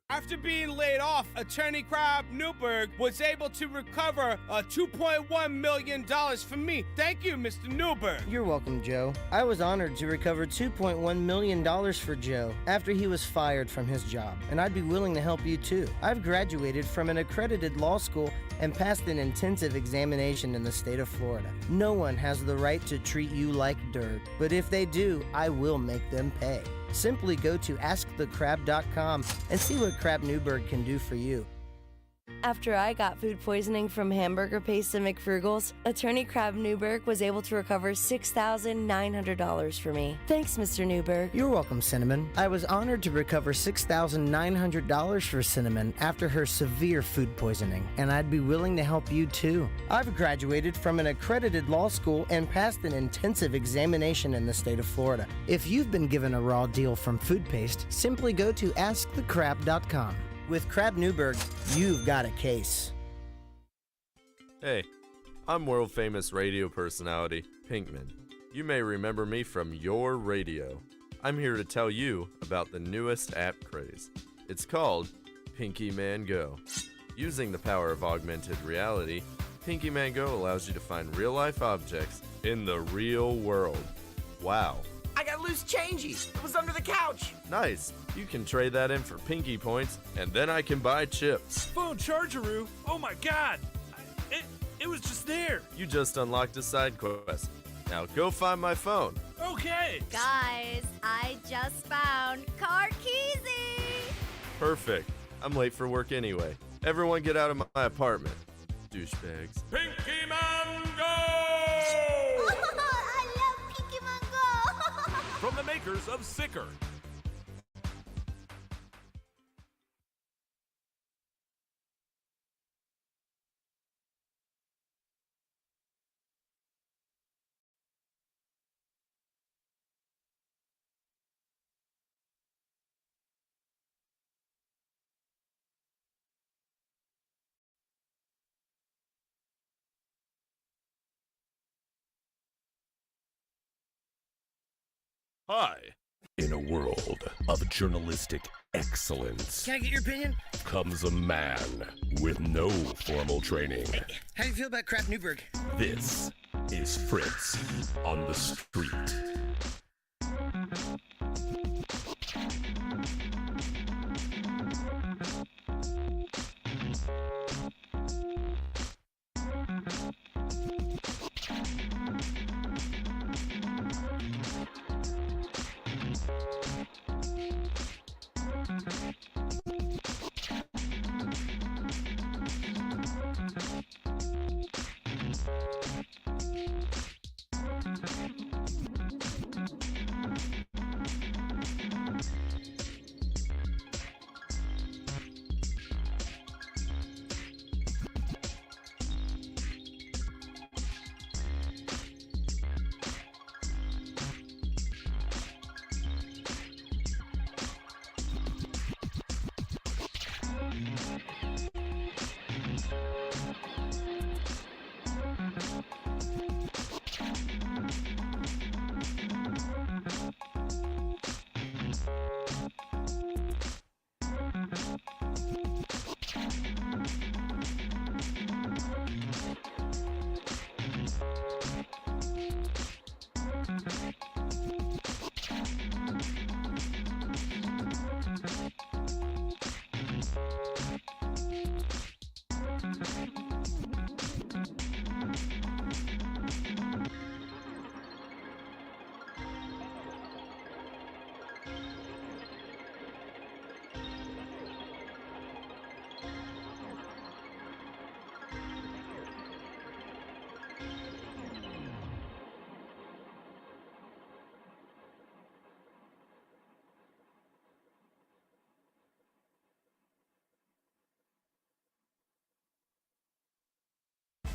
After being laid off, attorney Crab Newberg was able to recover $2.1 million from me. Thank you, Mr. Newberg. You're welcome, Joe. I was honored to recover $2.1 million for Joe after he was fired from his job, and I'd be willing to help you too. I've graduated from an accredited law school and passed an intensive examination in the state of Florida. No one has the right to treat you like dirt, but if they do, I will make them pay. Simply go to AskTheCrab.com and see what Crab Newberg can do for you. After I got food poisoning from hamburger paste and McFrugal's, attorney Crab Newberg was able to recover $6,900 for me. Thanks, Mr. Newberg. You're welcome, Cinnamon. I was honored to recover $6,900 for Cinnamon after her severe food poisoning, and I'd be willing to help you too. I've graduated from an accredited law school and passed an intensive examination in the state of Florida. If you've been given a raw deal from food paste, simply go to AskTheCrab.com. With Crab Newberg, you've got a case. Hey, I'm world-famous radio personality, Pinkman. You may remember me from your radio. I'm here to tell you about the newest app craze. It's called Pinky Man Go. Using the power of augmented reality, Pinky Man Go allows you to find real-life objects in the real world. Wow. I got loose changes. It was under the couch. Nice. You can trade that in for Pinky points, and then I can buy chips. Phone chargeroo. Oh my God. It was just there. You just unlocked a side quest. Now go find my phone. Okay. Guys, I just found Carkeezy. Perfect. I'm late for work anyway. Everyone get out of my apartment. Douchebags. Pinky Man Go! I love Pinky Man Go. From the makers of Sicker. Hi. In a world of journalistic excellence Can I get your opinion? comes a man with no formal training. How do you feel about Crab Newberg? This is Fritz on the Street.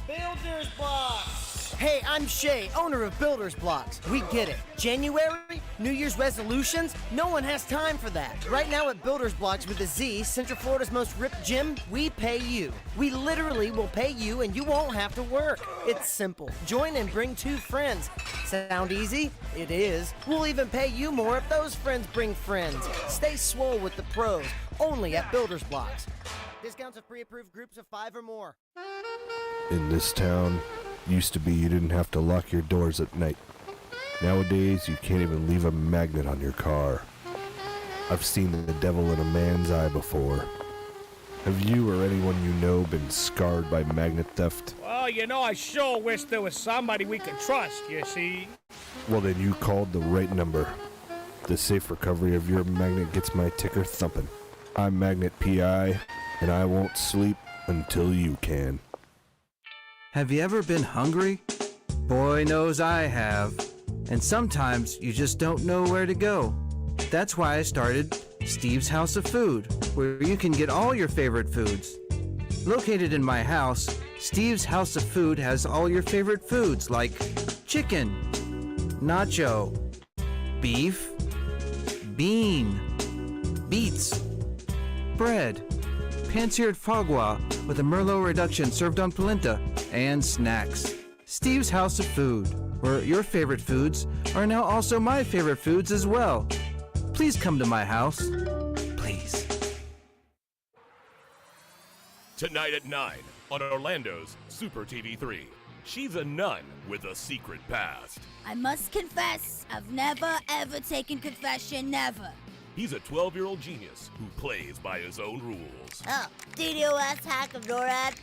Builder's Blocks! Hey, I'm Shay, owner of Builder's Blocks. We get it. January? New Year's resolutions? No one has time for that. Right now at Builder's Blocks with a Z, Central Florida's most ripped gym, we pay you. We literally will pay you and you won't have to work. It's simple. Join and bring 2 friends. Sound easy? It is. We'll even pay you more if those friends bring friends. Stay swole with the pros. Only at Builder's Blocks. Discounts of pre-approved groups of 5 or more. In this town, used to be you didn't have to lock your doors at night. Nowadays, you can't even leave a magnet on your car. I've seen the devil in a man's eye before. Have you or anyone you know been scarred by magnet theft? Well, I sure wish there was somebody we could trust, you see. Well, then you called the right number. The safe recovery of your magnet gets my ticker thumping. I'm Magnet PI, and I won't sleep until you can. Have you ever been hungry? Boy knows I have. And sometimes you just don't know where to go. That's why I started Steve's House of Food, where you can get all your favorite foods. Located in my house, Steve's House of Food has all your favorite foods like chicken, nacho, beef, bean, beets, bread, pan-seared foie gras with a Merlot reduction served on polenta, and snacks. Steve's House of Food, where your favorite foods are now also my favorite foods as well. Please come to my house. Please. Tonight at 9 on Orlando's Super TV3. She's a nun with a secret past. I must confess, I've never ever taken confession, never. He's a 12-year-old genius who plays by his own rules. Oh, DDoS hack of NORAD?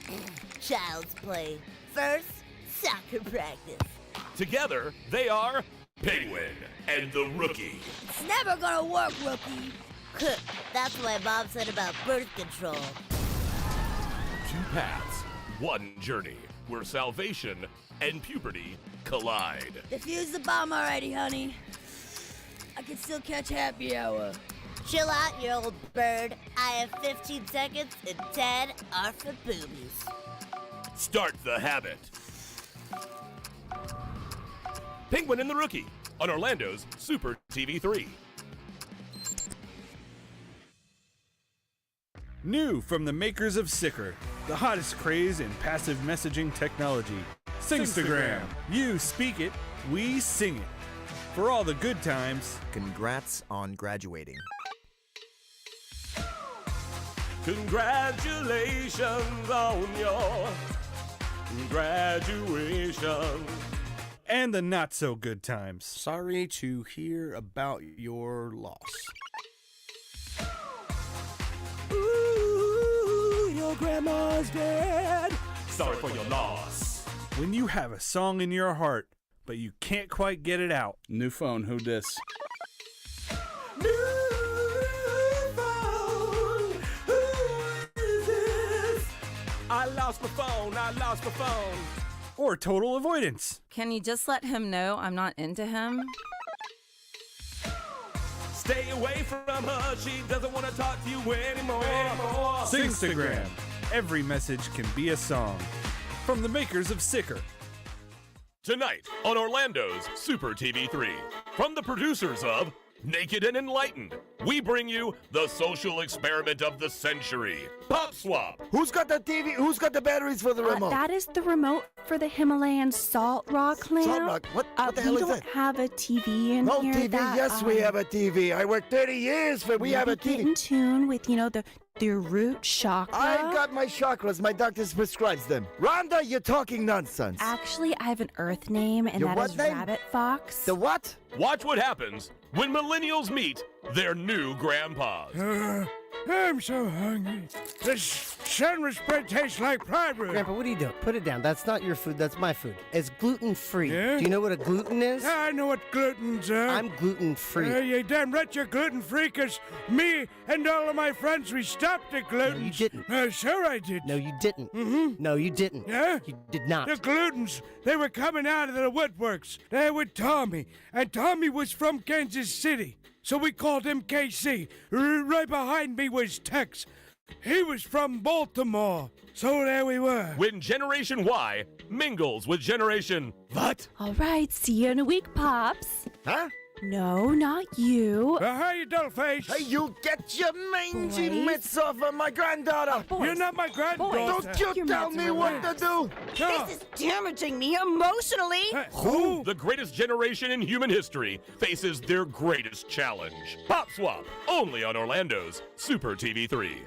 Child's play. First, soccer practice. Together, they are Penguin and the Rookie. It's never gonna work, Rookie. That's what my mom said about birth control. 2 paths, 1 journey, where salvation and puberty collide. Defuse the bomb already, honey. I can still catch happy hour. Chill out, you old bird. I have 15 seconds and 10 are for boobies. Start the habit. Penguin and the Rookie on Orlando's Super TV3. New from the makers of Sicker, the hottest craze in passive messaging technology. Singstagram. You speak it, we sing it. For all the good times. Congrats on graduating. Congratulations on your graduation. And the not so good times. Sorry to hear about your loss. Ooh, your grandma's dead. Sorry for your loss. When you have a song in your heart, but you can't quite get it out. New phone, who dis? I lost my phone. Or total avoidance. Can you just let him know I'm not into him? Stay away from her, she doesn't want to talk to you anymore. Singstagram. Every message can be a song. From the makers of Sicker. Tonight on Orlando's Super TV3. From the producers of Naked and Enlightened, we bring you the social experiment of the century, Pop Swap. Who's got the TV? Who's got the batteries for the remote? That is the remote for the Himalayan salt rock lamp. Salt rock? What the hell is We that? don't have a TV in No here. TV? Yes, we have a TV. I worked 30 years for. We have a Get TV. in tune with, the root chakra. I got my chakras. My doctor prescribes them. Rhonda, you're talking nonsense. Actually, I have an Earth name, and Your that what is name? Rabbit Fox. The what? Watch what happens when millennials meet their new grandpas. I'm so hungry. This sandwich bread tastes like prime rib. Grandpa, what are you doing? Put it down. That's not your food. That's my food. It's gluten-free. Yeah? Do you know what a gluten is? I know what gluten's are. I'm gluten-free. You damn right you're gluten-free, 'cause me and all of my friends, we stopped at gluten. No, you didn't. Sure I did. No, you didn't. Mm-hmm. No, you didn't. Yeah? You did not. The glutens, they were coming out of the woodworks. They were Tommy, and Tommy was from Kansas City. So we called him KC. Right behind me was Tex. He was from Baltimore. So there we were. When Generation Y mingles with Generation What? All right, see you in a week, Pops. Huh? No, not you. How you doing, face? Hey, you get your mangy Boys. mitts off of my granddaughter. You're not my granddaughter. Don't you Your tell mitts me are what to relaxed. do. No. This is damaging me emotionally. Who? The greatest generation in human history faces their greatest challenge. Pop Swap, only on Orlando's Super TV 3.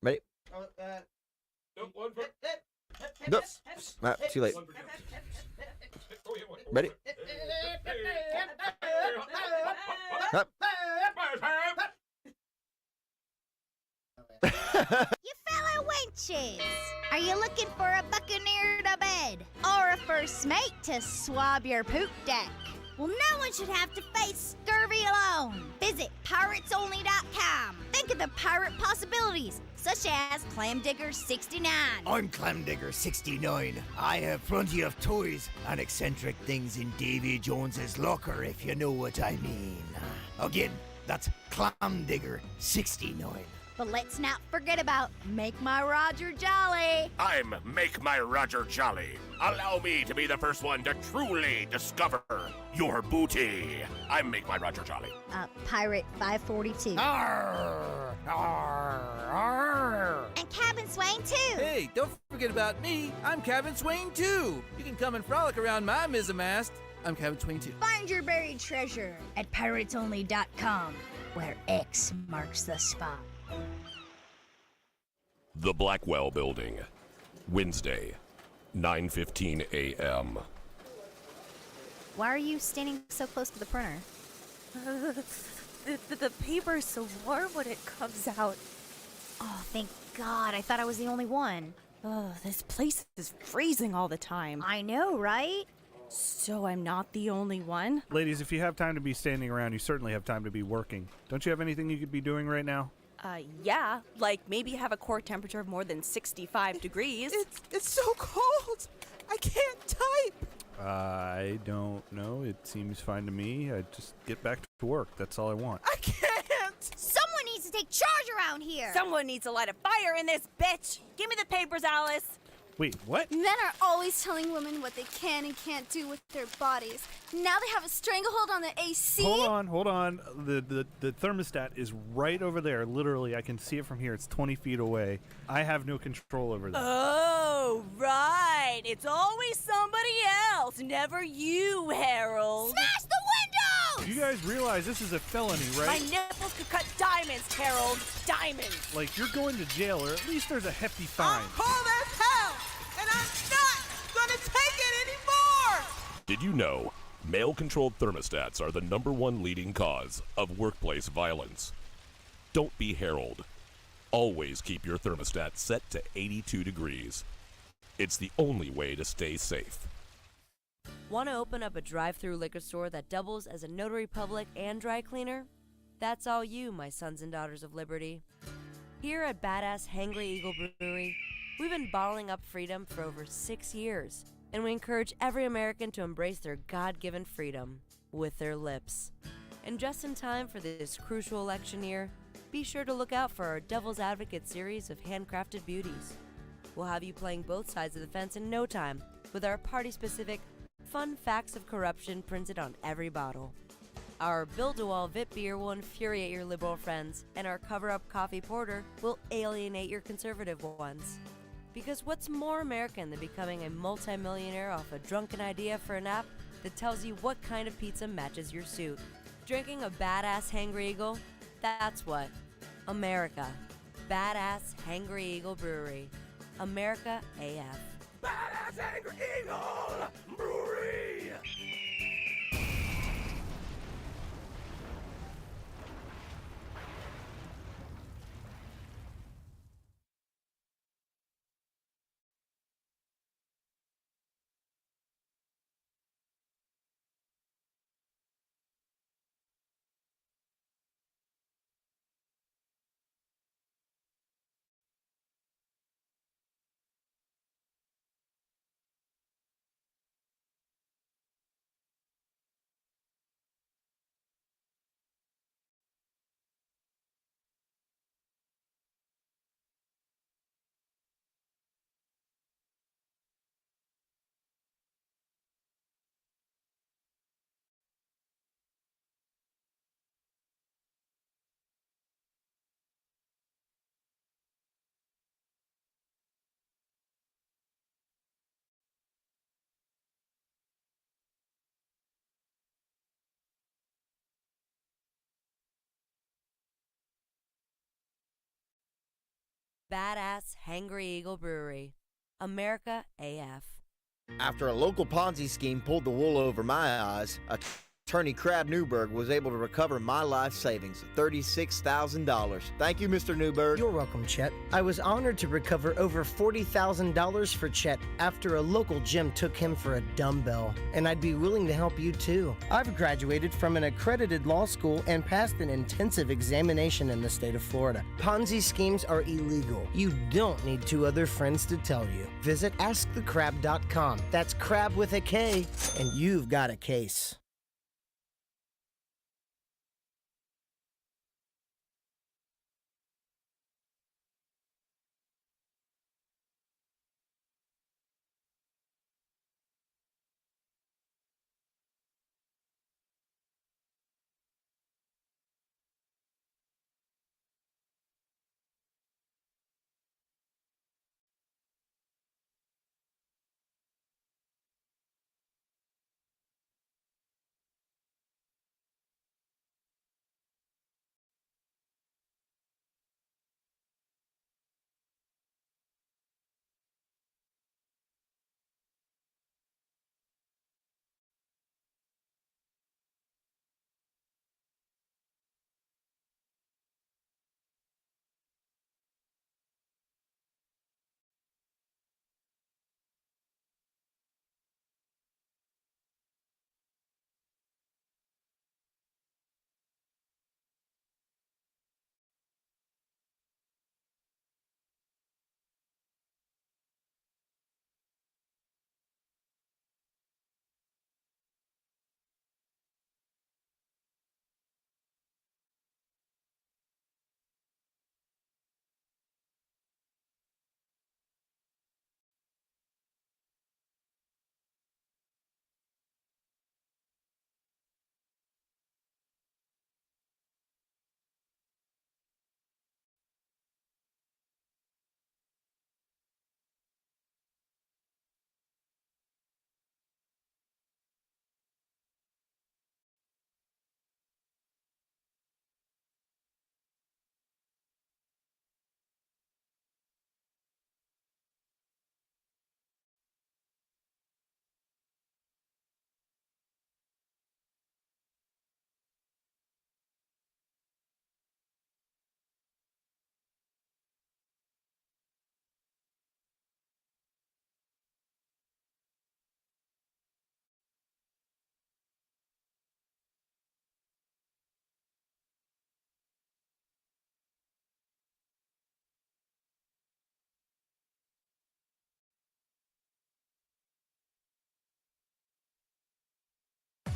Ready? Nope. Too late. Ready? Up. You fellow wenches, are you looking for a buccaneer to bed or a first mate to swab your poop deck? Well, no one should have to face scurvy alone. Visit piratesonly.com. Think of the pirate possibilities, such as Clamdigger 69. I'm Clamdigger 69. I have plenty of toys and eccentric things in Davy Jones's locker, if you know what I mean. Again, that's Clamdigger 69. But let's not forget about Make My Roger Jolly. I'm Make My Roger Jolly. Allow me to be the first one to truly discover your booty. I'm Make My Roger Jolly. Pirate 542. Arr, arr, arr. And Cabin Swain too. Hey, don't forget about me. I'm Cabin Swain too. You can come and frolic around my mizzenmast. I'm Cabin Swain too. Find your buried treasure at piratesonly.com, where X marks the spot. The Blackwell Building, Wednesday, 9:15 a.m. Why are you standing so close to the printer? The paper's so warm when it comes out. Oh, thank God. I thought I was the only one. Oh, this place is freezing all the time. I know, right? So I'm not the only one? Ladies, if you have time to be standing around, you certainly have time to be working. Don't you have anything you could be doing right now? Yeah, like maybe have a core temperature of more than 65 degrees. It's so cold. I can't type. I don't know. It seems fine to me. I just get back to work. That's all I want. I can't. Someone needs to take charge around here. Someone needs to light a fire in this bitch. Give me the papers, Alice. Wait, what? Men are always telling women what they can and can't do with their bodies. Now they have a stranglehold on the AC. Hold on. The thermostat is right over there. Literally, I can see it from here. It's 20 feet away. I have no control over that. Oh, right. It's always somebody else, never you, Harold. Smash the windows! You guys realize this is a felony, My right? nipples could cut diamonds, Harold. Diamonds. Like, you're going to jail, or at least there's a hefty fine. Cold as hell, and I'm not gonna take it anymore. Did you know male-controlled thermostats are the #1 leading cause of workplace violence? Don't be Harold. Always keep your thermostat set to 82 degrees. It's the only way to stay safe. Want to open up a drive-through liquor store that doubles as a notary public and dry cleaner? That's all you, my sons and daughters of liberty. Here at Badass Hangry Eagle Brewery, we've been bottling up freedom for over 6 years, and we encourage every American to embrace their God-given freedom with their lips. And just in time for this crucial election year, be sure to look out for our Devil's Advocate series of handcrafted beauties. We'll have you playing both sides of the fence in no time with our party-specific fun facts of corruption printed on every bottle. Our Build-A-Wall VIP beer will infuriate your liberal friends, and our cover-up coffee porter will alienate your conservative ones. Because what's more American than becoming a multimillionaire off a drunken idea for an app that tells you what kind of pizza matches your suit? Drinking a Badass Hangry Eagle? That's what. America. Badass Hangry Eagle Brewery. America AF. Badass Hangry Eagle Brewery! badass Hangry Eagle Brewery. America AF. After a local Ponzi scheme pulled the wool over my eyes, Attorney Crab Newberg was able to recover my life savings, $36,000. Thank you, Mr. Newberg. You're welcome, Chet. I was honored to recover over $40,000 for Chet after a local gym took him for a dumbbell, and I'd be willing to help you too. I've graduated from an accredited law school and passed an intensive examination in the state of Florida. Ponzi schemes are illegal. You don't need two other friends to tell you. Visit AskTheCrab.com. That's crab with a K, and you've got a case.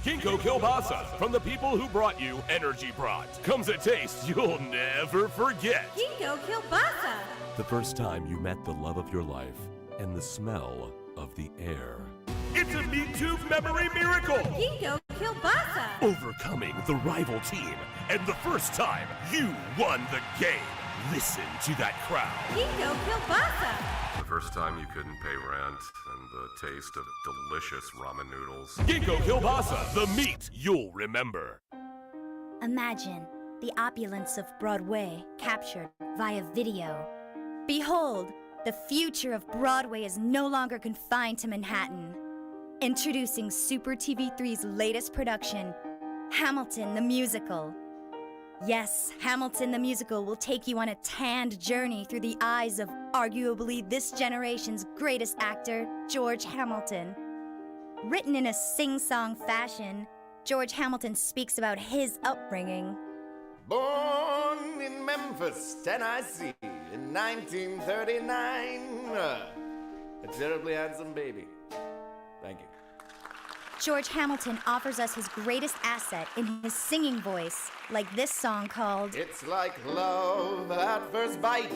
Ginkgo Kielbasa, from the people who brought you Energy Brat, comes a taste you'll never forget. Ginkgo Kielbasa. The first time you met the love of your life and the smell of the air. It's a MeTube memory miracle! Ginkgo Kielbasa. Overcoming the rival team, and the first time you won the game. Listen to that crowd. Ginkgo Kielbasa. The first time you couldn't pay rent, and the taste of delicious ramen noodles. Ginkgo Kielbasa, the meat you'll remember. Imagine the opulence of Broadway captured via video. Behold, the future of Broadway is no longer confined to Manhattan. Introducing Super TV3's latest production, Hamilton the Musical. Yes, Hamilton the Musical will take you on a tanned journey through the eyes of arguably this generation's greatest actor, George Hamilton. Written in a sing-song fashion, George Hamilton speaks about his upbringing. Born in Memphis, Tennessee, in 1939. A terribly handsome baby. Thank you. George Hamilton offers us his greatest asset in his singing voice, like this song called It's Like Love at First Bite,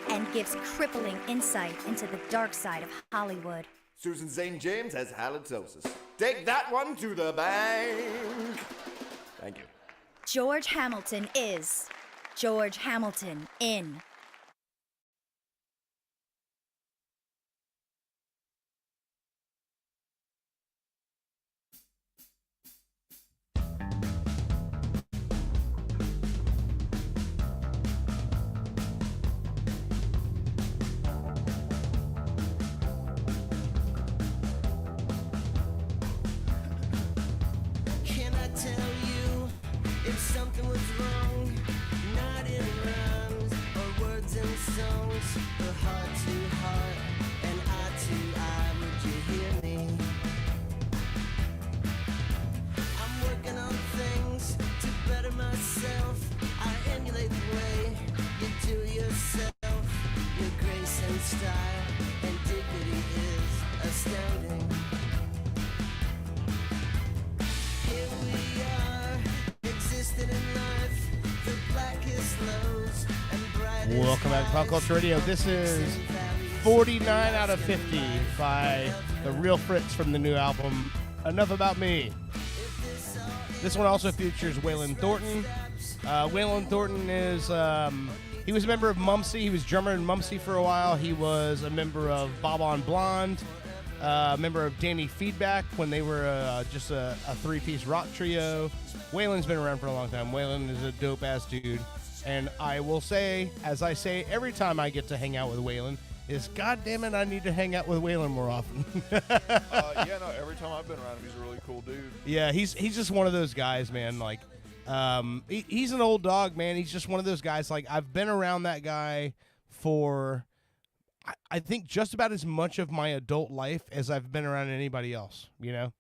and gives crippling insight into the dark side of Hollywood. Susan St. James has halitosis. Take that one to the bank. Thank you. George Hamilton is George Hamilton in Welcome back to Pop Culture Radio. This is 49 out of 50 by the Real Fritz from the new album, Enough About Me. This one also features Waylon Thornton. Waylon Thornton is, he was a member of Mumsy. He was drummer in Mumsy for a while. He was a member of Bob on Blonde, a member of Danny Feedback when they were just a three-piece rock trio. Waylon's been around for a long time. Waylon is a dope-ass dude. And I will say, as I say every time I get to hang out with Waylon, is God damn it, I need to hang out with Waylon more often. Yeah, no, every time I've been around him, he's a really cool dude. Yeah, he's just one of those guys, man. Like, he's an old dog, man. He's just one of those guys. Like, I've been around that guy for, I think, just about as much of my adult life as I've been around anybody else, you know?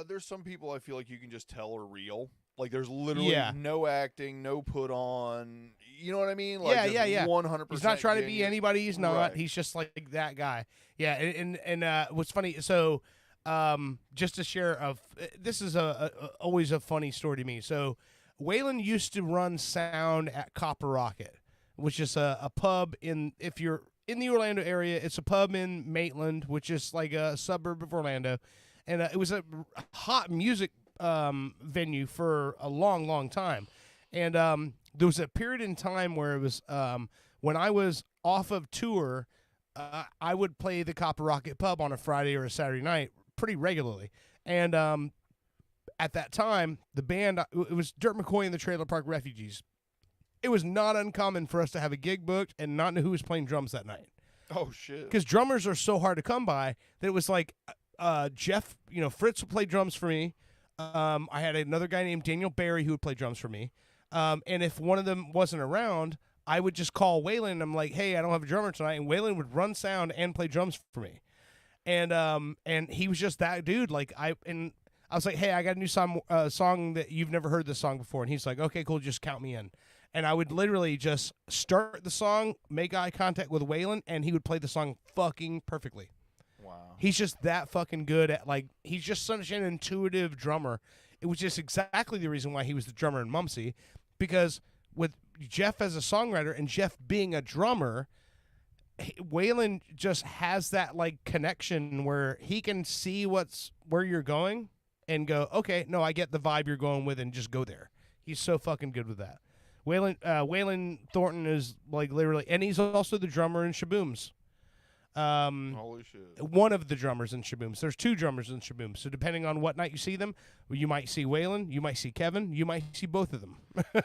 There's some people I feel like you can just tell are real. Like, there's literally no acting, no put on. You know what I mean? Like, yeah. 100%. He's not trying to be anybody. He's not. Right. He's just like that guy. Yeah, and what's funny, so just to share, this is always a funny story to me. So Waylon used to run sound at Copper Rocket, which is a pub if you're in the Orlando area, it's a pub in Maitland, which is like a suburb of Orlando. And it was a hot music venue for a long time. And there was a period in time where it was when I was off of tour, I would play the Copper Rocket Pub on a Friday or a Saturday night pretty regularly. And at that time, the band, it was Dirt McCoy and the Trailer Park Refugees. It was not uncommon for us to have a gig booked and not know who was playing drums that night. Oh, shit. Because drummers are so hard to come by that it was like Jeff, Fritz would play drums for me. I had another guy named Daniel Barry who would play drums for me. And if one of them wasn't around, I would just call Waylon and I'm like, hey, I don't have a drummer tonight. And Waylon would run sound and play drums for me. And he was just that dude. Like I was like, hey, I got a new song that you've never heard this song before. And he's like, okay, cool. Just count me in. And I would literally just start the song, make eye contact with Waylon, and he would play the song fucking perfectly. Wow. He's just that fucking good at, like, he's just such an intuitive drummer. It was just exactly the reason why he was the drummer in Mumsy, because with Jeff as a songwriter and Jeff being a drummer, Waylon just has that, like, connection where he can see where you're going and go, okay, no, I get the vibe you're going with, and just go there. He's so fucking good with that. Waylon Thornton is, like, literally, and he's also the drummer in Shabooms. Holy shit. One of the drummers in Shabooms. There's two drummers in Shabooms. So depending on what night you see them, you might see Waylon, you might see Kevin, you might see both of them.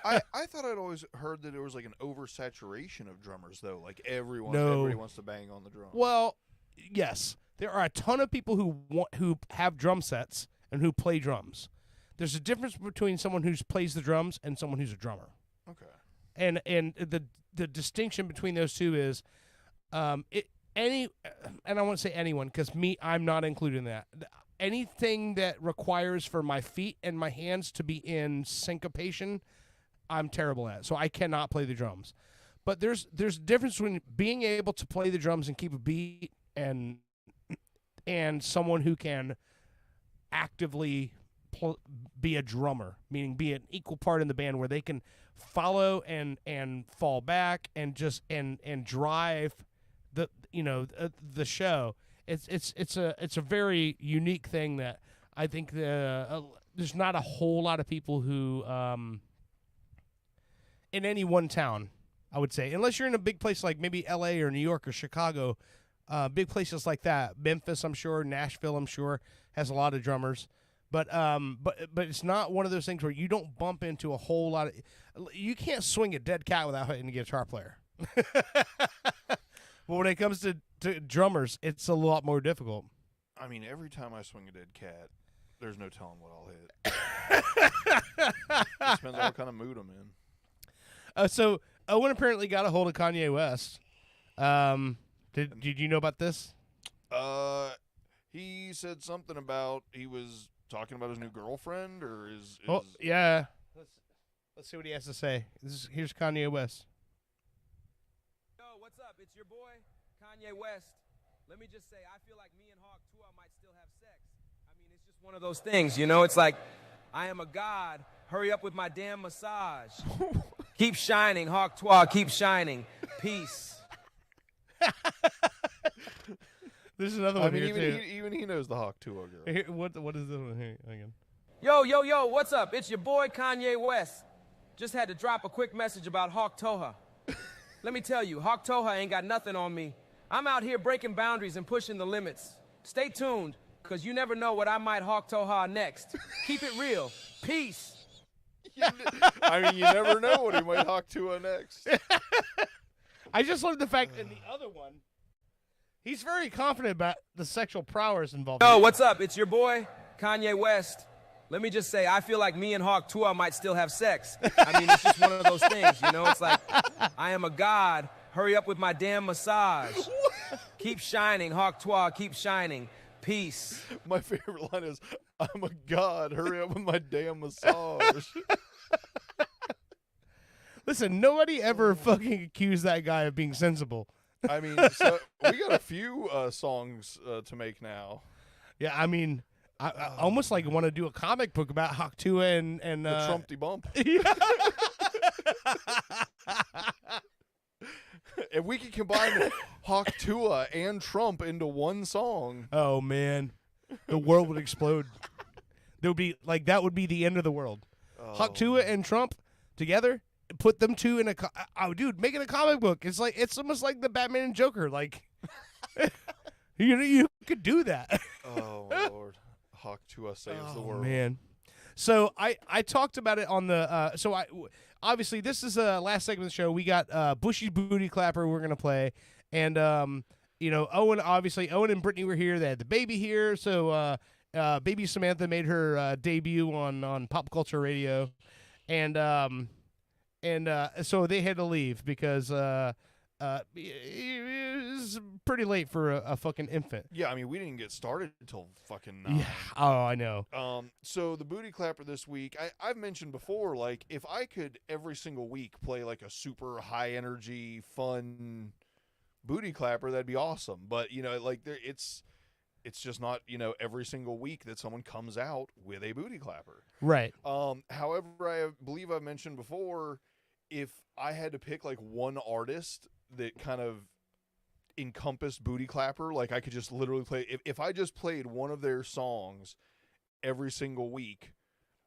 I thought I'd always heard that there was like an oversaturation of drummers, though. Like everybody wants to bang on the drum. Well, yes. There are a ton of people who have drum sets and who play drums. There's a difference between someone who plays the drums and someone who's a drummer. Okay. And the distinction between those two is and I won't say anyone because I'm not included in that. Anything that requires for my feet and my hands to be in syncopation, I'm terrible at. So I cannot play the drums. But there's a difference between being able to play the drums and keep a beat and someone who can actively be a drummer, meaning be an equal part in the band where they can follow and fall back and just and drive the show. It's a very unique thing that I think there's not a whole lot of people who in any one town, I would say, unless you're in a big place like maybe LA or New York or Chicago, big places like that. Memphis, I'm sure, Nashville, I'm sure, has a lot of drummers. But it's not one of those things where you don't bump into a whole lot of. You can't swing a dead cat without hitting a guitar player. But when it comes to drummers, it's a lot more difficult. I mean, every time I swing a dead cat, there's no telling what I'll hit. It depends on what kind of mood I'm in. So Owen apparently got a hold of Kanye West. Did you know about this? He said something about he was talking about his new girlfriend or his Oh yeah. Let's see what he has to say. Here's Kanye West. Yo, what's up? It's your boy, Kanye West. Let me just say, I feel like me and Hawk Tuah might still have sex. I mean, it's just one of those things, you know? It's like, I am a god. Hurry up with my damn massage. Keep shining, Hawk Twa, keep shining. Peace. There's another one here, too. Even he knows the Hawk Tuah girl. Here, what is this one here? Again. Yo, what's up? It's your boy Kanye West. Just had to drop a quick message about Hawk Toha. Let me tell you, Hawk Toha ain't got nothing on me. I'm out here breaking boundaries and pushing the limits. Stay tuned, because you never know what I might Hawk Toha next. Keep it real. Peace. I mean, you never know what he might Hawk Tuah next. I just love the fact in the other one, he's very confident about the sexual prowess involved. Yo, what's up? It's your boy Kanye West. Let me just say, I feel like me and Hawk Tuah might still have sex. I mean, it's just one of those things, you know? It's like, I am a god. Hurry up with my damn massage. Keep shining, Hawk Tuah, keep shining. Peace. My favorite line is, I'm a god. Hurry up with my damn massage. Listen, nobody ever fucking accused that guy of being sensible. I mean, so we got a few songs to make now. Yeah, I mean, I almost like want to do a comic book about Hawk Tuah and the Trumpty Bump. If we could combine Hawk Tuah and Trump into one song. Oh man, the world would explode. There would be that would be the end of the world. Hawk Tuah and Trump together, put them two in a dude, make it a comic book. It's almost like the Batman and Joker. Like you could do that. Oh my Lord, Hawk Tuah saves the world. Man. So I talked about it on the obviously this is the last segment of the show. We got Bushy Booty Clapper we're gonna play, and Owen and Brittany were here. They had the baby here, so baby Samantha made her debut on Pop Culture Radio, and so they had to leave because it was pretty late for a fucking infant. Yeah, I mean, we didn't get started until fucking 9. Yeah. Oh, I know. So the Booty Clapper this week, I've mentioned before, like, if I could every single week play like a super high energy, fun Booty Clapper, that'd be awesome. But it's just not every single week that someone comes out with a Booty Clapper. Right. However, I believe I've mentioned before, if I had to pick like one artist that kind of encompassed Booty Clapper, like I could just literally play, if I just played one of their songs every single week,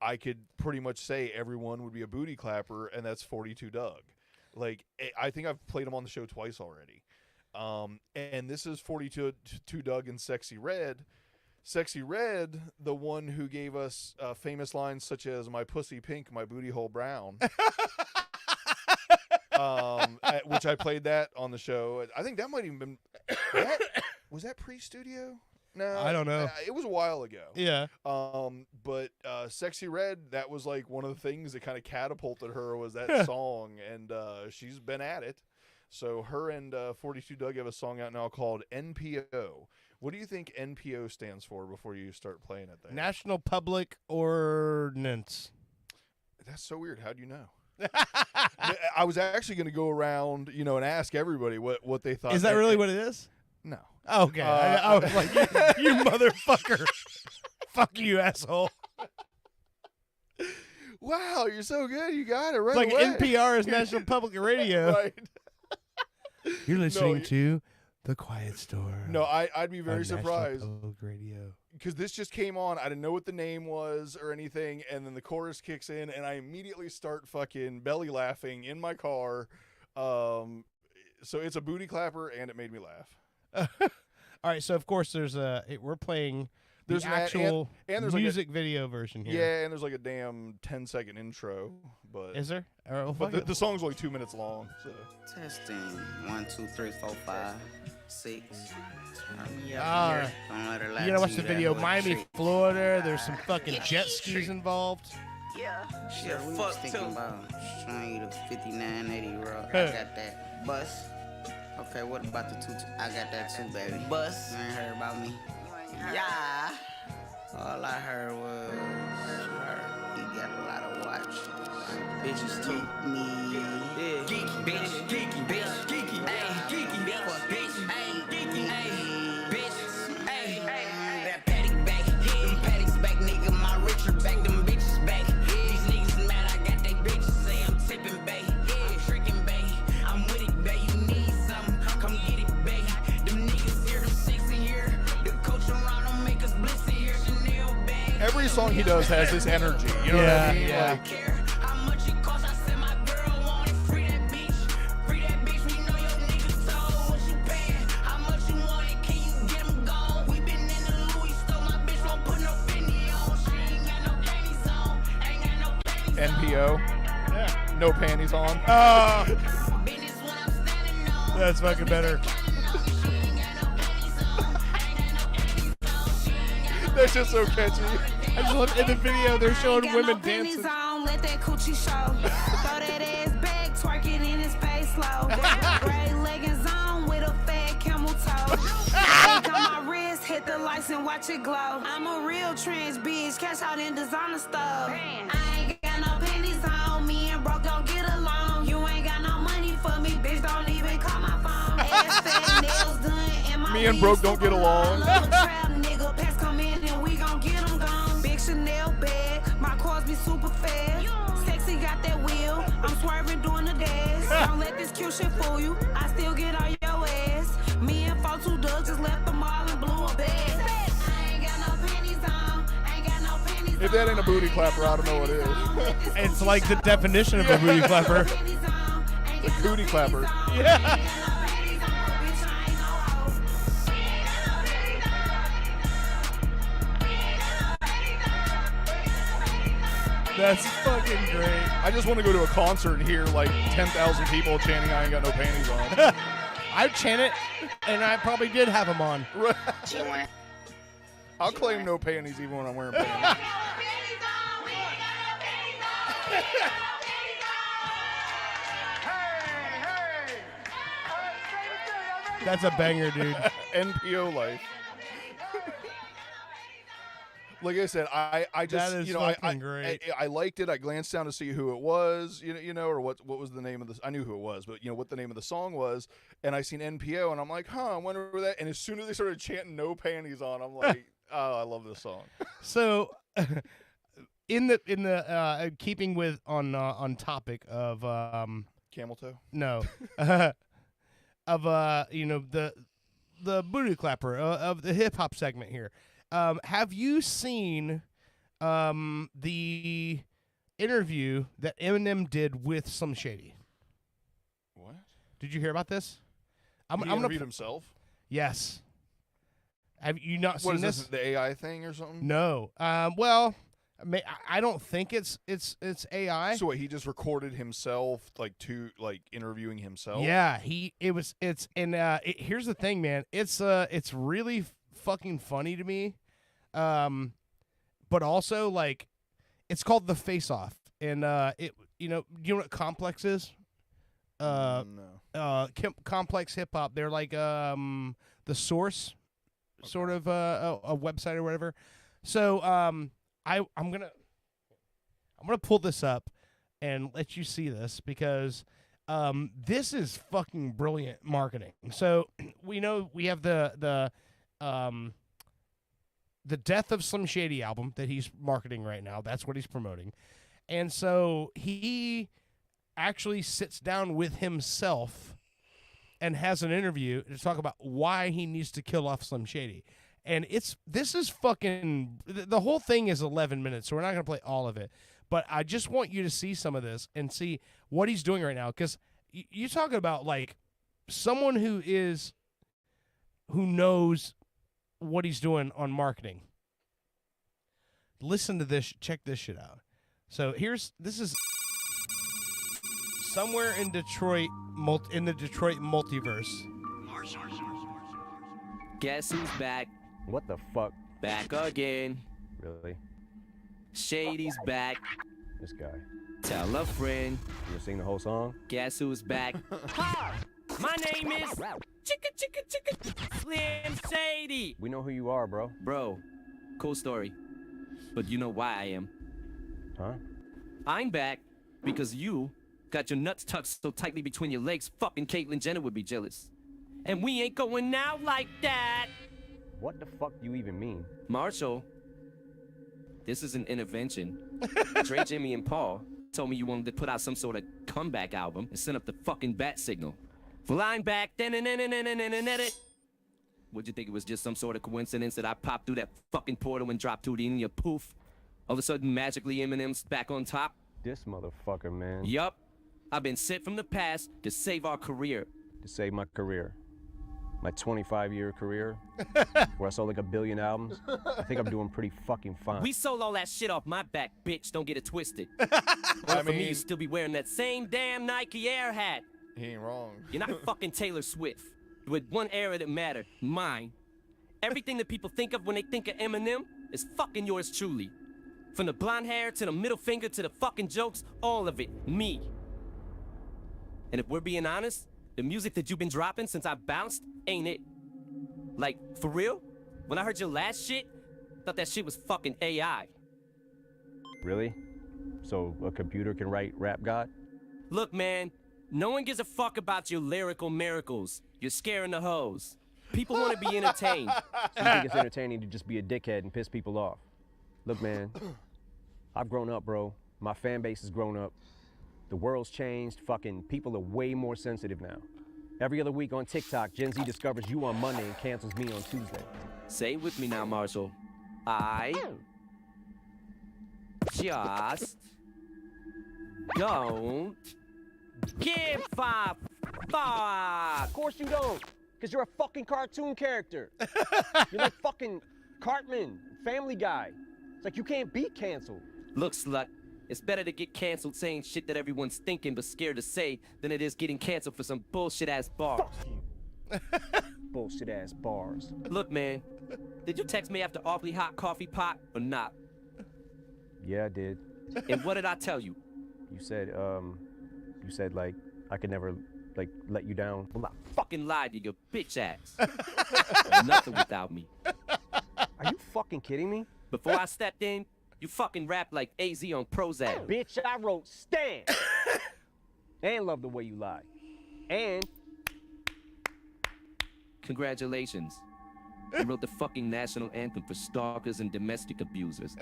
I could pretty much say everyone would be a Booty Clapper, and that's 42 Doug. Like, I think I've played him on the show twice already. And this is 42 Doug and Sexy Red. Sexy Red, the one who gave us famous lines such as "My pussy pink, my booty hole brown." Which I played that on the show. I think that might even been was that pre-studio? No, I don't know. It was a while ago. Yeah. But Sexy Red, that was like one of the things that kind of catapulted her was that song, and she's been at it. So her and 42 Doug have a song out now called NPO. What do you think NPO stands for before you start playing it there? National Public Ordinance. That's so weird. How do you know? I was actually going to go around, and ask everybody what they thought. Is that really what it is? No. Okay. I was like, you motherfucker. Fuck you, asshole. Wow, you're so good. You got it right It's like away. NPR is National Public Radio. Right. You're listening to The Quiet Store. No, I'd be very on National surprised. Public Radio. Because this just came on. I didn't know what the name was or anything. And then the chorus kicks in, and I immediately start fucking belly laughing in my car. So it's a Booty Clapper, and it made me laugh. All right, so of course we're playing the actual and there's music video version here. Yeah, and there's like a damn 10-second intro. But is there? But the song's only 2 minutes long. So. Testing 1, 2, 3, 4, 5, 6. You gotta watch the video. Miami, Florida. There's some fucking jet skis involved. Yeah. Shit, we was thinking about showing you the 5980 rock. I got that. Bus. Okay, what about the 2? I got that too, baby. Bus. You ain't heard about me? Yeah. All I heard was he got a lot of watch. Bitches took me. Yeah. Geeky, bitch. Geeky, bitch. Geeky, ayy. Geeky, bitch. Bitch, ayy. Geeky, ayy. Bitch, ayy. That paddock back. Them paddocks back, nigga. My Richard back. Them bitches back. These niggas mad. I got they bitches say I'm tipping back. Every song he does has this energy. You know what I mean? Yeah. Like, NPO. Yeah. No panties on. That's fucking better. That's just so catchy. I just love in the video they're showing women dancing. Let that coochie show. Throw that ass back, twerk it in his face slow. Gray leggings on with a fat camel toe. Ring on my wrist, hit the lights and watch it glow. I'm a real trans bitch, cash out in designer stuff. I ain't got no pennies on me and broke don't get along. You ain't got no money for me, bitch, don't even call my phone. Ass fat, nails done, and my Me and broke don't get along. Nigga, pets come in and we gon' get them gone. Big Chanel bag, my cars be super fast. Sexy got that wheel, I'm swerving doing the dash. Don't let this cute shit fool you, I still get on your ass. Me and 42 Doug just left the mall and blew a bag. I ain't got no pennies on, ain't got no pennies on. If that ain't a booty clapper, I don't know what is. It's like the definition of a booty clapper. The cootie clapper. Yeah. That's fucking great. I just want to go to a concert and hear like 10,000 people chanting I ain't got no panties on. I chant it, and I probably did have them on. I'll claim no panties even when I'm wearing panties. That's a banger, dude. NPO life. Like I said, I just That is you know fucking great. I liked it. I glanced down to see who it was, or what was the name of this. I knew who it was, but what the name of the song was, and I seen NPO, and I'm like, I wonder where that. And as soon as they started chanting "No Panties On," I'm like, oh, I love this song. So, in the keeping with on topic of Camel toe. No, of the booty clapper of the hip hop segment here. Have you seen the interview that Eminem did with Slim Shady? What? Did you hear about this? He interviewed himself? Yes. Have you not What seen is this? The AI thing or something? No. Well, I don't think it's AI. So what, he just recorded himself interviewing himself? Yeah, here's the thing, man. It's really fucking funny to me. But also it's called The Face Off. And you know what Complex is? No. Complex Hip Hop. They're like the Source sort of a website or whatever. So I'm gonna pull this up and let you see this because this is fucking brilliant marketing. So we know we have the Death of Slim Shady album that he's marketing right now. That's what he's promoting. And so he actually sits down with himself and has an interview to talk about why he needs to kill off Slim Shady. And this is fucking, the whole thing is 11 minutes, so we're not going to play all of it. But I just want you to see some of this and see what he's doing right now. Because you're talking about someone who knows what he's doing on marketing. Listen to this. Check this shit out. So this is somewhere in Detroit, in the Detroit multiverse. Guess who's back? What the fuck? Back again. Really? Shady's back. This guy. Tell a friend. You gonna sing the whole song? Guess who's back? Hi, my name is Chicka Slim Shady. We know who you are, bro. Bro, cool story. But you know why I am. Huh? I'm back because you got your nuts tucked so tightly between your legs, fucking Caitlyn Jenner would be jealous. And we ain't going out like that. What the fuck do you even mean? Marshall, this is an intervention. Dre, Jimmy, and Paul told me you wanted to put out some sort of comeback album and send up the fucking bat signal. Well, I'm back. What Would you think it was just some sort of coincidence that I popped through that fucking portal and dropped Houdini and you poof? All of a sudden, magically Eminem's back on top? This motherfucker, man. Yup. I've been sent from the past to save our career. To save my career. My 25-year career, where I sold like 1 billion albums. I think I'm doing pretty fucking fine. We sold all that shit off my back, bitch. Don't get it twisted. Well, for me, you still be wearing that same damn Nike Air hat. He ain't wrong. You're not fucking Taylor Swift. With one era that mattered, mine. Everything that people think of when they think of Eminem is fucking yours truly. From the blonde hair to the middle finger to the fucking jokes, all of it, me. And if we're being honest, the music that you've been dropping since I bounced ain't it. Like, for real? When I heard your last shit, I thought that shit was fucking AI. Really? So a computer can write Rap God? Look, man, no one gives a fuck about your lyrical miracles. You're scaring the hoes. People want to be entertained. So you think it's entertaining to just be a dickhead and piss people off? Look, man, I've grown up, bro. My fan base has grown up. The world's changed. Fucking people are way more sensitive now. Every other week on TikTok, Gen Z discovers you on Monday and cancels me on Tuesday. Say it with me now, Marshall. I just don't give a fuck. Of course you don't, because you're a fucking cartoon character. You're like fucking Cartman, Family Guy. It's like you can't be canceled. Look, slut, it's better to get canceled saying shit that everyone's thinking but scared to say than it is getting canceled for some bullshit-ass bars. Bullshit-ass bars. Look, man, did you text me after Awfully Hot Coffee Pot or not? Yeah, I did. And what did I tell you? You said like, I could never, like, let you down. Well, I fucking lied to your bitch ass. Nothing without me. Are you fucking kidding me? Before I stepped in, you fucking rapped like AZ on Prozac. Bitch, I wrote Stan. And love the way you lie. And congratulations. You wrote the fucking national anthem for stalkers and domestic abusers.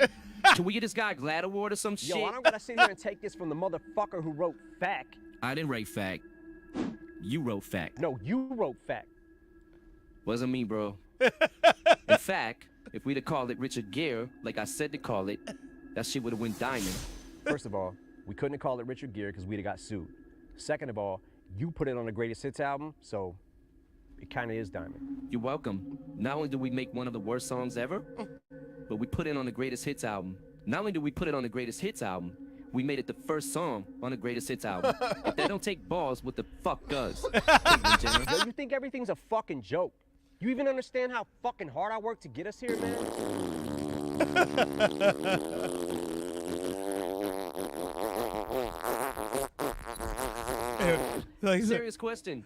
Can we get this guy a GLAAD award or some shit? Yo, I don't gotta sit here and take this from the motherfucker who wrote Fact. I didn't write Fact. You wrote Fact. No, you wrote Fact. Wasn't me, bro. In fact, if we'd have called it Richard Gere, like I said to call it, that shit would have went diamond. First of all, we couldn't have called it Richard Gere because we'd have got sued. Second of all, you put it on the Greatest Hits album, so it kind of is diamond. You're welcome. Not only did we make one of the worst songs ever, but we put it on the Greatest Hits album. Not only did we put it on the Greatest Hits album, we made it the first song on the Greatest Hits album. If that don't take balls, what the fuck does? Yo, you think everything's a fucking joke? You even understand how fucking hard I worked to get us here, man? Serious question.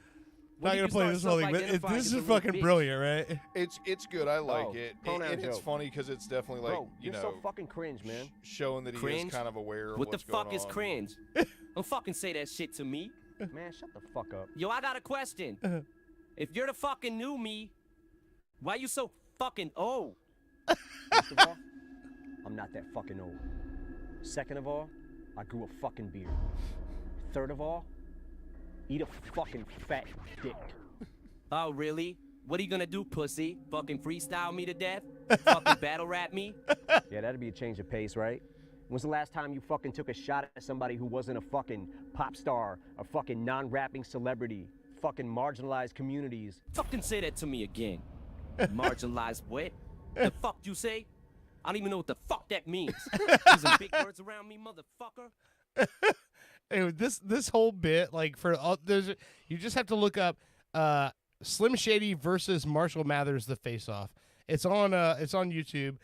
Not gonna play this whole thing, but this is fucking brilliant, right? It's good. I like it. pronoun And it's joke. funny because it's definitely like, Bro, you you're know, so fucking cringe, man. showing that he Cringe? is kind of aware of What the what's going fuck is on. cringe? Don't fucking say that shit to me. Man, shut the fuck up. Yo, I got a question. If you're the fucking new me, why you so fucking old? First of all, I'm not that fucking old. Second of all, I grew a fucking beard. Third of all, eat a fucking fat dick. Oh, really? What are you gonna do, pussy? Fucking freestyle me to death? Fucking battle rap me? Yeah, that'd be a change of pace, right? When's the last time you fucking took a shot at somebody who wasn't a fucking pop star, a fucking non-rapping celebrity, fucking marginalized communities? Fucking say that to me again. Marginalized what? The fuck you say? I don't even know what the fuck that means. Using big words around me, motherfucker. Anyway, this whole bit, like for all, you just have to look up Slim Shady versus Marshall Mathers, the Face Off. It's on YouTube.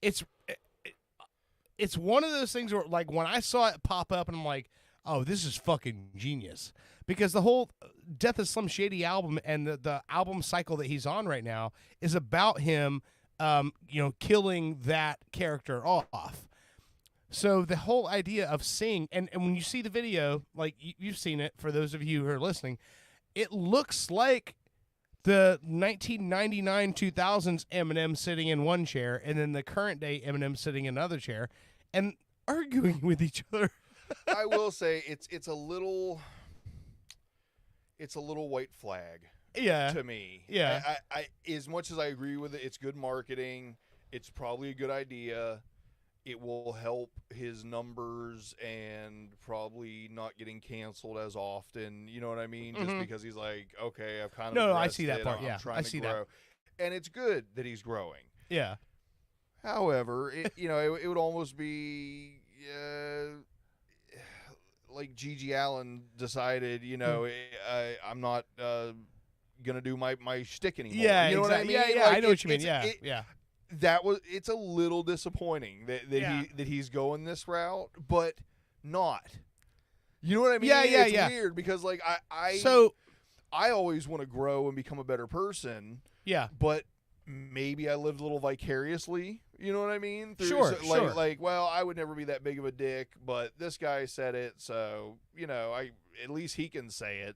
It's one of those things where, like, when I saw it pop up, and I'm like, oh, this is fucking genius, because the whole Death of Slim Shady album and the album cycle that he's on right now is about him, killing that character off. So the whole idea of seeing, and when you see the video, like you've seen it, for those of you who are listening, it looks like the 1999 2000s Eminem sitting in one chair, and then the current day Eminem sitting in another chair, and arguing with each other. I will say it's a little white flag. Yeah. to me. Yeah. I as much as I agree with it, it's good marketing. It's probably a good idea. It will help his numbers and probably not getting canceled as often. You know what I mean? Just Mhm. because he's like, okay, I've kind of No, I see that rested, part, I'm yeah. trying I to see that. grow. And it's good that he's growing. Yeah. However, it would almost be like Gigi Allen decided, I'm not gonna do my shtick anymore. Yeah, you know what I exactly. mean? Yeah, Like, I know what you mean. it's- Yeah. It's a little disappointing that he's going this route, but not. You know what I mean? Yeah, it's yeah. weird because like I always want to grow and become a better person. Yeah. But maybe I lived a little vicariously. You know what I mean? Sure. Like, well, I would never be that big of a dick, but this guy said it, so at least he can say it.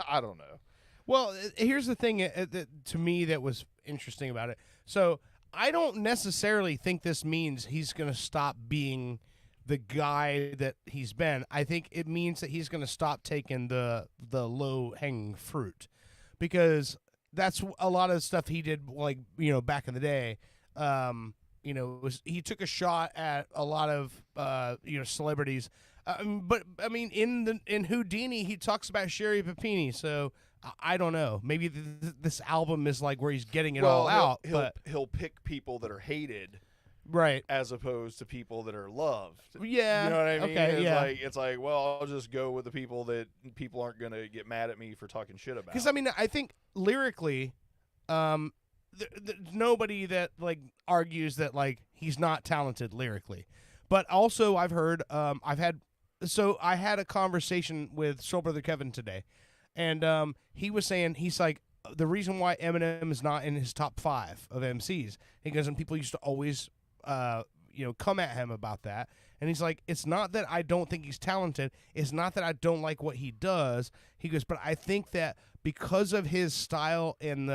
I don't know. Well, here's the thing that to me that was interesting about it. So I don't necessarily think this means he's going to stop being the guy that he's been. I think it means that he's going to stop taking the low hanging fruit, because that's a lot of the stuff he did, like, back in the day. He took a shot at a lot of celebrities. But I mean, in Houdini, he talks about Sherry Papini. So I don't know. Maybe this album is like where he's getting it all out. But He'll pick people that are hated, right, as opposed to people that are loved. Yeah. You know what I mean? Okay. It's like, well, I'll just go with the people that people aren't gonna get mad at me for talking shit about. Because I mean, I think lyrically, there's nobody that like argues that like he's not talented lyrically. But also, I've heard, I had a conversation with Soul Brother Kevin today, and he was saying, he's like, the reason why Eminem is not in his top 5 of MCs, because people used to always, come at him about that. And he's like, it's not that I don't think he's talented. It's not that I don't like what he does. He goes, but I think that because of his style and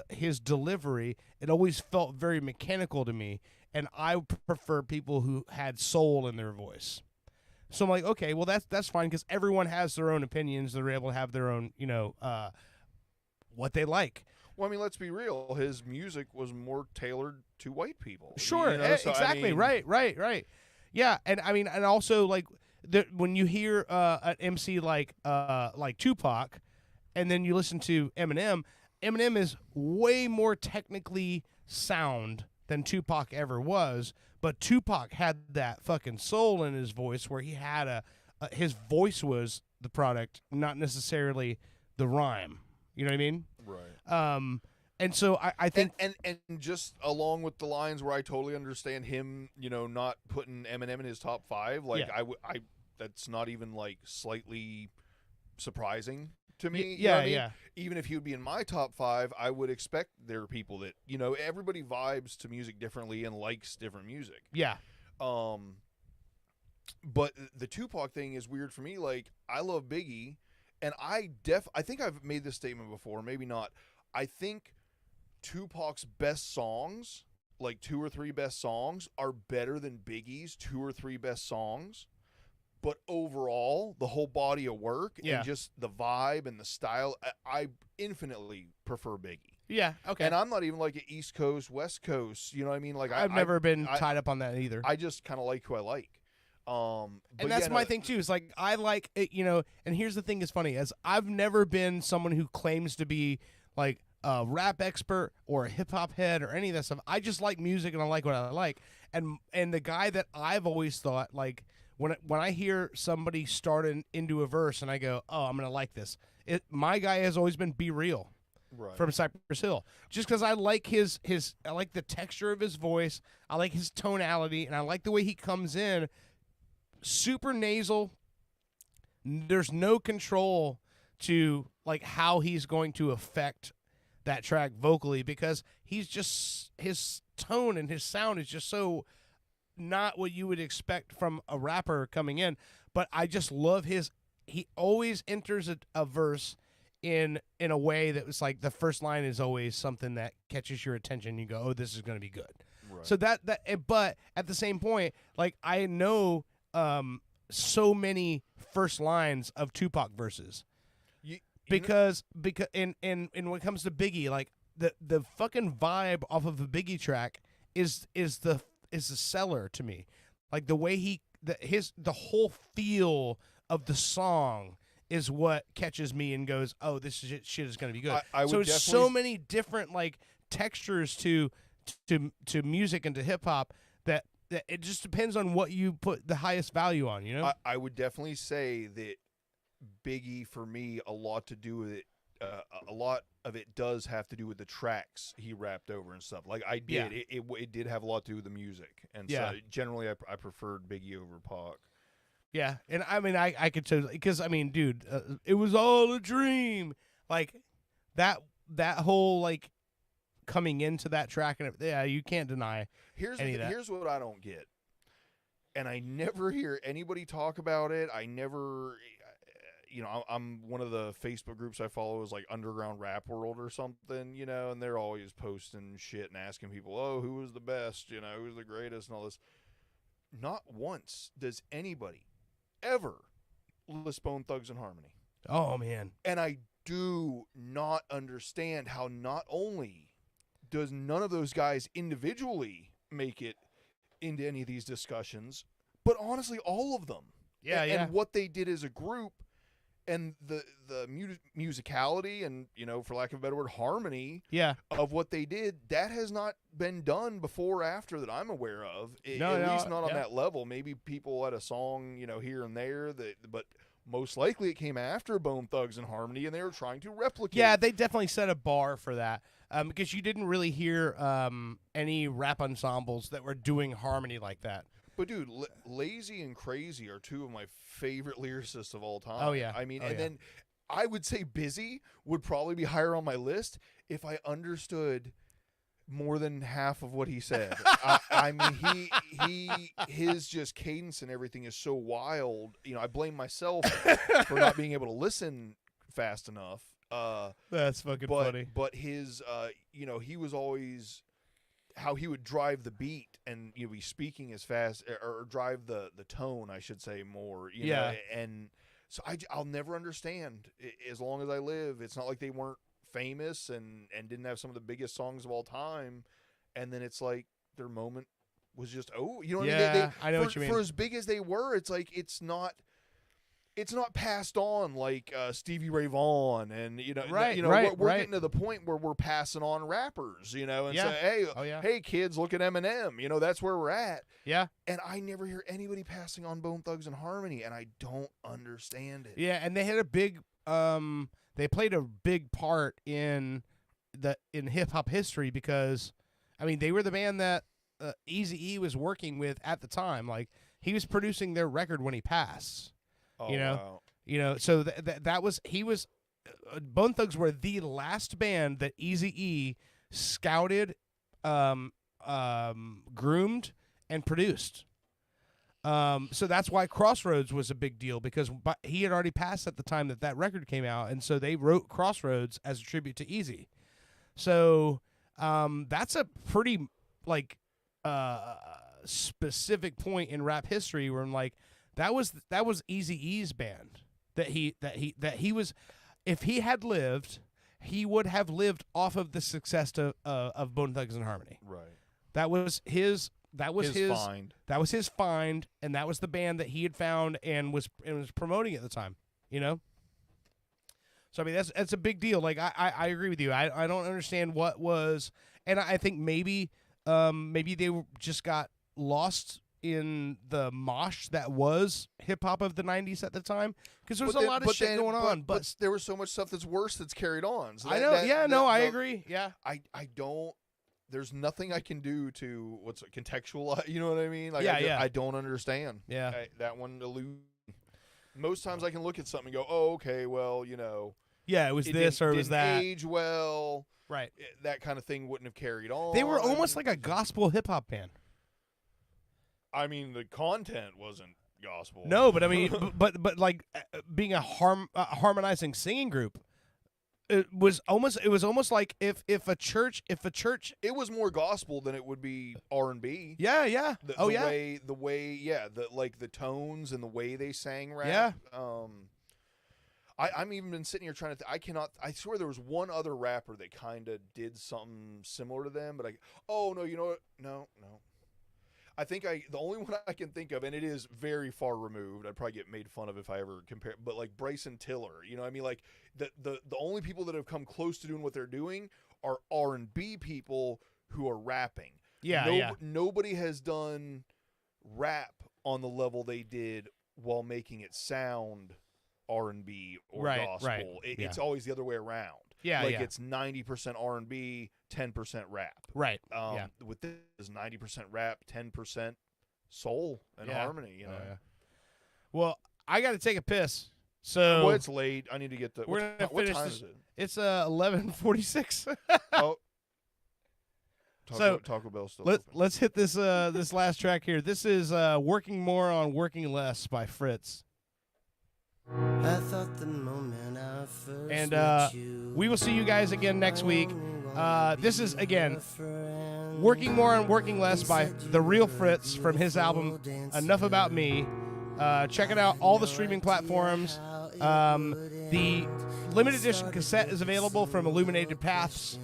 his delivery, it always felt very mechanical to me. And I prefer people who had soul in their voice. So I'm like, okay, well that's fine, because everyone has their own opinions. They're able to have their own, what they like. Well, I mean, let's be real. His music was more tailored to white people. Sure, So, exactly. I mean, Right. Yeah, and I mean, and also like when you hear an MC like Tupac, and then you listen to Eminem is way more technically sound than Tupac ever was. But Tupac had that fucking soul in his voice, where he had his voice was the product, not necessarily the rhyme. You know what I mean? Right. And so I think, and just along with the lines where I totally understand him, not putting Eminem in his top 5. Like Yeah. I that's not even like slightly surprising to me. Yeah, know what I mean? yeah. Even if he would be in my top 5, I would expect there are people that everybody vibes to music differently and likes different music. Yeah. But the Tupac thing is weird for me. Like, I love Biggie, and I think I've made this statement before, maybe not. I think Tupac's best songs, like 2 or 3 best songs, are better than Biggie's 2 or 3 best songs. But overall, the whole body of work and just the vibe and the style, I infinitely prefer Biggie. Yeah, okay. And I'm not even like an East Coast, West Coast. You know what I mean? Like I've never been tied up on that either. I just kind of like who I like. And But that's yeah, no, my thing too. Is like I like it, And here's the thing: is funny, as I've never been someone who claims to be like a rap expert or a hip hop head or any of that stuff. I just like music and I like what I like. And the guy that I've always thought, like when I hear somebody start into a verse and I go, oh, I'm gonna like this. My guy has always been Be Real. Right. From Cypress Hill, just because I like I like the texture of his voice, I like his tonality, and I like the way he comes in, super nasal. There's no control to like how he's going to affect that track vocally, because he's just, his tone and his sound is just so not what you would expect from a rapper coming in. But I just love he always enters a verse in a way that was like the first line is always something that catches your attention. You go, oh, this is going to be good. Right. So but at the same point, like I know so many first lines of Tupac verses. because when it comes to Biggie, like the fucking vibe off of the Biggie track is the seller to me. Like the way the whole feel of the song is what catches me and goes, oh, this shit is gonna be good. I so would there's so many different like textures to music and to hip hop that it just depends on what you put the highest value on. You know, I would definitely say that Biggie, for me, a lot to do with it. A lot of it does have to do with the tracks he rapped over and stuff. Like I did, it did have a lot to do with the music, and so generally I preferred Biggie over Pac. Yeah, and I mean I could totally, because I mean, dude, it was all a dream. Like that whole like coming into that track, and you can't deny any of that. Here's what I don't get, and I never hear anybody talk about it. I never. I'm one of the Facebook groups I follow is like Underground Rap World or something, and they're always posting shit and asking people, oh, who was the best, who's the greatest and all this. Not once does anybody ever list Bone Thugs and Harmony. Oh, man. And I do not understand how not only does none of those guys individually make it into any of these discussions, but honestly, all of them. Yeah, and what they did as a group. And the musicality and, for lack of a better word, harmony of what they did, that has not been done before or after that I'm aware of. At least not on that level. Maybe people had a song, here and there, but most likely it came after Bone Thugs and Harmony, and they were trying to replicate. Yeah, they definitely set a bar for that, because you didn't really hear any rap ensembles that were doing harmony like that. But, dude, Lazy and Crazy are two of my favorite lyricists of all time. Oh, yeah. I mean, then I would say Busy would probably be higher on my list if I understood more than half of what he said. I mean, his just cadence and everything is so wild. I blame myself for not being able to listen fast enough. That's fucking funny. But his, he was always... how he would drive the beat and be speaking as fast, or drive the tone, I should say, more. You know? And so I'll never understand as long as I live. It's not like they weren't famous and didn't have some of the biggest songs of all time, and then it's like their moment was just you know what I mean? I know what you mean. For as big as they were, it's like it's not passed on like Stevie Ray Vaughan, and we're getting to the point where we're passing on rappers, and say, hey kids, look at Eminem, that's where we're at. Yeah. And I never hear anybody passing on Bone Thugs and Harmony, and I don't understand it. Yeah, and they had a big they played a big part in hip hop history, because I mean they were the band that Eazy-E was working with at the time. Like he was producing their record when he passed. Wow. So that was Bone Thugs were the last band that Eazy-E scouted, groomed, and produced. So that's why Crossroads was a big deal, because he had already passed at the time that record came out, and so they wrote Crossroads as a tribute to Eazy. So that's a pretty specific point in rap history where I'm like, that was Eazy-E's band that he was. If he had lived, he would have lived off of the success of Bone Thugs and Harmony. Right. That was his find. That was his find, and that was the band that he had found and was promoting at the time. So I mean that's a big deal. Like I agree with you. I don't understand what was, and I think maybe they just got lost in the mosh that was hip hop of the 90s at the time, because there was a lot of shit going on, but there was so much stuff that's worse that's carried on. So I know. I agree. Yeah. I don't. There's nothing I can do to contextualize. You know what I mean? Like, I don't understand. Yeah. That one eludes. Most times I can look at something and go, oh, okay, well, Yeah, it was this or it was that. Age well. Right. That kind of thing wouldn't have carried on. They were almost like a gospel hip hop band. I mean, the content wasn't gospel. No, but I mean, but like being a harmonizing singing group, it was almost like if a church. It was more gospel than it would be R&B. Yeah. The way, the tones and the way they sang rap. Yeah. I'm even been sitting here trying to. I swear there was one other rapper that kind of did something similar to them, but no, you know what? No. I think the only one I can think of, and it is very far removed. I'd probably get made fun of if I ever compare, but like Bryson Tiller, you know what I mean? Like the only people that have come close to doing what they're doing are R&B people who are rapping. Yeah, Nobody has done rap on the level they did while making it sound R&B or gospel. Right. It's always the other way around. Yeah, like it's 90% R&B, 10% rap. Right. With this is 90% rap, 10% soul and harmony. You know. Yeah. Well, I got to take a piss. So well, it's late. I need to get the. We're gonna what finish time this. is it? It's 11:46. Oh. So Taco Bell's still let's hit this this last track here. This is "Working More on Working Less" by Fritz. I thought the moment I first And met you, we will see you guys again next week. This is, again, Working More on Working Less by The Real Fritz from his album Enough About Me. Check it out, all the streaming platforms. The limited edition cassette is available from Illuminated Paths.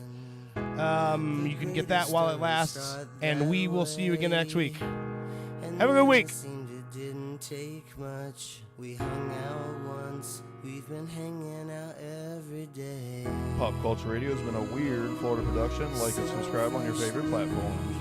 You can get that while it lasts. And we will see you again next week. Have a good week. didn't take much. We hung out once. We've been hanging out every day. Pop Culture Radio has been a weird Florida production. Like and subscribe on your favorite platforms.